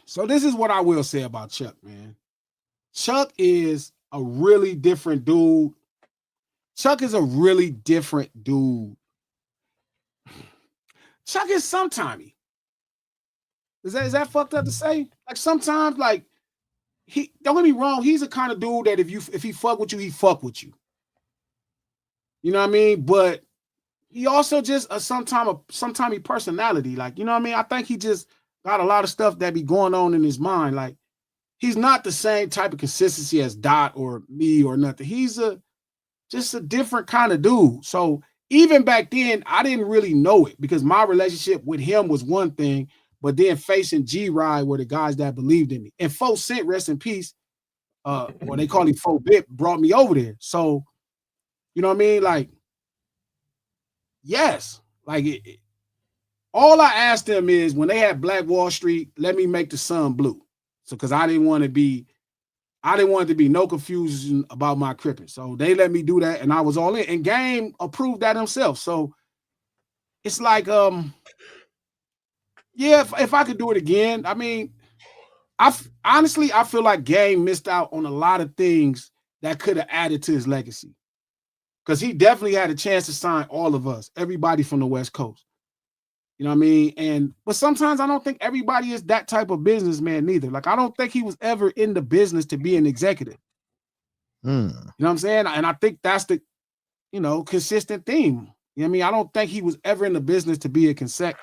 So this is what I will say about Chuck, man. Chuck is a really different dude. Chuck is a really different dude. Chuck is sometimey. Is that fucked up to say? Like sometimes, like he don't get me wrong, he's the kind of dude that if he fuck with you, he fuck with you. You know what I mean? But he also just a sometimey personality. Like, you know what I mean? I think he just got a lot of stuff that be going on in his mind. Like, he's not the same type of consistency as Dot or me or nothing. He's just a different kind of dude. So even back then, I didn't really know it because my relationship with him was one thing, but then facing G-Ride were the guys that believed in me. And 4 Cent, rest in peace, or they call him 4-Bit, brought me over there. So, you know what I mean? Like, yes. Like, all I asked them is when they had Black Wall Street, let me make the sun blue. So, because I didn't want it to be no confusion about my cripping. So they let me do that, and I was all in. And Game approved that himself. So it's like, yeah, if I could do it again, I mean, honestly, I feel like Game missed out on a lot of things that could have added to his legacy. Because he definitely had a chance to sign all of us, everybody from the West Coast. You know what I mean? But sometimes I don't think everybody is that type of businessman neither. Like, I don't think he was ever in the business to be an executive. You know what I'm saying? And I think that's the, consistent theme. You know what I mean? I don't think he was ever in the business to be executive.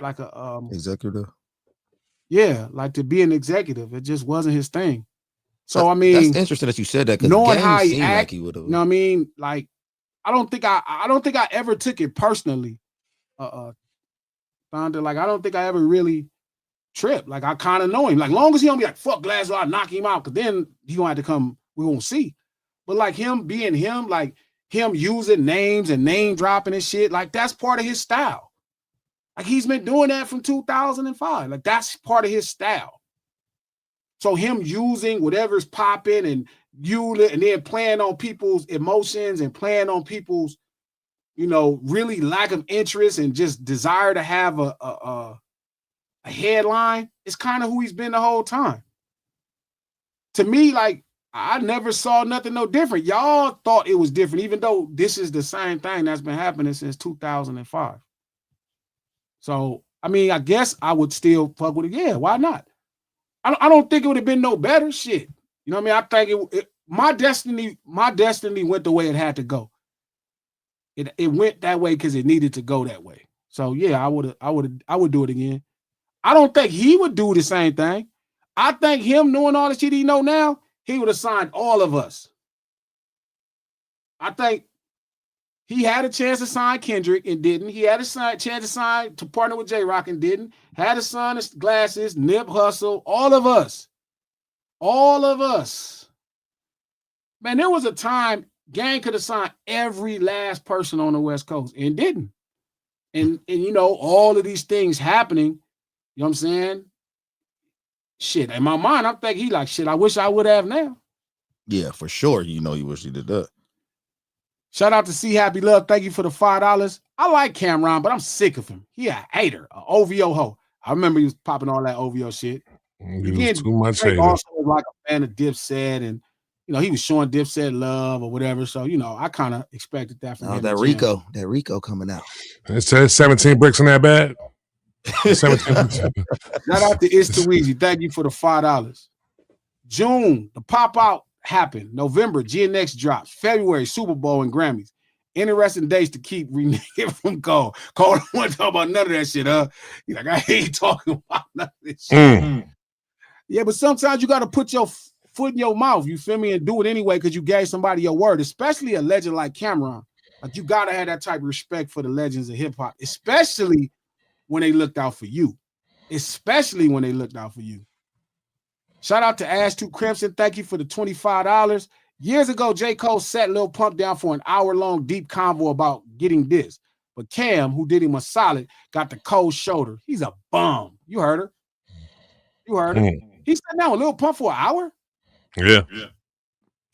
Yeah, like to be an executive. It just wasn't his thing. So I mean, that's interesting that you said that because knowing how he acted, like he would have. You know what I mean? Like, I don't think I ever took it personally. Found it like I don't think I ever really tripped. Like I kind of know him. Like long as he don't be like fuck Glasgow, I knock him out, because then he gonna have to come. We won't see. But like him being him, like him using names and name dropping and shit, like that's part of his style. Like he's been doing that from 2005. Like that's part of his style. So him using whatever's popping and then playing on people's emotions and playing on people's, really lack of interest and just desire to have a headline, is kind of who he's been the whole time. To me, like, I never saw nothing no different. Y'all thought it was different, even though this is the same thing that's been happening since 2005. So, I mean, I guess I would still fuck with it. Yeah, why not? I don't think it would have been no better shit. You know what I mean? I think my destiny went the way it had to go. It went that way because it needed to go that way. So yeah, I would do it again. I don't think he would do the same thing. I think him knowing all the shit he know now, he would have signed all of us. I think he had a chance to sign Kendrick and didn't. He had a chance to partner with J-Rock and didn't. Had a sign Glasses, Nip Hustle, all of us. All of us. Man, there was a time Gang could have signed every last person on the West Coast and didn't. And all of these things happening, you know what I'm saying? Shit, in my mind, I'm thinking he like, shit, I wish I would have now. Yeah, for sure. You wish he did that. Shout out to C Happy Love. Thank you for the $5. I like Cameron, but I'm sick of him. He a hater, an OVO hoe. I remember he was popping all that OVO shit. He was too much hater. Also was like a fan of Dipset, and he was showing Dipset love or whatever. So, I kind of expected that from him. That Rico coming out. It says 17 bricks in that bag. 17 bricks. Shout out to Istaweezy. Thank you for the $5. June, the pop-out happened. November, GNX drops. February, Super Bowl and Grammys. Interesting days to keep reneging from Cole. Cole don't want to talk about none of that shit, huh? He's like, I ain't talking about none of this shit. Yeah, but sometimes you got to put your foot in your mouth, you feel me, and do it anyway because you gave somebody your word, especially a legend like Cameron. Like, you gotta have that type of respect for the legends of hip hop, especially when they looked out for you. Especially when they looked out for you. Shout out to Ash 2 Crimson. Thank you for the $25. Years ago, J. Cole sat Lil Pump down for an hour-long deep convo about getting this. But Cam, who did him a solid, got the cold shoulder. He's a bum. You heard her. You heard her. He sat down with Lil Pump for an hour? Yeah.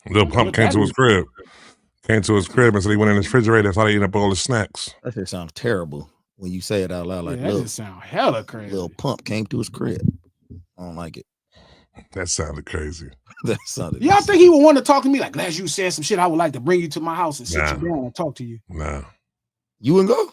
Lil Pump came to his crib. Came to his crib and said he went in his refrigerator and started eating up all his snacks. That just sounds terrible when you say it out loud. Like, that just sound hella crazy. Lil Pump came to his crib. I don't like it. That sounded crazy. That sounded. Y'all think he would want to talk to me like, "Glad you said some shit. I would like to bring you to my house and sit you down and talk to you." Nah. You wouldn't go?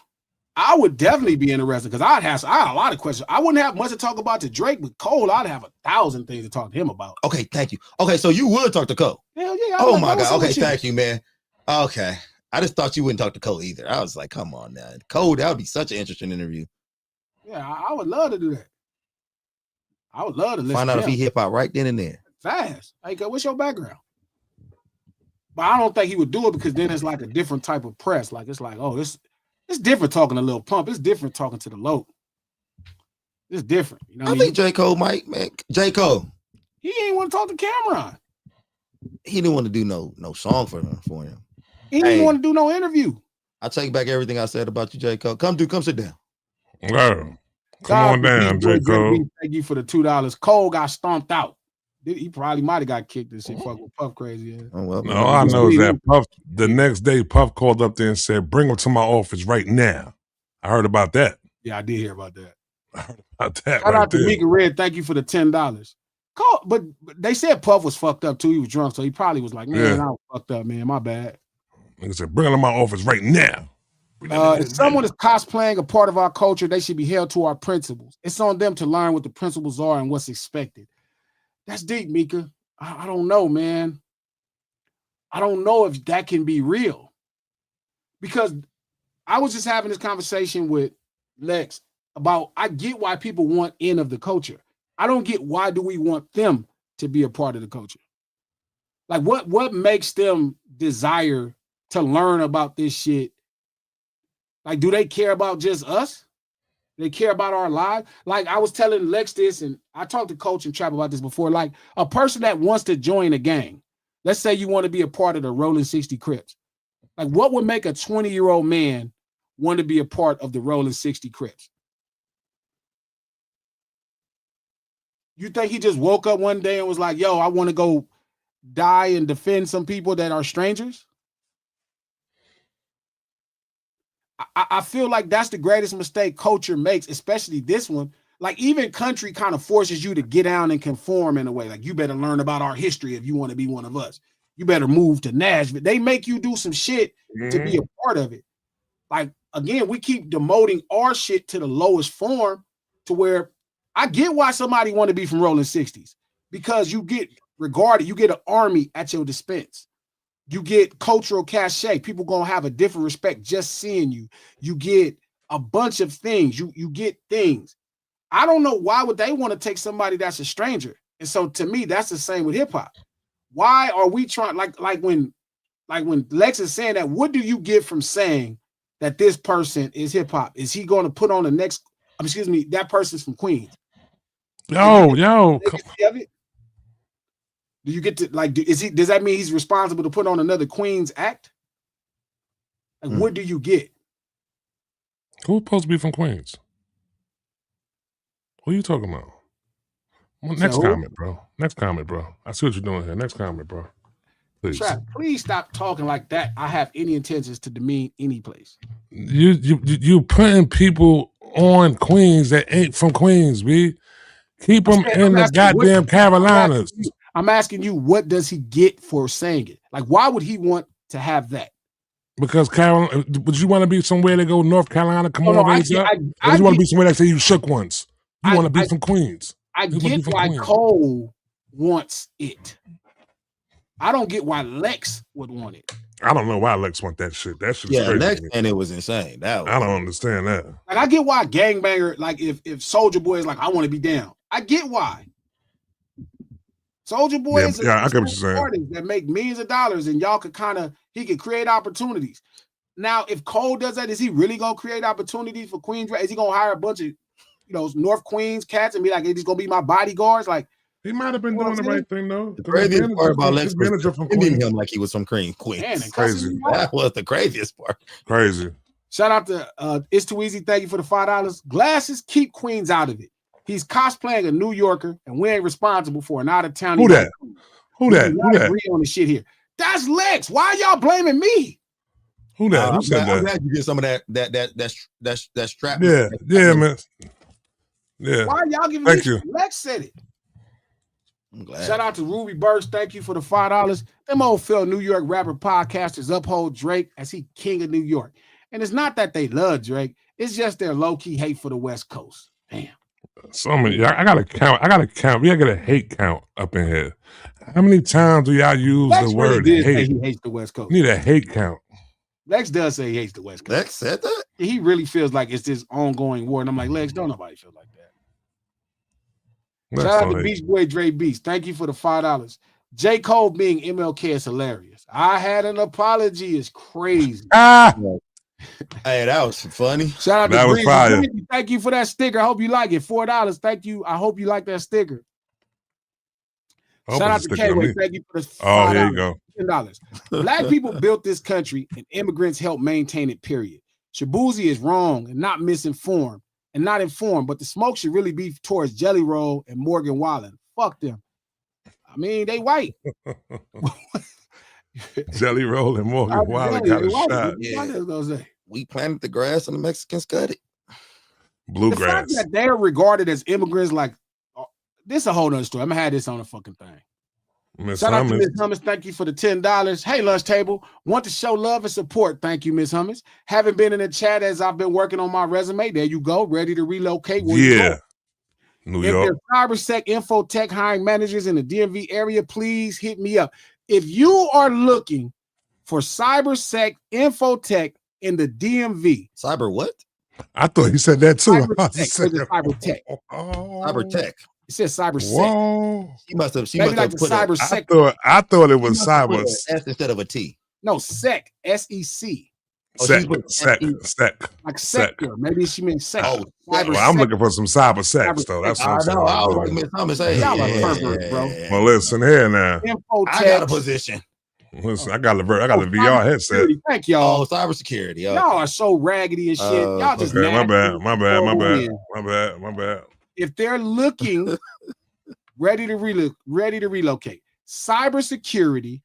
I would definitely be interested because I had a lot of questions. I wouldn't have much to talk about to Drake, but Cole, I'd have 1,000 things to talk to him about. Okay, thank you. Okay, so you would talk to Cole? Hell yeah. Oh my God. Okay, thank you, man. Okay. I just thought you wouldn't talk to Cole either. I was like, come on now. Cole, that would be such an interesting interview. Yeah, I would love to do that. I would love to listen. Find out if he hip hop right then and there. Fast. Like, what's your background? But I don't think he would do it because then it's like a different type of press. Like, it's like, oh, it's different talking to Lil Pump. It's different talking to the Loc. It's different. You know I think J. Cole might, man. J. Cole. He ain't want to talk to Cameron. He didn't want to do no song for him. He didn't want to do no interview. I take back everything I said about you, J. Cole. Come sit down. Wow. Come on down, J. Cole. Thank you for the $2. Cole got stomped out. He probably might have got kicked and shit. Fuck with Puff crazy. Yeah. Oh, well, no, all I know is that Puff, the next day, Puff called up there and said, "Bring him to my office right now." I heard about that. Yeah, I did hear about that. I heard about that. Shout out to Mika Red. Thank you for the $10. Cole, but they said Puff was fucked up too. He was drunk, so he probably was like, "Man, I was fucked up, man. My bad." Nigga said, "Bring him to my office right now." If someone is cosplaying a part of our culture, they should be held to our principles. It's on them to learn what the principles are and what's expected. That's deep, Mika. I don't know, man. I don't know if that can be real. Because I was just having this conversation with Lex about, I get why people want in of the culture. I don't get why do we want them to be a part of the culture. Like, what makes them desire to learn about this shit? Like, do they care about just us? They care about our lives? Like, I was telling Lex this, and I talked to Coach and Trap about this before. Like, a person that wants to join a gang, let's say you want to be a part of the Rolling 60 Crips. Like, what would make a 20-year-old man want to be a part of the Rolling 60 Crips? You think he just woke up one day and was like, "Yo, I want to go die and defend some people that are strangers"? I feel like that's the greatest mistake culture makes, especially this one. Like, even country kind of forces you to get down and conform in a way. Like, you better learn about our history if you want to be one of us. You better move to Nashville. They make you do some shit to be a part of it. Like, again, we keep demoting our shit to the lowest form to where I get why somebody want to be from Rolling 60s, because you get regarded, you get an army at your dispense. You get cultural cachet. People gonna have a different respect just seeing you. You get a bunch of things. You get things. I don't know why would they want to take somebody that's a stranger. And so to me, that's the same with hip hop. Why are we trying like when Lex is saying that? What do you get from saying that this person is hip hop? Is he going to put on the next? Excuse me, that person's from Queens. Yo. Do you get to like? Does that mean he's responsible to put on another Queens act? Like, what do you get? Who's supposed to be from Queens? What are you talking about? Well, next comment, bro. Next comment, bro. I see what you're doing here. Next comment, bro. Please. Trap, please stop talking like that. I have any intentions to demean any place. You putting people on Queens that ain't from Queens, B. Keep them in the goddamn Carolinas. I'm asking you, what does he get for saying it? Like, why would he want to have that? Because Carolina, would you want to be somewhere to go North Carolina? Come on, raise up. Or you want to be somewhere that say you shook once? You want to be from Queens. I get why Cole wants it. I don't get why Lex would want it. I don't know why Lex want that shit. That shit's crazy. Lex, and it was insane. I don't understand that. Like, I get why Gangbanger, like if Soulja Boy is like, I want to be down. I get why. Soulja Boy is I get what you're saying. artist that make millions of dollars, and y'all could he could create opportunities. Now, if Cole does that, is he really gonna create opportunities for Queens? Is he gonna hire a bunch of North Queens cats and be like, hey, these gonna be my bodyguards? Like, he might have been doing the right thing though. The craziest part about Lex was defending him like he was from Queens. Man, crazy. That was the craziest part. Crazy. Shout out to It's Too Easy. Thank you for the $5. Glasses, keep Queens out of it. He's cosplaying a New Yorker, and we ain't responsible for an out of town. Who that? Who that? Agree on the shit here. That's Lex. Why y'all blaming me? Who that? Who said that? I'm glad you get some of that strap. Yeah, man. Yeah. Why y'all giving Thank me? You. Lex said it. I'm glad. Shout out to Ruby Burst. Thank you for the $5. Them old fellow New York rapper podcasters uphold Drake as he king of New York. And it's not that they love Drake. It's just their low-key hate for the West Coast. Damn. So many. I gotta count. We gotta get a hate count up in here. How many times do y'all use Lex the word really hate? He hates the West Coast. Need a hate count. Lex does say he hates the West Coast. Lex said that? He really feels like it's this ongoing war. And I'm like, Lex, don't nobody feel like that. Shout out to Beach Boy Dre Beast. Thank you for the $5. J. Cole being MLK is hilarious. I had an apology is crazy. Hey, that was funny. Shout out that to was Breezy. fire. Thank you for that sticker. I hope you like it. $4. Thank you. I hope you like that sticker. Shout out to K-Way. Thank you for the $5. Oh, here you go. $10. Black people built this country and immigrants helped maintain it, period. Shabuzi is wrong and not misinformed and not informed, but the smoke should really be towards Jelly Roll and Morgan Wallen. Fuck them. I mean, they white. Jelly Roll and Morgan Wallen got a shot. Yeah. We planted the grass and the Mexicans cut it. Bluegrass. The fact that they're regarded as immigrants, like, this is a whole nother story. I'm gonna have this on the fucking thing. Shout out to Miss Hummus. Thank you for the $10. Hey, lunch table. Want to show love and support. Thank you, Miss Hummus. Haven't been in the chat as I've been working on my resume. There you go. Ready to relocate. New York. If there's CyberSec Infotech hiring managers in the DMV area, please hit me up. If you are looking for CyberSec Infotech in the DMV. Cyber what? I thought he said that too. CyberTech. CyberTech. It says CyberSec. Whoa. She must have like put cyber sec. I thought it was cyber S instead of a T. No, sec. SEC. Sec. Like sector. Maybe she meant sec. Oh, well, I'm looking for some cyber sex though. That's what I'm saying. I was looking at Thomas. Hey, y'all are perverts, bro. Well, listen here now. Infotech. I got a position. Listen, I got the VR headset. Thank y'all. Oh, cybersecurity. Okay. Y'all are so raggedy and shit. Y'all just okay. My bad. If they're looking ready to relocate, cybersecurity,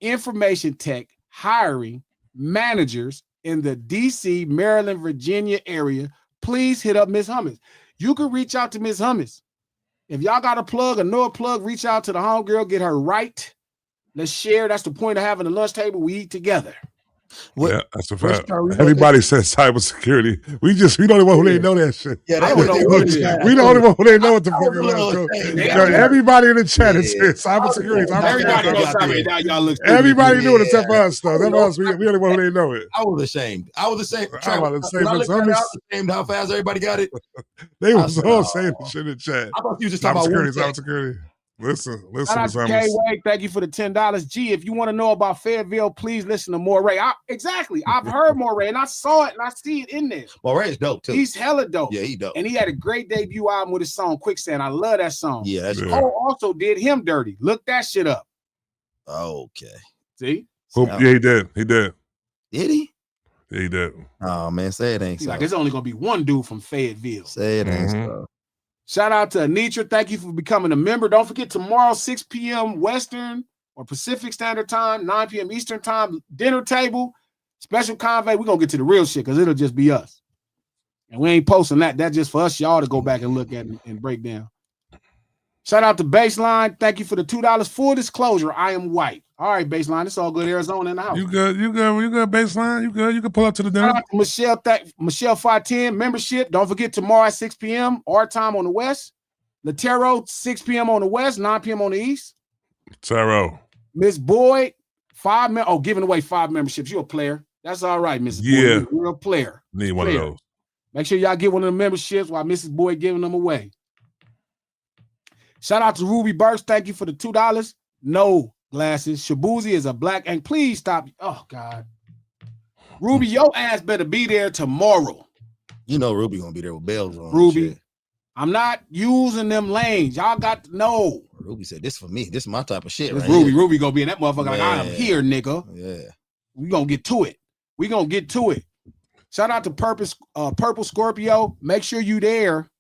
information tech, hiring managers in the DC, Maryland, Virginia area, please hit up Miss Hummus. You can reach out to Miss Hummus. If y'all got a plug or know a plug, reach out to the homegirl, get her right. Let's share. That's the point of having the lunch table. We eat together. Yeah, that's a fact. Everybody says cybersecurity. We the only one who didn't know that shit. Yeah, we the only one who didn't know what the fuck it was. Everybody in the chat is saying cybersecurity. Everybody knew it except for us, though. That's us. We only one who didn't know it. I was ashamed. I was ashamed. I was ashamed how fast everybody got it. They was all saying the shit in the chat. I thought you just talking about cybersecurity. Listen. K-Way, thank you for the $10. G, if you want to know about Fayetteville, please listen to Moray. Exactly. I've heard Moray and I saw it and I see it in there. Moray's dope too. He's hella dope. Yeah, he dope. And he had a great debut album with his song Quicksand. I love that song. Yeah, that's cool. Cole also did him dirty. Look that shit up. Okay. See? Yeah, he did. Did he? Yeah, he did. Oh man, say it ain't so. Like there's only gonna be one dude from Fayetteville. Say it ain't so. Shout out to Anitra. Thank you for becoming a member. Don't forget tomorrow, 6 p.m. Western or Pacific Standard Time, 9 p.m. Eastern Time, dinner table, special convey. We're going to get to the real shit because it'll just be us. And we ain't posting that. That's just for us, y'all, to go back and look at and break down. Shout out to Baseline. Thank you for the $2. Full disclosure, I am white. All right, Baseline. It's all good. Arizona in the house. You good, Baseline. You good. You can pull up to the dinner. Michelle 510 membership. Don't forget tomorrow at 6 p.m. our time on the West. Latero, 6 p.m. on the West, 9 p.m. on the East. Taro. Miss Boyd, giving away 5 memberships. You're a player. That's all right, Mrs. Yeah. Boyd. You're a player. Need one of those. Make sure y'all get one of the memberships while Mrs. Boyd giving them away. Shout out to Ruby Burks. Thank you for the $2. No glasses. Shabuzi is a black, and please stop. Oh God, Ruby, your ass better be there tomorrow. You know Ruby gonna be there with bells on. Ruby, I'm not using them lanes. Y'all got to know. Ruby said, "This for me. This is my type of shit." This Right Ruby, here. Ruby gonna be in that motherfucker like I am here, nigga. Yeah, we gonna get to it. We gonna get to it. Shout out to Purple Scorpio. Make sure you there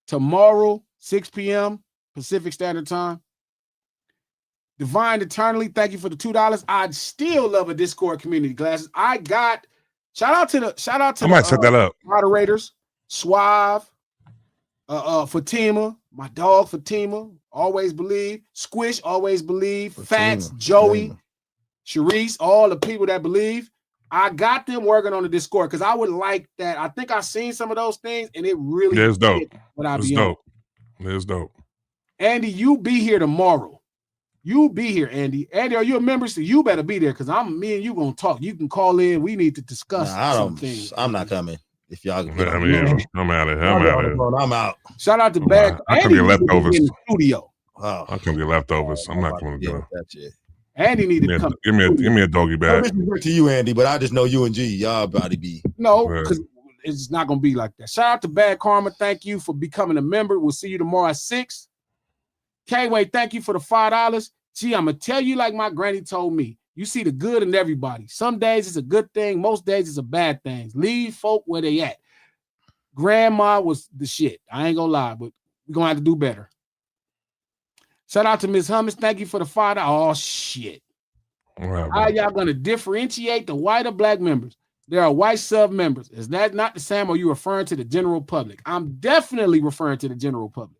tomorrow, 6 p.m. Pacific Standard Time. Divine Eternally, thank you for the $2. I'd still love a Discord community glasses. Shout out to I might set that up. Moderators, Suave, Fatima, my dog Fatima, always believe, Squish, always believe, Fatima, Fats, Joey, Sharice, all the people that believe. I got them working on the Discord because I would like that. I think I've seen some of those things and it really is dope. It's dope. It's dope. Andy, you be here tomorrow. You be here, Andy. Andy, are you a member? So you better be there because me and you gonna talk. You can call in. We need to discuss some things. I'm not coming. If y'all can I'm out of here. I'm out. Shout out to Bag. I can get leftovers. In the studio. Wow. I can get leftovers. I'm not going to do that. Andy need to come. Give me a doggy bag. To you, Andy, but I just know you and G. Y'all about to be. No, because it's not going to be like that. Shout out to Bad Karma. Thank you for becoming a member. We'll see you tomorrow at 6. K-Way, thank you for the $5. Gee, I'm going to tell you like my granny told me. You see the good in everybody. Some days it's a good thing. Most days it's a bad thing. Leave folk where they at. Grandma was the shit. I ain't going to lie, but we're going to have to do better. Shout out to Miss Hummus. Thank you for the $5. Oh, shit. How y'all going to differentiate the white or black members? There are white sub members. Is that not the same, or are you referring to the general public? I'm definitely referring to the general public.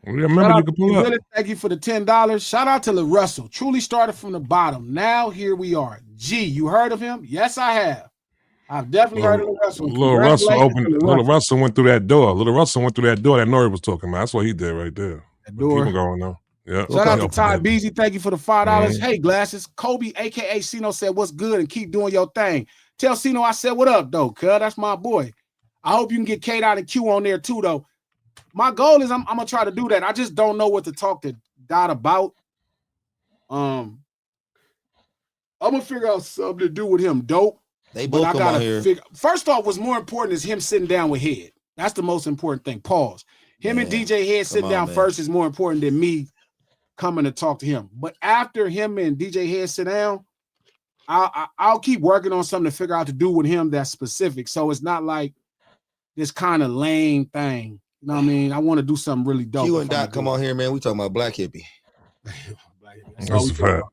Remember, you can pull up. Thank you for the $10. Shout out to LaRussell. Truly started from the bottom. Now here we are. Gee, you heard of him? Yes, I have. I've definitely heard of LaRussell. Little Russell went through that door. Little Russell went through that door that Nori was talking about. That's what he did right there. That door. Keep going though. Yeah. Shout out to Ty Beasy. Thank you for the $5. Hey, Glasses. Kobe, aka Sino, said, "What's good?" and keep doing your thing. Tell Sino I said, "What up, though, cuz? That's my boy." I hope you can get K-Dot and Q on there too, though. My goal is I'm gonna try to do that. I just don't know what to talk to Dot about. I'm gonna figure out something to do with him. Dope. They both come out here. First off, what's more important is him sitting down with Head. That's the most important thing. Pause. Him and DJ Head sitting down first is more important than me coming to talk to him. But after him and DJ Head sit down, I'll keep working on something to figure out to do with him that's specific. So it's not like this kind of lame thing. You know what I mean? I want to do something really dope. You and Doc come on here, man. We talking about Black Hippie. That's a fact.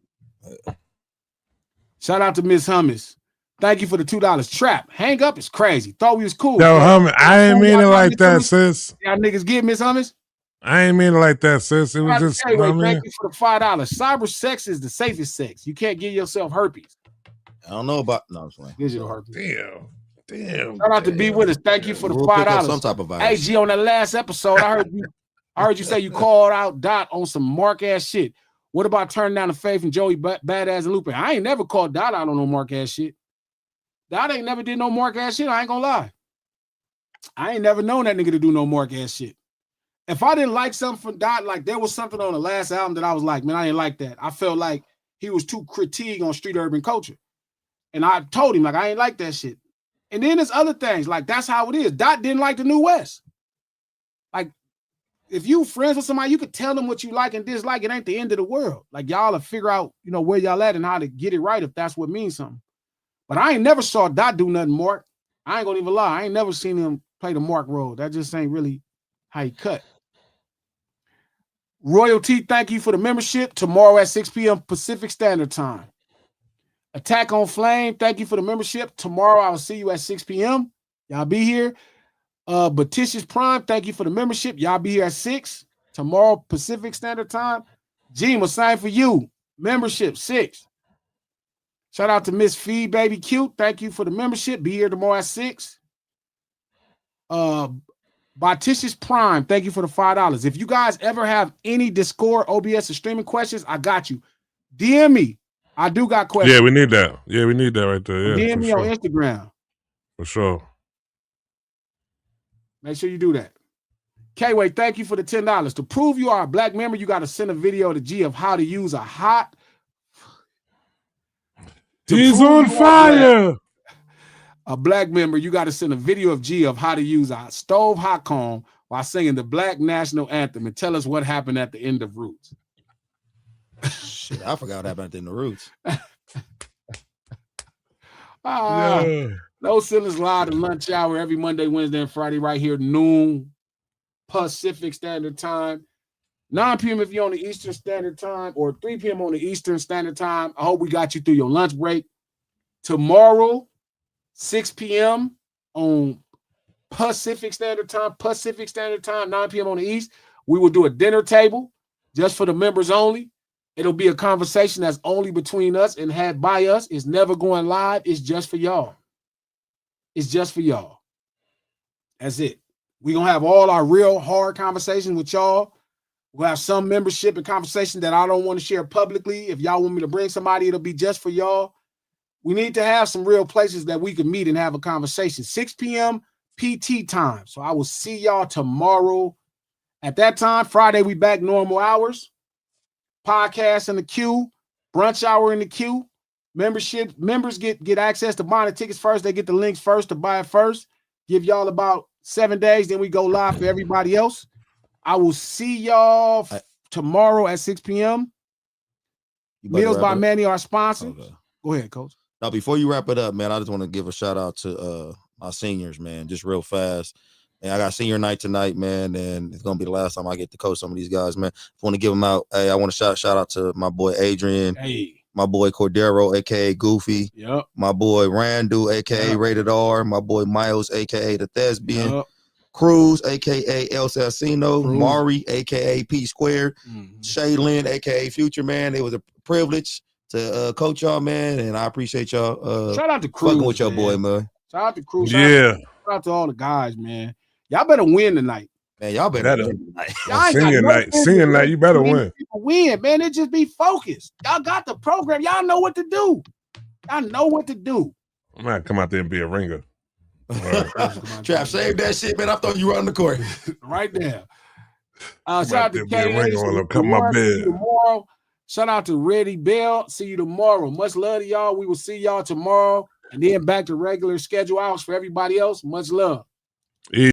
Shout out to Miss Hummus. Thank you for the $2. Trap. Hang up is crazy. Thought we was cool. Yo, Hummus, I ain't mean it like that, sis. Y'all niggas get Miss Hummus? I ain't mean it like that, sis. It was just. Anyway, thank you for the $5. Cyber sex is the safest sex. You can't give yourself herpes. I don't know about I'm playing. Digital herpes. Damn. Shout out to Be With Us. Thank you for the $5. Some type of virus. Hey, G, on that last episode, I heard you say you called out Dot on some mark ass shit. What about turning down the Faith and Joey Badass and Lupe? I ain't never called Dot out on no mark ass shit. Dot ain't never did no mark ass shit. I ain't gonna lie. I ain't never known that nigga to do no mark ass shit. If I didn't like something from Dot, like there was something on the last album that I was like, man, I didn't like that. I felt like he was too critique on street urban culture. And I told him, like, I ain't like that shit. And then there's other things, like that's how it is. Dot didn't like the New West. Like, if you friends with somebody, you could tell them what you like and dislike. It ain't the end of the world. Like, y'all will figure out, you know, where y'all at and how to get it right if that's what means something. But I ain't never saw Dot do nothing Mark. I ain't gonna even lie. I ain't never seen him play the Mark role. That just ain't really how he cut. Royalty, thank you for the membership. Tomorrow at 6 p.m. Pacific Standard Time. Attack on Flame, thank you for the membership. Tomorrow I will see you at 6 p.m. Y'all be here. Batitious Prime, thank you for the membership. Y'all be here at 6. Tomorrow Pacific Standard Time. Gene will sign for you. Membership 6. Shout out to Miss Feed Baby Cute. Thank you for the membership. Be here tomorrow at 6. Batitious Prime, thank you for the $5. If you guys ever have any Discord, OBS, or streaming questions, I got you. DM me. I do got questions. Yeah, we need that. Yeah, we need that right there. Yeah, DM me on Instagram. For sure. Make sure you do that. K-Way, thank you for the $10. To prove you are a black member, you got to send a video to G of how to use a hot. He's on fire. A black member, you got to send a video of G of how to use a stove hot comb while singing the Black National Anthem and tell us what happened at the end of Roots. Shit, I forgot what happened at the end of Roots. No Ceilings Live, the lunch hour every Monday, Wednesday, and Friday right here, noon Pacific Standard Time. 9 p.m. if you're on the Eastern Standard Time, or 3 p.m. on the Eastern Standard Time. I hope we got you through your lunch break. Tomorrow, 6 p.m. on Pacific Standard Time, 9 p.m. on the East, we will do a dinner table just for the members only. It'll be a conversation that's only between us and had by us. It's never going live. It's just for y'all. It's just for y'all. That's it. We're going to have all our real hard conversations with y'all. We'll have some membership and conversation that I don't want to share publicly. If y'all want me to bring somebody, it'll be just for y'all. We need to have some real places that we can meet and have a conversation. 6 p.m. PT time. So I will see y'all tomorrow. At that time, Friday, we back normal hours. Podcast in the queue. Brunch hour in the queue. Members get access to buying the tickets first. They get the links first to buy it first. Give y'all about 7 days. Then we go live for everybody else. I will see y'all tomorrow at 6 p.m. Meals by Manny, our sponsor. Okay. Go ahead, Coach. Now, before you wrap it up, man, I just want to give a shout out to my seniors, man, just real fast. And I got senior night tonight, man, and it's gonna be the last time I get to coach some of these guys, man. I want to give them out. Hey, I want to shout out to my boy Adrian, my boy Cordero, aka Goofy, my boy Randu, aka Rated R, my boy Miles, aka the Thespian, Cruz, aka El Salsino, Mari, aka P Squared, Shaylin, aka Future Man. It was a privilege to coach y'all, man, and I appreciate y'all. Shout out to Cruz, fucking with your boy, man. Shout out to Cruz. Yeah. Shout out to all the guys, man. Y'all better win tonight. Man, y'all better win tonight. Senior night, you better win. Win, man. It just be focused. Y'all got the program. Y'all know what to do. Y'all know what to do. I might come out there and be a ringer. Trap, save that shit, man. I thought you were on the court. Right there. Shout out to K. Cut my bed. Shout out to Reddy Bell. See you tomorrow. Much love to y'all. We will see y'all tomorrow. And then back to regular schedule hours for everybody else. Much love.